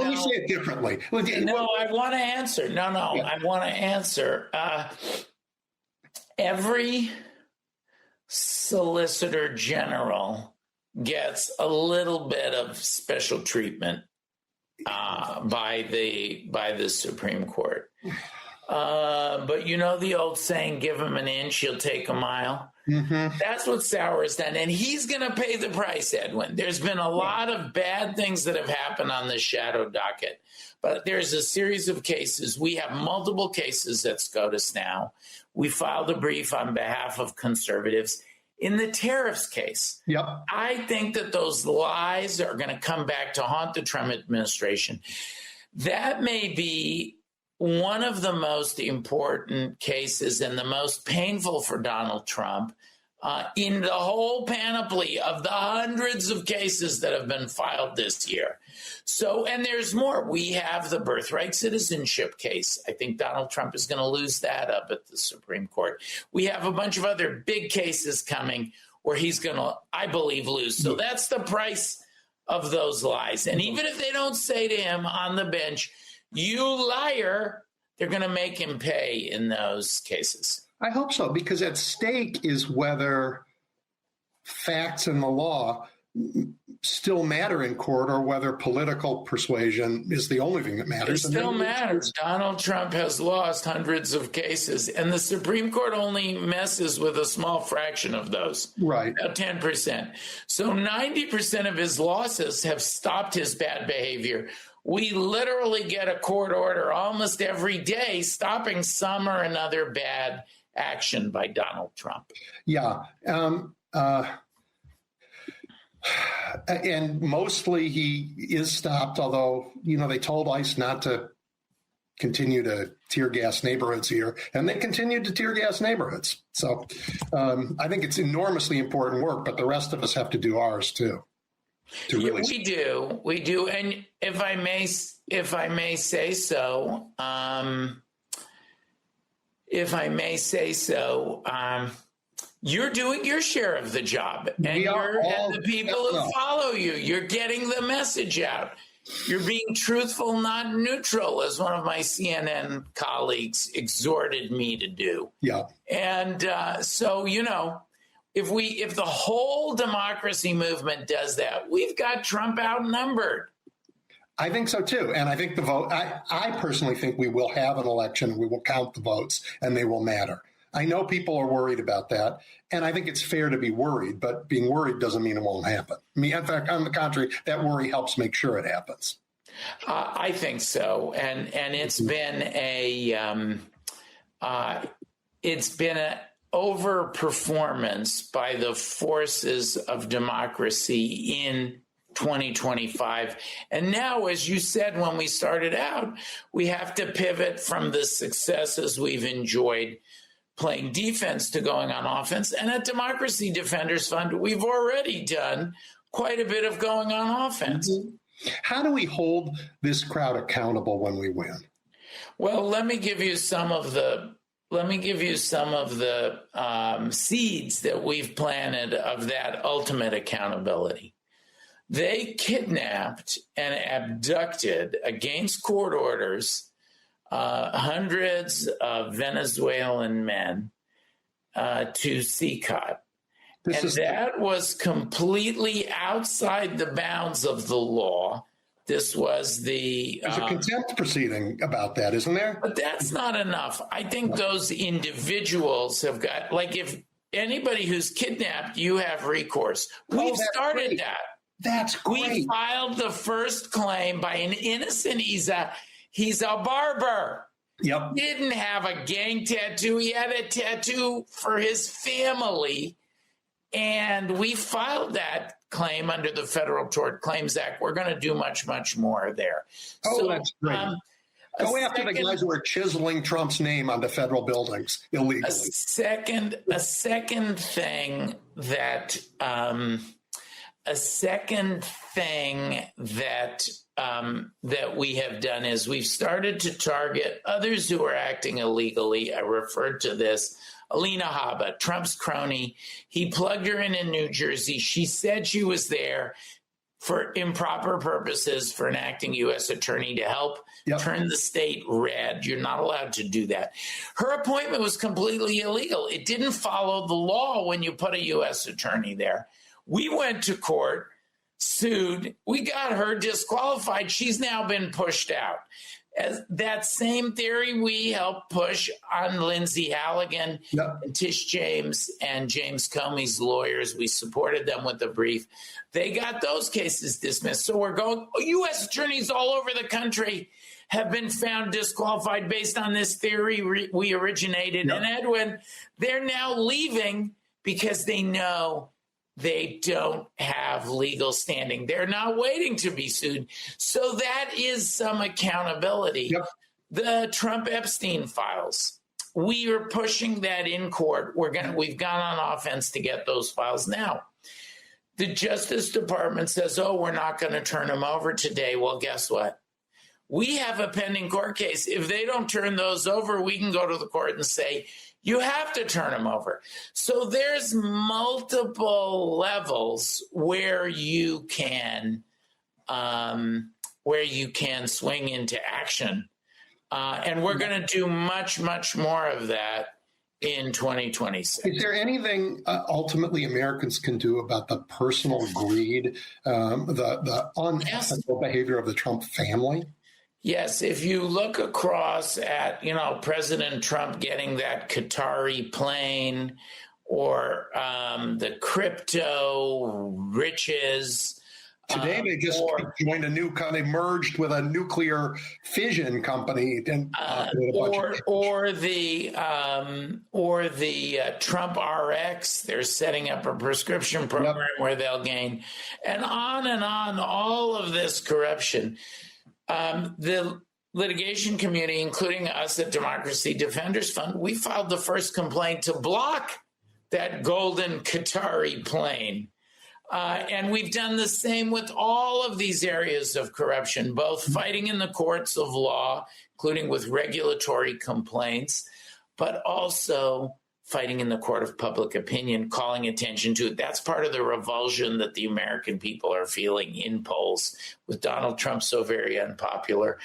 me say it differently. No, I want to answer. No, yeah. I want to answer. Every Solicitor General gets a little bit of special treatment by the Supreme Court. But you know the old saying, give him an inch, he'll take a mile. Mm-hmm. That's what Sauer has done. And he's going to pay the price, Edwin. There's been a lot of bad things that have happened on the shadow docket. But there's a series of cases. We have multiple cases at SCOTUS now. We filed a brief on behalf of conservatives. In the tariffs case, I think that those lies are going to come back to haunt the Trump administration. That may be one of the most important cases and the most painful for Donald Trump in the whole panoply of the hundreds of cases that have been filed this year. So, and there's more. We have the birthright citizenship case. I think Donald Trump is going to lose that up at the Supreme Court. We have a bunch of other big cases coming where he's going to, I believe, lose. So that's the price of those lies. And even if they don't say to him on the bench, "You liar," they're going to make him pay in those cases. I hope so, because at stake is whether facts and the law still matter in court or whether political persuasion is the only thing that matters. It still matters. Donald Trump has lost hundreds of cases, and the Supreme Court only messes with a small fraction of those. Right. About 10%. So 90% of his losses have stopped his bad behavior. We literally get a court order almost every day stopping some or another bad action by Donald Trump. Yeah. And mostly he is stopped, although, you know, they told ICE not to continue to tear gas neighborhoods here, and they continued to tear gas neighborhoods. So I think it's enormously important work, but the rest of us have to do ours too. We do. And if I may say so, you're doing your share of the job, and the people who follow you, you're getting the message out. You're being truthful, not neutral, as one of my CNN colleagues exhorted me to do. Yeah. And so, you know, if the whole democracy movement does that, we've got Trump outnumbered. I think so too. And I think the vote, I personally think we will have an election, we will count the votes, and they will matter. I know people are worried about that, and I think it's fair to be worried, but being worried doesn't mean it won't happen. I mean, in fact, on the contrary, that worry helps make sure it happens. I think so. And it's been an overperformance by the forces of democracy in 2025. And now, as you said when we started out, we have to pivot from the successes we've enjoyed playing defense to going on offense. And at Democracy Defenders Fund, we've already done quite a bit of going on offense. How do we hold this crowd accountable when we win? Well, let me give you some of the seeds that we've planted of that ultimate accountability. They kidnapped and abducted, against court orders, hundreds of Venezuelan men to CICOT. That was completely outside the bounds of the law. This was There's a contempt proceeding about that, isn't there? But that's not enough. I think those individuals have got, like, if anybody who's kidnapped, you have recourse. We've started that. That's great. We filed the first claim by an innocent. He's a barber. Yep. He didn't have a gang tattoo. He had a tattoo for his family. And we filed that claim under the Federal Tort Claims Act. We're going to do much, much more there. Oh, that's great. Go after the guys who are chiseling Trump's name onto federal buildings illegally. A second thing that that we have done is we've started to target others who are acting illegally. I referred to this. Alina Habba, Trump's crony. He plugged her in New Jersey. She said she was there for improper purposes for an acting U.S. attorney to help turn the state red. You're not allowed to do that. Her appointment was completely illegal. It didn't follow the law when you put a U.S. attorney there. We went to court, sued. We got her disqualified. She's now been pushed out. As that same theory we helped push on Lindsay Halligan and Tish James and James Comey's lawyers. We supported them with the brief. They got those cases dismissed. So we're going, U.S. attorneys all over the country have been found disqualified based on this theory we originated. And Edwin, they're now leaving because they know they don't have legal standing. They're not waiting to be sued. So that is some accountability. The Trump Epstein files, we are pushing that in court. We've gone on offense to get those files. Now, the Justice Department says, we're not going to turn them over today. Well, guess what? We have a pending court case. If they don't turn those over, we can go to the court and say, you have to turn them over. So there's multiple levels where you can swing into action. And we're going to do much, much more of that in 2026. Is there anything ultimately Americans can do about the personal greed, the unethical behavior of the Trump family? Yes, if you look across at, President Trump getting that Qatari plane or the crypto riches. Today they just joined they merged with a nuclear fission company. Or the Trump RX, they're setting up a prescription program where they'll gain, and on, all of this corruption. The litigation community, including us at Democracy Defenders Fund, we filed the first complaint to block that golden Qatari plane. And we've done the same with all of these areas of corruption, both fighting in the courts of law, including with regulatory complaints, but also fighting in the court of public opinion, calling attention to it. That's part of the revulsion that the American people are feeling in polls with Donald Trump so very unpopular.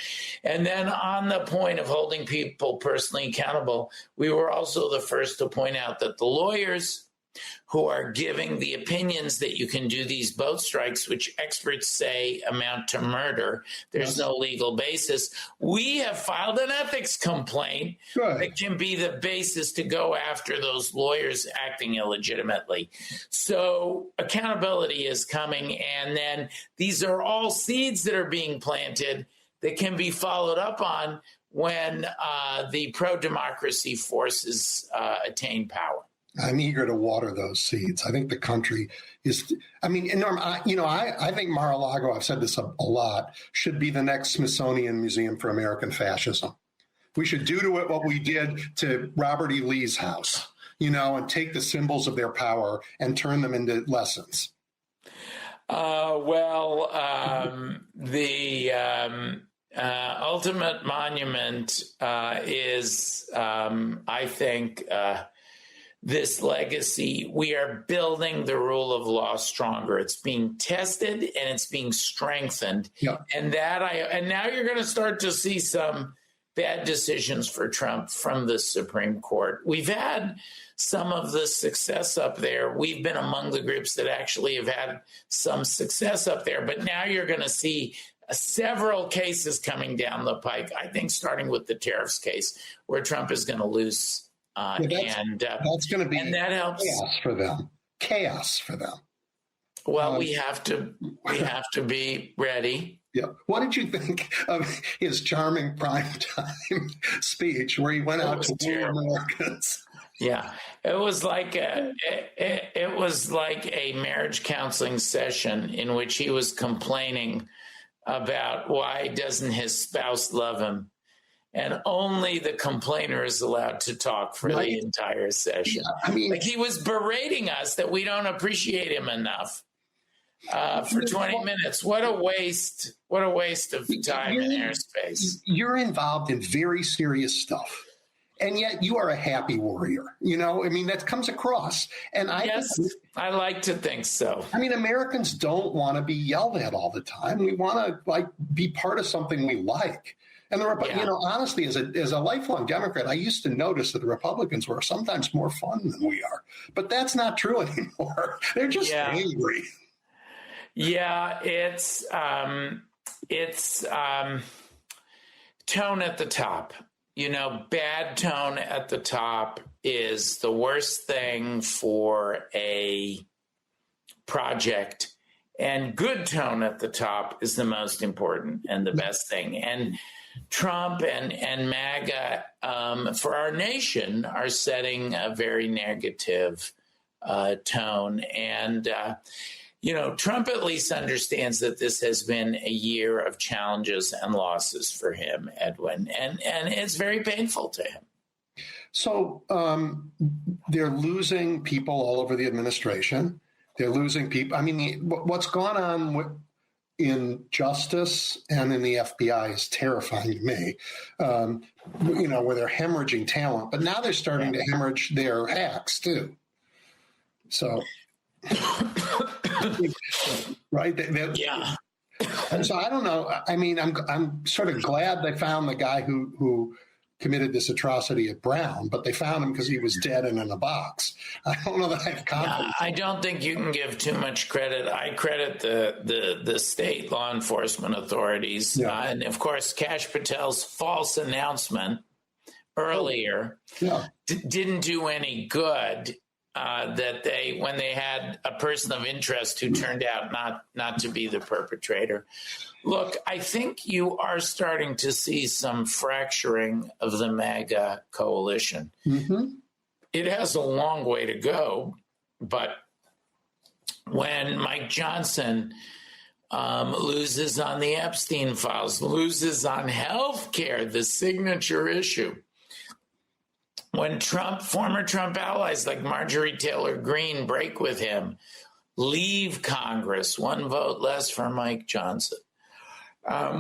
And then on the point of holding people personally accountable, we were also the first to point out that the lawyers who are giving the opinions that you can do these boat strikes, which experts say amount to murder, there's no legal basis. We have filed an ethics complaint that can be the basis to go after those lawyers acting illegitimately. So accountability is coming, and then these are all seeds that are being planted that can be followed up on when the pro-democracy forces attain power. I'm eager to water those seeds. I think the country is, Norm, I think Mar-a-Lago, I've said this a lot, should be the next Smithsonian Museum for American Fascism. We should do to it what we did to Robert E. Lee's house, and take the symbols of their power and turn them into lessons. The ultimate monument is, I think, this legacy. We are building the rule of law stronger. It's being tested and it's being strengthened. Yeah. And now you're going to start to see some bad decisions for Trump from the Supreme Court. We've had some of the success up there. We've been among the groups that actually have had some success up there. But now you're going to see several cases coming down the pike, I think starting with the tariffs case, where Trump is going to lose. That's going to be and that helps. Chaos for them. Well, we have to be ready. Yeah. What did you think of his charming primetime speech where he went out to woo Americans? Yeah, it was like a marriage counseling session in which he was complaining about why doesn't his spouse love him, and only the complainer is allowed to talk for the entire session. Yeah, I mean, like he was berating us that we don't appreciate him enough. For 20 minutes. What a waste of time and airspace. You're involved in very serious stuff. And yet you are a happy warrior. I mean, that comes across. And I like to think so. I mean, Americans don't want to be yelled at all the time. We want to be part of something we like. And honestly, as a lifelong Democrat, I used to notice that the Republicans were sometimes more fun than we are. But that's not true anymore. They're just angry. Yeah, it's tone at the top. Bad tone at the top is the worst thing for a project, and good tone at the top is the most important and the best thing. And Trump and MAGA for our nation are setting a very negative tone. And Trump at least understands that this has been a year of challenges and losses for him, Edwin, and it's very painful to him. So they're losing people all over the administration. They're losing people. I mean, what's gone on in justice and in the FBI is terrifying to me, where they're hemorrhaging talent. But now they're starting to hemorrhage their acts, too. So... right? Yeah. And so I don't know. I mean, I'm sort of glad they found the guy who committed this atrocity at Brown, but they found him because he was dead and in a box. I don't know that I have confidence. I don't think you can give too much credit. I credit the state law enforcement authorities. And of course, Kash Patel's false announcement earlier didn't do any good. That when they had a person of interest who turned out not to be the perpetrator. Look, I think you are starting to see some fracturing of the MAGA coalition. Mm-hmm. It has a long way to go, but when Mike Johnson loses on the Epstein files, loses on health care, the signature issue, when former Trump allies like Marjorie Taylor Greene break with him, leave Congress, one vote less for Mike Johnson.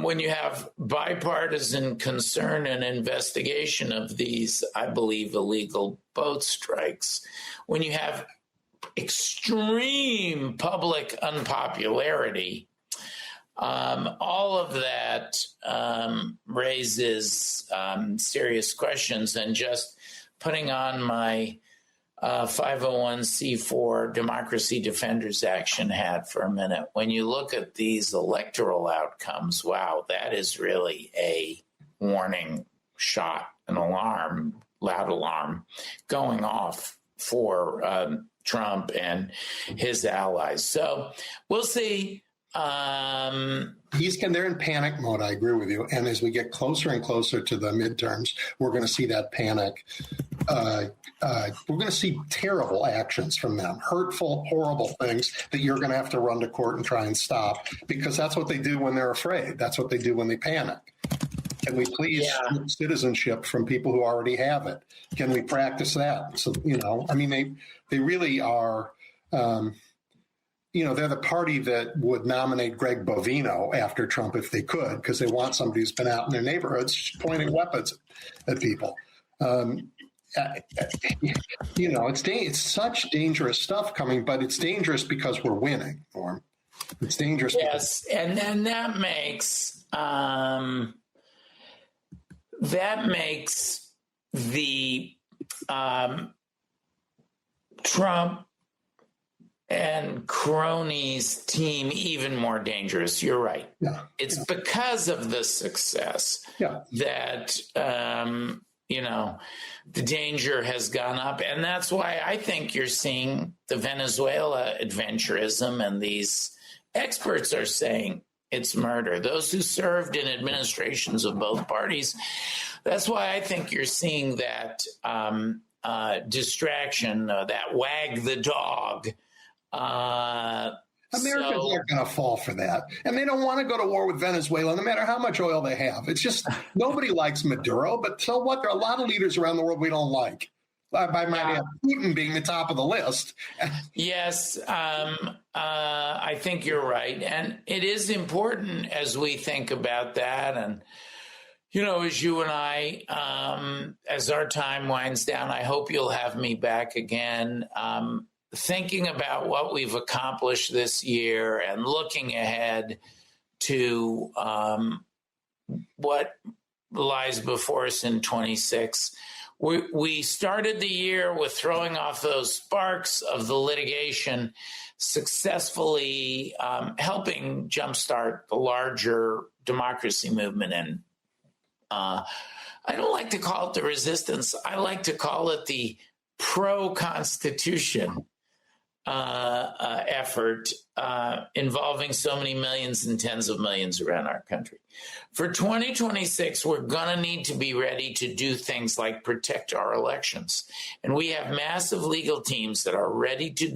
When you have bipartisan concern and investigation of these, I believe, illegal boat strikes, when you have extreme public unpopularity, all of that raises serious questions. And just putting on my 501c4 Democracy Defenders Action hat for a minute, when you look at these electoral outcomes, wow, that is really a warning shot, an alarm, loud alarm going off for Trump and his allies. So we'll see. They're in panic mode. I agree with you. And as we get closer and closer to the midterms, we're going to see that panic. We're going to see terrible actions from them, hurtful, horrible things that you're going to have to run to court and try and stop, because that's what they do when they're afraid. That's what they do when they panic. Can we please get citizenship from people who already have it? Can we practice that? So, I mean, they really are. they're the party that would nominate Greg Bovino after Trump if they could, because they want somebody who's been out in their neighborhoods pointing weapons at people. It's such dangerous stuff coming, but it's dangerous because we're winning, Norm. It's dangerous. Yes, and then that makes the Trump and cronies team even more dangerous. You're right. Yeah, it's because of the success that the danger has gone up, and that's why I think you're seeing the Venezuela adventurism, and these experts are saying it's murder. Those who served in administrations of both parties. That's why I think you're seeing that distraction, that wag the dog. Americans aren't going to fall for that. And they don't want to go to war with Venezuela, no matter how much oil they have. It's just nobody likes Maduro, but so what? There are a lot of leaders around the world we don't like. By my add, Putin being the top of the list. Yes, I think you're right. And it is important as we think about that. And, as you and I, as our time winds down, I hope you'll have me back again. Thinking about what we've accomplished this year and looking ahead to what lies before us in 26. We started the year with throwing off those sparks of the litigation, successfully helping jumpstart the larger democracy movement. And I don't like to call it the resistance. I like to call it the pro-Constitution effort involving so many millions and tens of millions around our country. For 2026, we're going to need to be ready to do things like protect our elections. And we have massive legal teams that are ready to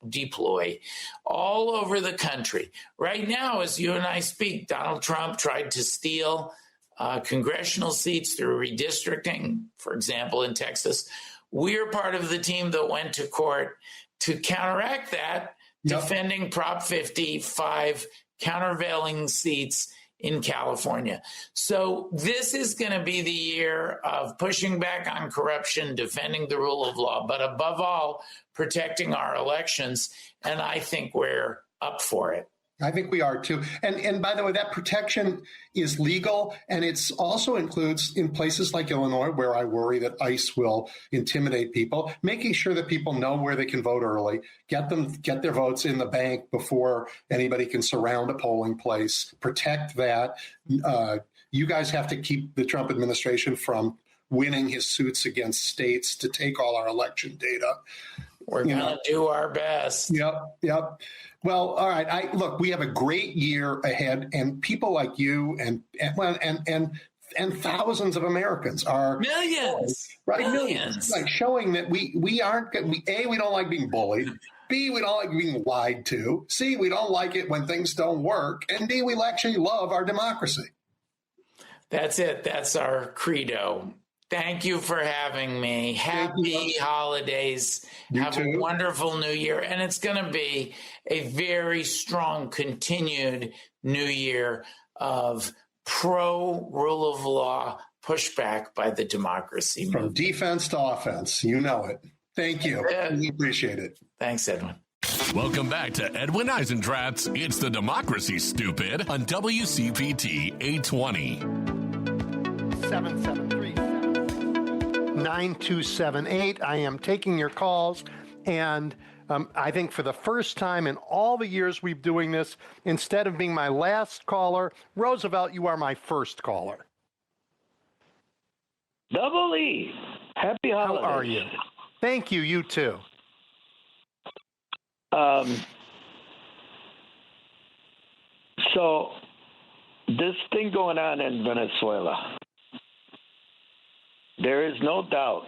deploy all over the country. Right now, as you and I speak, Donald Trump tried to steal congressional seats through redistricting, for example, in Texas. We're part of the team that went to court to counteract that, defending Prop 55, countervailing seats in California. So this is going to be the year of pushing back on corruption, defending the rule of law, but above all, protecting our elections. And I think we're up for it. I think we are too. And by the way, that protection is legal, and it's also includes in places like Illinois, where I worry that ICE will intimidate people, making sure that people know where they can vote early, get their votes in the bank before anybody can surround a polling place, protect that. You guys have to keep the Trump administration from winning his suits against states to take all our election data. We're going to do our best. Yep. Well, all right. Look, we have a great year ahead, and people like you and thousands of Americans are millions, like showing that we aren't. We don't like being bullied. B, we don't like being lied to. C, we don't like it when things don't work. And D, we actually love our democracy. That's it. That's our credo. Thank you for having me. Happy holidays. Have a wonderful new year. And it's going to be a very strong, continued new year of pro-rule of law pushback by the democracy movement. From defense to offense. You know it. Thank you. We appreciate it. Thanks, Edwin. Welcome back to Edwin Eisendrath's It's the Democracy, Stupid on WCPT 820. 773-9278. I am taking your calls, and I think for the first time in all the years we've doing this, instead of being my last caller, Roosevelt, you are my first caller. Double E. Happy holidays. How are you? Thank you. You too. So this thing going on in Venezuela, there is no doubt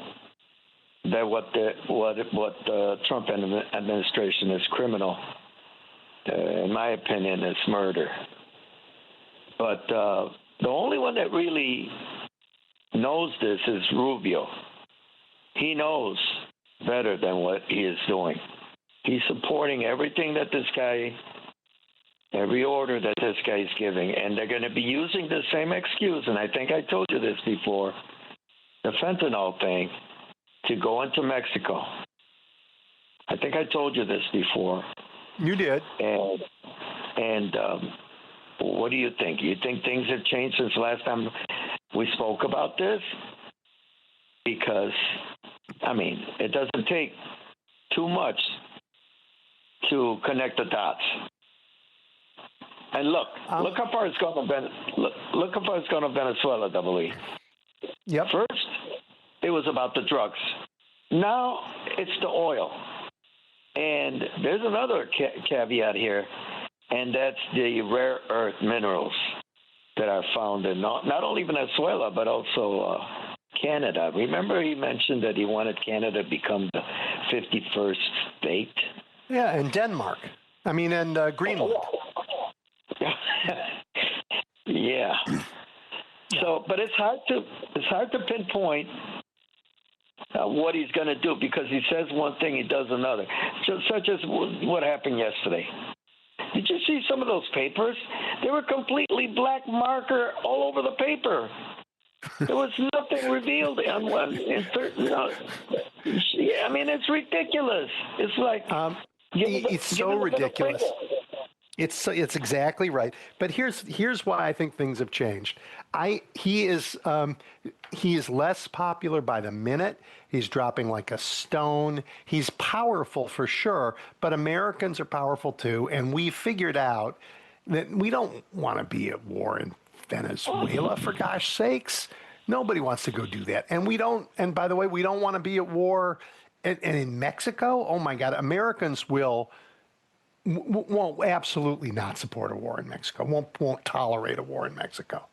that what the Trump administration is criminal. In my opinion, it's murder. But the only one that really knows this is Rubio. He knows better than what he is doing. He's supporting everything that this guy, every order that this guy's giving. And they're going to be using the same excuse. And I think I told you this before, the fentanyl thing, to go into Mexico. I think I told you this before. You did. And what do you think? You think things have changed since the last time we spoke about this? Because, I mean, it doesn't take too much to connect the dots. And look how far it's gone to look how far it's gone to Venezuela, Double E. Yep. First, it was about the drugs. Now it's the oil. And there's another caveat here, and that's the rare earth minerals that are found in not only Venezuela, but also Canada. Remember he mentioned that he wanted Canada to become the 51st state? Yeah, and Denmark. And Greenland. Yeah. So, but it's hard to pinpoint what he's going to do, because he says one thing, he does another. Such as what happened yesterday. Did you see some of those papers? They were completely black marker all over the paper. There was nothing revealed in certain. It's ridiculous. It's like it's so ridiculous. It's exactly right. But here's why I think things have changed. He is less popular by the minute. He's dropping like a stone. He's powerful for sure, but Americans are powerful too, and we figured out that we don't want to be at war in Venezuela, for gosh sakes. Nobody wants to go do that. And we don't, and by the way, we don't want to be at war in Mexico. Oh my God, Americans won't absolutely not support a war in Mexico. Won't tolerate a war in Mexico.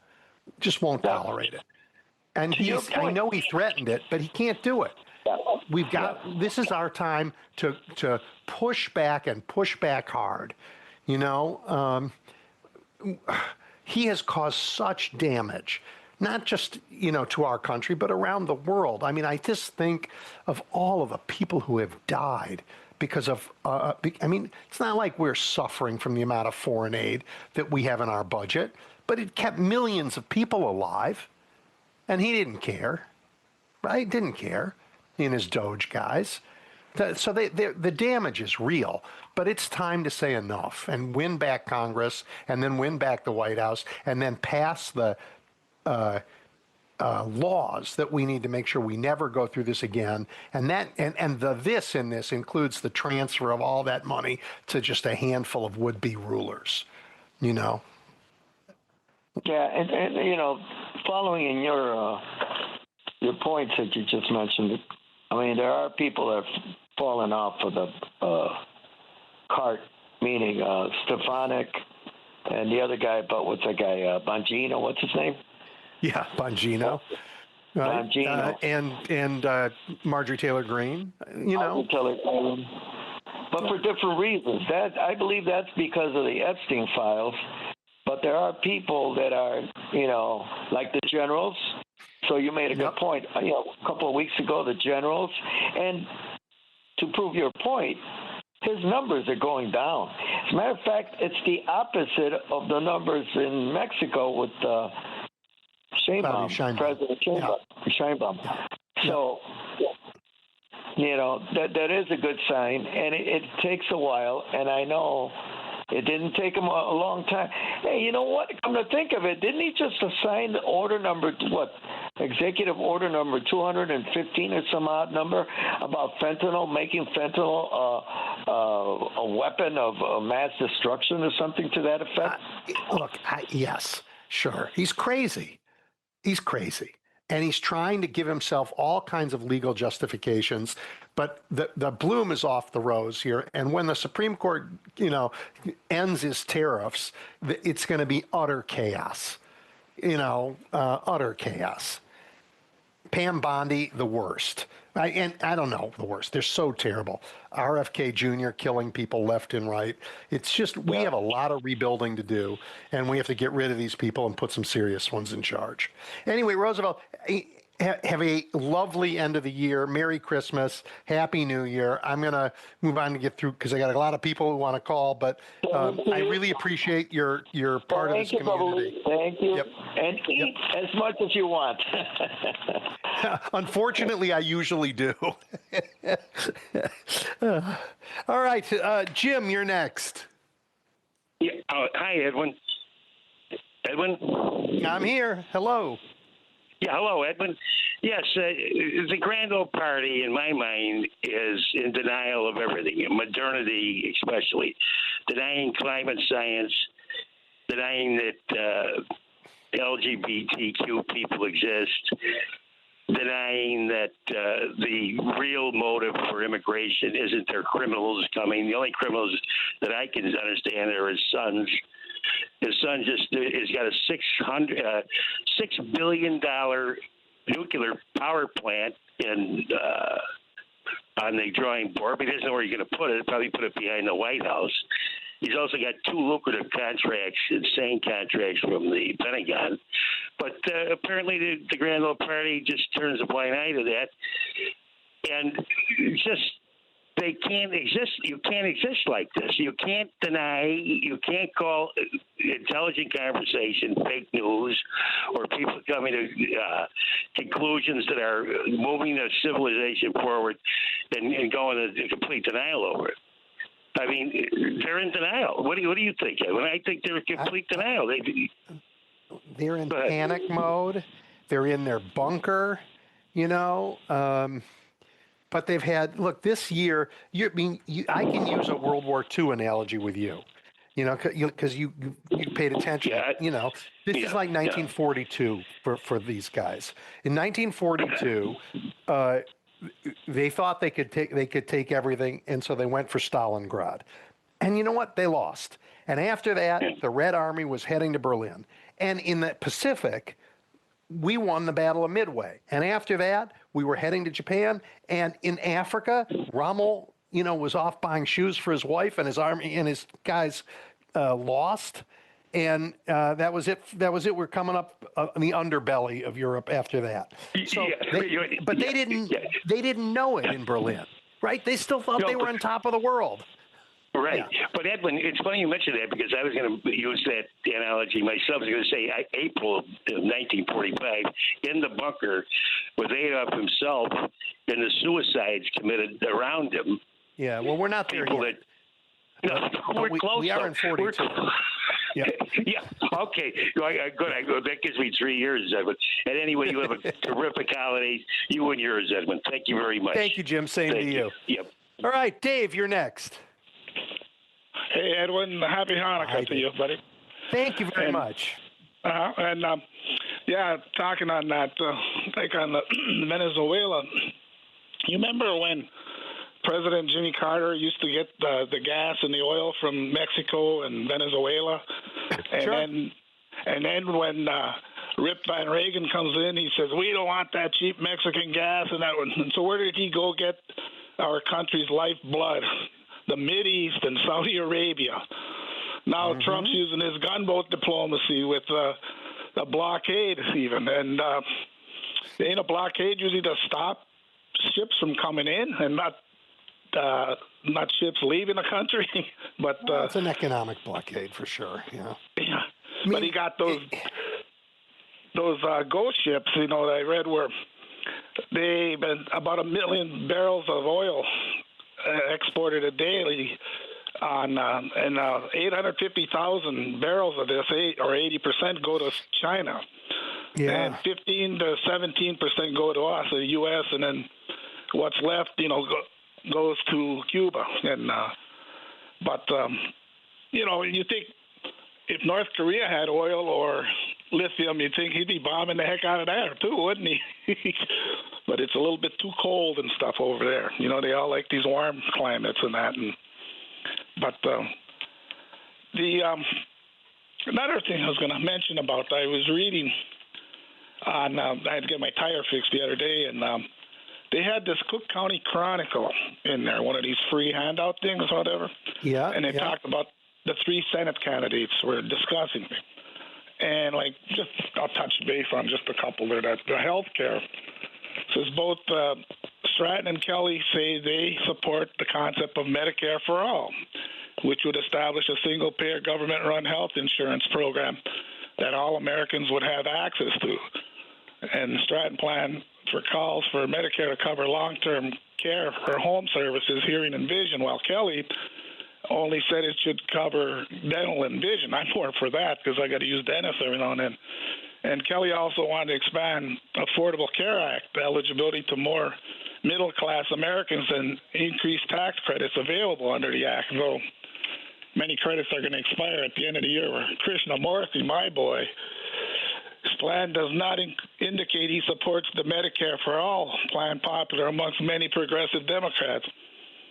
Just won't tolerate it. And I know he threatened it, but he can't do it. This is our time to push back and push back hard. He has caused such damage, not just, to our country, but around the world. I just think of all of the people who have died because of, it's not like we're suffering from the amount of foreign aid that we have in our budget, but it kept millions of people alive, and he didn't care, right? Didn't care, he and his Doge guys. So the damage is real, but it's time to say enough and win back Congress, and then win back the White House, and then pass the laws that we need to make sure we never go through this again. And this includes the transfer of all that money to just a handful of would-be rulers, Yeah, and following in your points that you just mentioned, there are people that have fallen off of the cart, meaning Stefanik and the other guy, Bongino, what's his name? Yeah, Bongino. Right? Bongino. And Marjorie Taylor Greene, Marjorie Taylor Greene. But for different reasons. I believe that's because of the Epstein files. But there are people that are, like the generals. So you made a good point. A couple of weeks ago, the generals. And to prove your point, his numbers are going down. As a matter of fact, it's the opposite of the numbers in Mexico with Sheinbaum, President Sheinbaum. So, that is a good sign, and it takes a while, and I know it didn't take him a long time. Hey, you know what? Come to think of it, didn't he just assign Executive Order number 215 or some odd number about fentanyl, making fentanyl a weapon of mass destruction or something to that effect? Yes, sure. He's crazy. And he's trying to give himself all kinds of legal justifications, but the bloom is off the rose here. And when the Supreme Court, ends his tariffs, it's going to be utter chaos. Utter chaos. Pam Bondi, the worst. I don't know, the worst. They're so terrible. RFK Jr. killing people left and right. It's just, we have a lot of rebuilding to do, and we have to get rid of these people and put some serious ones in charge. Anyway, Roosevelt, have a lovely end of the year. Merry Christmas. Happy New Year. I'm going to move on to get through because I got a lot of people who want to call, but I really appreciate your part of this community. Thank you. Yep. And eat as much as you want. Unfortunately, I usually do. All right, Jim, you're next. Yeah. Hi, Edwin. Edwin? I'm here. Hello. Yeah, hello, Edwin. Yes, the Grand Old Party, in my mind, is in denial of everything, modernity especially, denying climate science, denying that LGBTQ people exist, denying that the real motive for immigration isn't their criminals coming. The only criminals that I can understand are his sons. His son just has got a $6 billion nuclear power plant on the drawing board, but he doesn't know where he's going to put it. He'll probably put it behind the White House. He's also got 2 lucrative contracts, insane contracts from the Pentagon. But apparently the Grand Old Party just turns a blind eye to that. And just they can't exist. You can't exist like this. You can't deny. You can't call intelligent conversation fake news, or people coming to conclusions that are moving the civilization forward and going into complete denial over it. I mean, they're in denial. What do you think? I think they're in complete denial. They're in panic mode. They're in their bunker, but they've had, look, this year, I can use a World War II analogy with you, because you paid attention. This is like 1942 for these guys. In 1942, they thought they could take everything, and so they went for Stalingrad. And you know what? They lost. And after that, the Red Army was heading to Berlin. And in the Pacific, we won the Battle of Midway. And after that, we were heading to Japan. And in Africa, Rommel, was off buying shoes for his wife, and his army and his guys lost. And that was it. We're coming up in the underbelly of Europe after that. So, they didn't know it in Berlin, right? They still thought they were on top of the world. Right. Yeah. But Edwin, it's funny you mentioned that, because I was going to use that analogy myself. I was going to say April of 1945, in the bunker with Adolf himself and the suicides committed around him. Yeah, well, we're not there yet. We're close. We are in 42. Yeah. Yeah. Okay. Good. That gives me 3 years, Edwin. And anyway, you have a terrific holiday. You and yours, Edwin. Thank you very much. Thank you, Jim. Same to you. Yep. All right, Dave, you're next. Hey, Edwin. Happy Hanukkah to you, buddy. Thank you very much. Talking on that, like on the Venezuela, you remember when President Jimmy Carter used to get the gas and the oil from Mexico and Venezuela? And Sure. then when Rip Van Reagan comes in, he says, we don't want that cheap Mexican gas and that one. And so where did he go get our country's lifeblood? The Mideast and Saudi Arabia. Now Trump's using his gunboat diplomacy with a blockade even. And ain't a blockade usually to stop ships from coming in and not ships leaving the country? But it's an economic blockade for sure. Yeah. But he got those ghost ships, that I read where they've been about 1 million barrels of oil exported a daily and 850,000 barrels of this, 80% go to China. Yeah. And 15 to 17% go to us, the U.S., and then what's left, goes to Cuba. And you think if North Korea had oil or lithium, you'd think he'd be bombing the heck out of there too, wouldn't he? But it's a little bit too cold and stuff over there. They all like these warm climates and that. But another thing I was going to mention about, I was reading on, I had to get my tire fixed the other day, and they had this Cook County Chronicle in there, one of these free handout things or whatever. Yeah. And they talked about the 3 Senate candidates were discussing. And I'll touch base on just a couple there. That the health care Says both Stratton and Kelly say they support the concept of Medicare for all, which would establish a single-payer government-run health insurance program that all Americans would have access to. And Stratton plan for calls for Medicare to cover long-term care or home services, hearing and vision, while Kelly only said it should cover dental and vision. I'm more for that because I got to use dentists every now and then. And Kelly also wanted to expand Affordable Care Act eligibility to more middle-class Americans and increase tax credits available under the act, though many credits are going to expire at the end of the year. Krishnamurthy, my boy, his plan does not indicate he supports the Medicare for All plan popular amongst many progressive Democrats.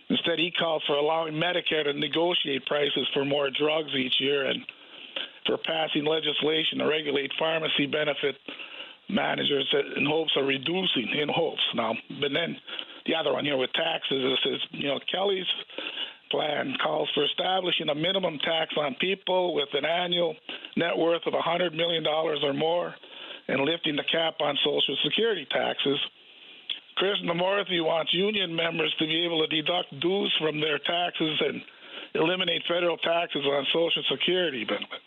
Instead, he calls for allowing Medicare to negotiate prices for more drugs each year and for passing legislation to regulate pharmacy benefit managers in hopes of reducing, now. But then the other one here with taxes, it says, Kelly's plan calls for establishing a minimum tax on people with an annual net worth of $100 million or more and lifting the cap on Social Security taxes. Krishnamurthy wants union members to be able to deduct dues from their taxes and eliminate federal taxes on Social Security benefit.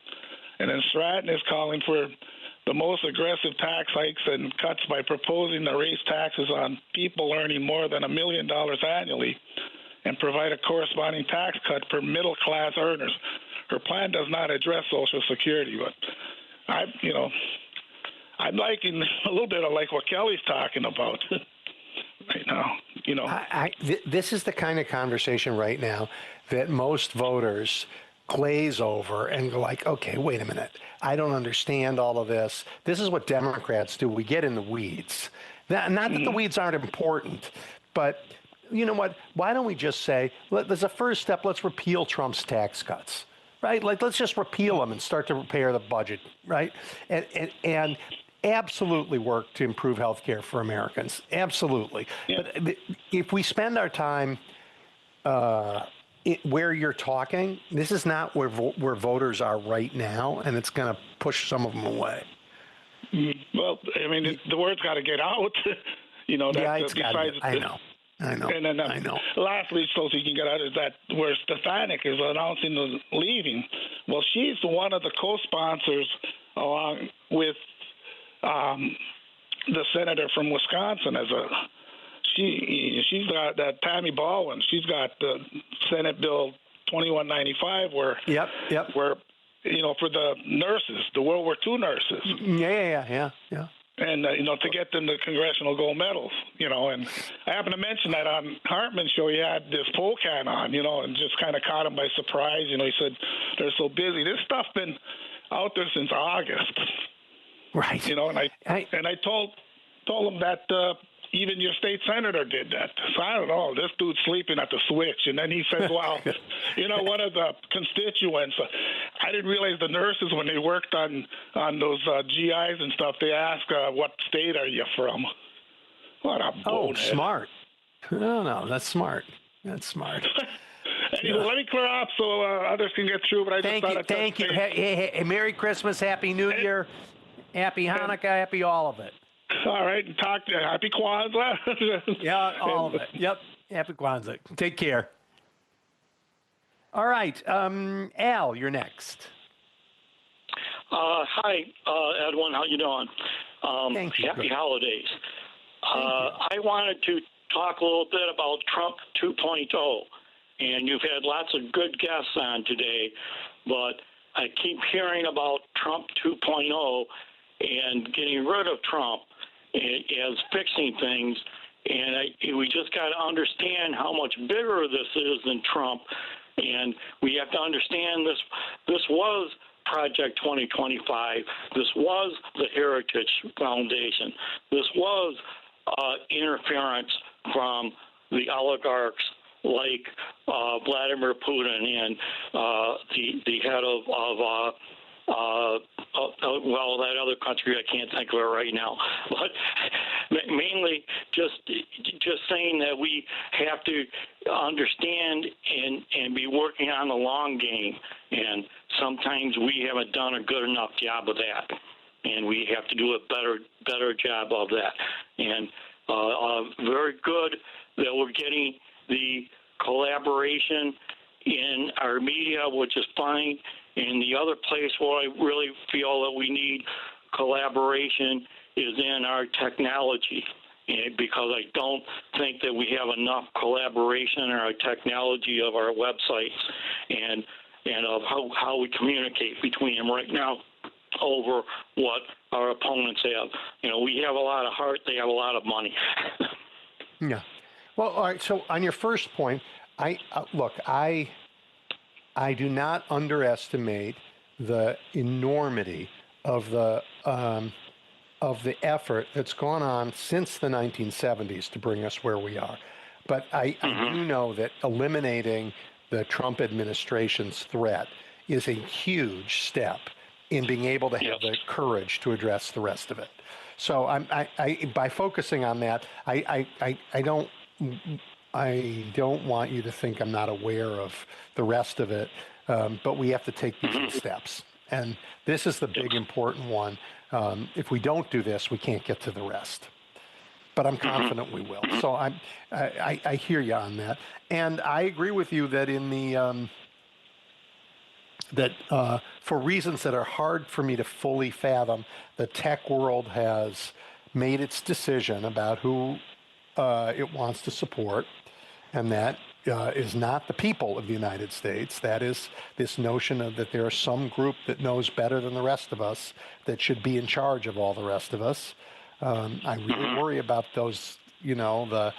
And then Stratton is calling for the most aggressive tax hikes and cuts by proposing to raise taxes on people earning more than $1 million annually and provide a corresponding tax cut for middle-class earners. Her plan does not address Social Security, but I'm liking a little bit of like what Kelly's talking about right now. This is the kind of conversation right now that most voters glaze over and go like, okay, wait a minute. I don't understand all of this. This is what Democrats do. We get in the weeds. Not that the weeds aren't important, but you know what? Why don't we just say, there's a first step, let's repeal Trump's tax cuts, right? Like, let's just repeal them and start to repair the budget, right? And absolutely work to improve health care for Americans. Absolutely. Yeah. But if we spend our time where you're talking, this is not where voters are right now, and it's going to push some of them away. Well, I mean, the word's got to get out. It's got to. I know. And then, I know. Lastly, so you can get out, is that where Stefanik is announcing the leaving. Well, she's one of the co-sponsors along with the senator from Wisconsin she's got that Tammy Baldwin. She's got the Senate Bill 2195 where for the nurses, the World War II nurses. Yeah. And, to get them the congressional gold medals, and I happened to mention that on Hartman's show, he had this Polkan on, and just kind of caught him by surprise. He said, they're so busy. This stuff been out there since August. Right. And I told him that even your state senator did that. So I don't know, this dude's sleeping at the switch. And then he says, well, one of the constituents, I didn't realize the nurses, when they worked on those GIs and stuff, they ask, what state are you from? What a bonehead. Oh, smart. No, that's smart. That's smart. Anyway, let me clear up so others can get through. But Thank you. Hey, Merry Christmas, Happy New Year, Happy Hanukkah, happy all of it. All right, happy Kwanzaa. Yeah, all of it. Yep, happy Kwanzaa. Take care. All right, Al, you're next. Hi, Edwin. How you doing? Thank you. Happy holidays. I wanted to talk a little bit about Trump 2.0, and you've had lots of good guests on today, but I keep hearing about Trump 2.0 and getting rid of Trump as fixing things, and we just got to understand how much bigger this is than Trump, and we have to understand this was Project 2025. This was the Heritage Foundation. This was interference from the oligarchs like Vladimir Putin and the head of that other country, I can't think of it right now. But mainly just saying that we have to understand and be working on the long game. And sometimes we haven't done a good enough job of that. And we have to do a better job of that. And very good that we're getting the collaboration in our media, which is fine. And the other place where I really feel that we need collaboration is in our technology, because I don't think that we have enough collaboration in our technology of our websites and of how we communicate between them right now over what our opponents have. We have a lot of heart, they have a lot of money. Yeah. Well, all right. So on your first point, I do not underestimate the enormity of the effort that's gone on since the 1970s to bring us where we are. But I do know that eliminating the Trump administration's threat is a huge step in being able to have the courage to address the rest of it. So by focusing on that, I don't want you to think I'm not aware of the rest of it, but we have to take these steps. And this is the big important one. If we don't do this, we can't get to the rest. But I'm confident we will. So I hear you on that. And I agree with you that in the for reasons that are hard for me to fully fathom, the tech world has made its decision about who it wants to support, and that is not the people of the United States. That is this notion of that there is some group that knows better than the rest of us that should be in charge of all the rest of us. I really worry about those, the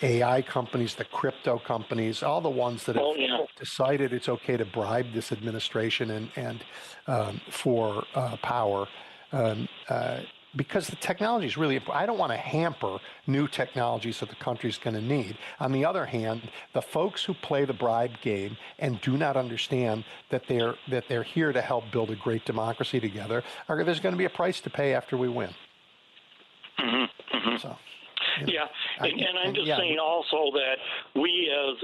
AI companies, the crypto companies, all the ones that have decided it's okay to bribe this administration and for power. Because the technology is really important. I don't want to hamper new technologies that the country's going to need. On the other hand, the folks who play the bribe game and do not understand that they're here to help build a great democracy together, there's going to be a price to pay after we win. So. Yeah, and I'm just saying also that we as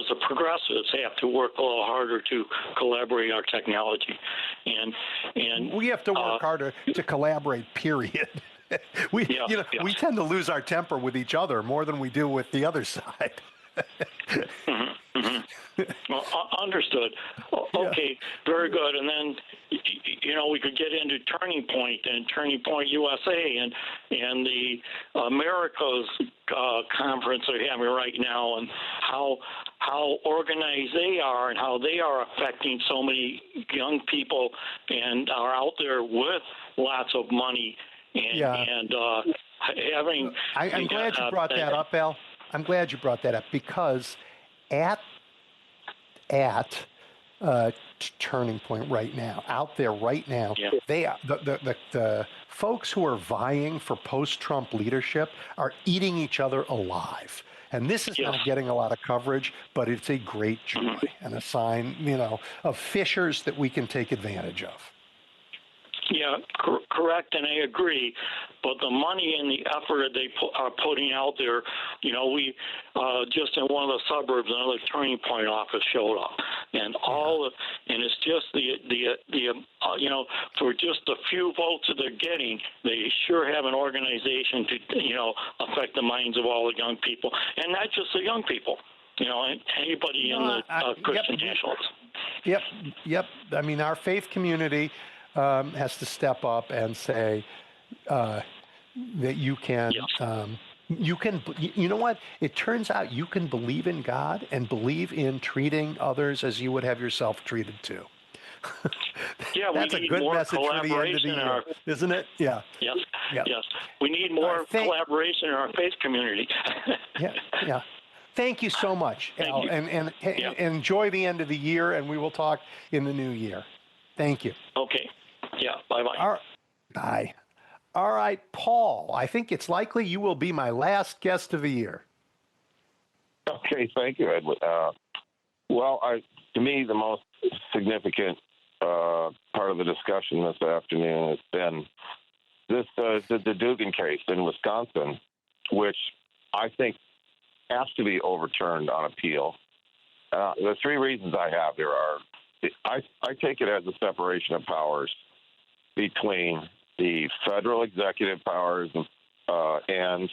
the progressives have to work a little harder to collaborate our technology, and we have to work harder to collaborate. Period. We tend to lose our temper with each other more than we do with the other side. Well, understood. Okay, very good. And then, we could get into Turning Point and Turning Point USA and the America's conference they're having right now, and how organized they are and how they are affecting so many young people and are out there with lots of money and having. I'm glad you brought that up, Al. I'm glad you brought that up because at Turning Point right now, out there right now, they are, the folks who are vying for post-Trump leadership are eating each other alive. And this is not getting a lot of coverage, but it's a great joy and a sign, of fissures that we can take advantage of. Yeah, correct, and I agree. But the money and the effort they are putting out there, we just in one of the suburbs, another Turning Point office showed up, and and it's just the for just the few votes that they're getting, they sure have an organization to affect the minds of all the young people, and not just the young people. Anybody in the Christian nationalists. Yep. I mean, our faith community has to step up and say that you can, you know what? It turns out you can believe in God and believe in treating others as you would have yourself treated too. That's a good message for the end of the year, isn't it? Yeah. Yes. We need more collaboration in our faith community. Yeah. Thank you so much, Al, and enjoy the end of the year, and we will talk in the new year. Thank you. Okay. Yeah, bye-bye. Bye. All right, Paul, I think it's likely you will be my last guest of the year. Okay, thank you, Edward. To me, the most significant part of the discussion this afternoon has been the Dugan case in Wisconsin, which I think has to be overturned on appeal. The three reasons I have here are, I take it as a separation of powers between the federal executive powers and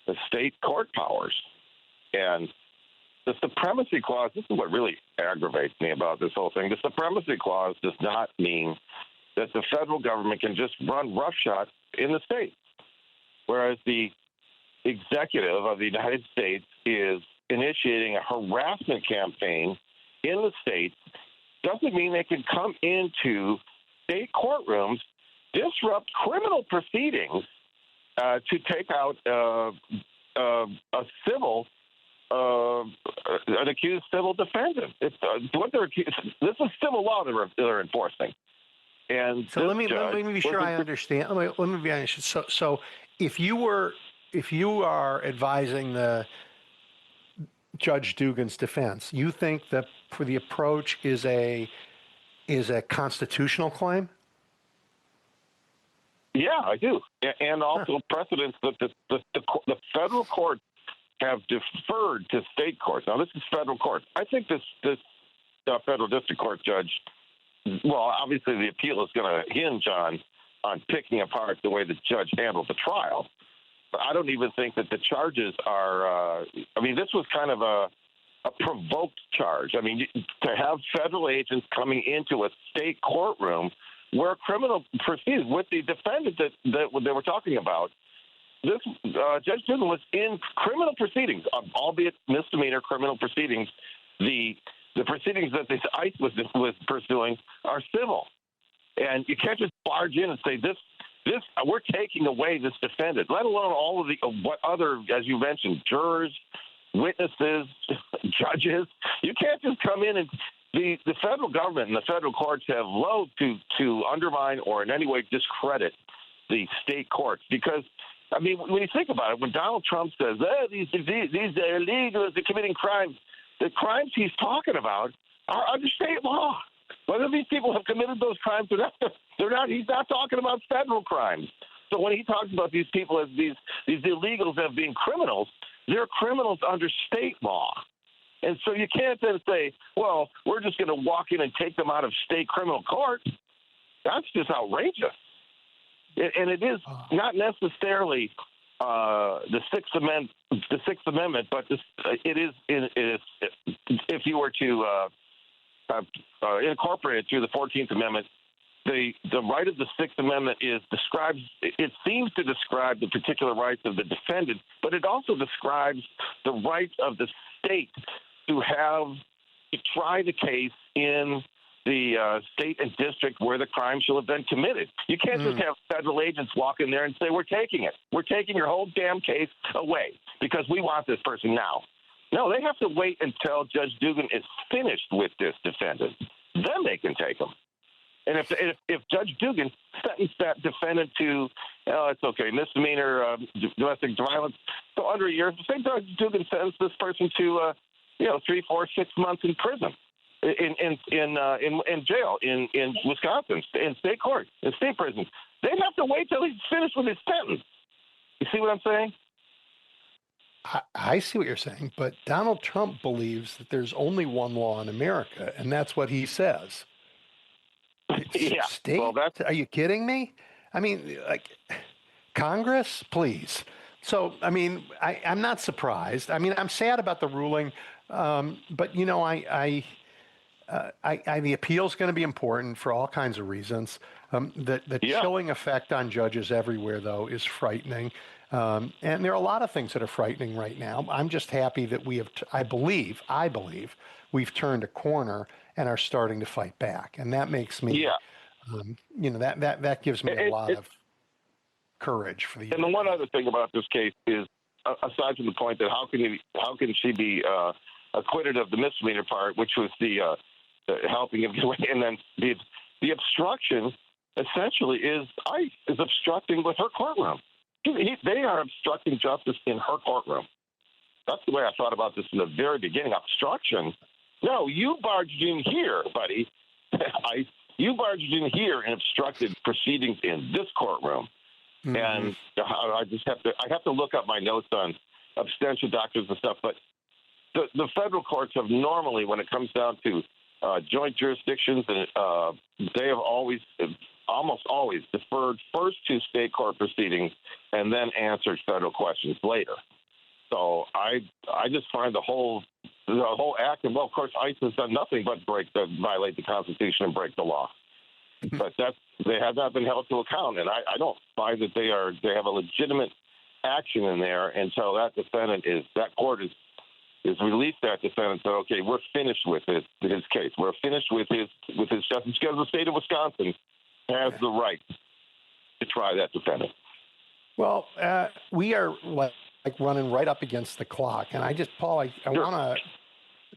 the state court powers. And the supremacy clause, this is what really aggravates me about this whole thing. The supremacy clause does not mean that the federal government can just run roughshod in the states, whereas the executive of the United States is initiating a harassment campaign in the states. Doesn't mean they can come into state courtrooms, disrupt criminal proceedings to take out an accused civil defendant. It's what they're accused. This is civil law they're enforcing. And so let me be sure I understand. Let me be honest. So if you are advising the Judge Dugan's defense, you think that for the approach is a constitutional claim? Yeah, I do, and also precedents that the federal courts have deferred to state courts. Now, this is federal court. I think this federal district court judge. Well, obviously, the appeal is going to hinge on picking apart the way the judge handled the trial. But I don't even think that the charges are. This was kind of a provoked charge. I mean, to have federal agents coming into a state courtroom where criminal proceedings with the defendant that they were talking about. This Judge Dugan was in criminal proceedings, albeit misdemeanor criminal proceedings. The proceedings that this ICE was pursuing are civil, and you can't just barge in and say this we're taking away this defendant, let alone all of what other, as you mentioned, jurors, witnesses, judges. You can't just come in and the federal government and the federal courts have loathed to undermine or in any way discredit the state courts because. I mean, when you think about it, when Donald Trump says, these are illegals, they're committing crimes, the crimes he's talking about are under state law. Whether these people have committed those crimes or not, he's not talking about federal crimes. So when he talks about these people as these illegals as being criminals, they're criminals under state law. And so you can't then say, well, we're just going to walk in and take them out of state criminal court. That's just outrageous. And it is not necessarily the Sixth Amendment, but it is if you were to incorporate it through the 14th Amendment, the right of the Sixth Amendment it seems to describe the particular rights of the defendant, but it also describes the rights of the state to try the case in the state and district where the crime shall have been committed. You can't just have federal agents walk in there and say, we're taking it. We're taking your whole damn case away because we want this person now. No, they have to wait until Judge Dugan is finished with this defendant. Then they can take him. And if Judge Dugan sentenced that defendant to, it's okay, misdemeanor, domestic violence, so under a year, say Judge Dugan sentenced this person to, 3, 4, 6 months in prison. In jail in Wisconsin, in state court, in state prison. They'd have to wait till he's finished with his sentence. You see what I'm saying? I see what you're saying, but Donald Trump believes that there's only one law in America, and that's what he says. Yeah. State? Well, Are you kidding me? I mean, like, Congress, please. So, I mean, I'm not surprised. I mean, I'm sad about the ruling, but the appeal is going to be important for all kinds of reasons. The chilling effect on judges everywhere, though, is frightening. And there are a lot of things that are frightening right now. I'm just happy that we have, I believe we've turned a corner and are starting to fight back. And that makes me, that gives me a lot of courage for the. And the one other thing about this case is, aside from the point that how can she be acquitted of the misdemeanor part, which was the helping him get away, and then the obstruction essentially is ICE is obstructing with her courtroom. They are obstructing justice in her courtroom. That's the way I thought about this in the very beginning. Obstruction? No, you barged in here, buddy. ICE, you barged in here and obstructed proceedings in this courtroom. Mm-hmm. And I have to look up my notes on abstention doctrines and stuff. But the federal courts have normally, when it comes down to joint jurisdictions, and they have always almost always deferred first to state court proceedings and then answered federal questions later. So I just find the whole act, and well, of course, ICE has done nothing but violate the Constitution and break the law. But they have not been held to account, and I don't find that they have a legitimate action in there until that court is released that defendant and said, okay, we're finished with his case. We're finished with his justice, because the state of Wisconsin has the right to try that defendant. Well, we are like running right up against the clock, and Paul, I want to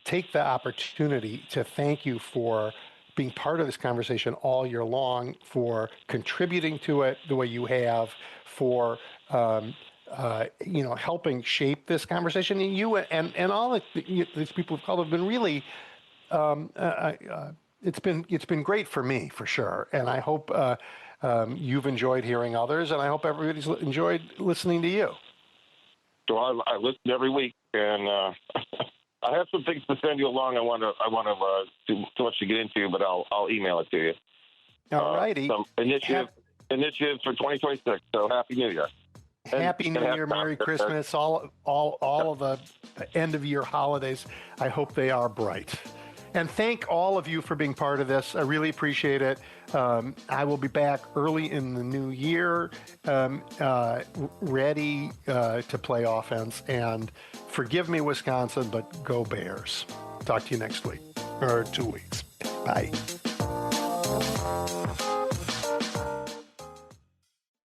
take the opportunity to thank you for being part of this conversation all year long, for contributing to it the way you have, for helping shape this conversation. And you and all these people who've called have been really. It's been great for me, for sure, and I hope you've enjoyed hearing others, and I hope everybody's enjoyed listening to you. So I listen every week, and I have some things to send you along. I want to too much to get into, but I'll email it to you. All righty. Some initiatives for 2026. So Happy New Year. Happy New Year, Merry Christmas, all of the end of year holidays. I hope they are bright. And thank all of you for being part of this. I really appreciate it. I will be back early in the new year, ready to play offense. And forgive me, Wisconsin, but go Bears. Talk to you next week or 2 weeks. Bye.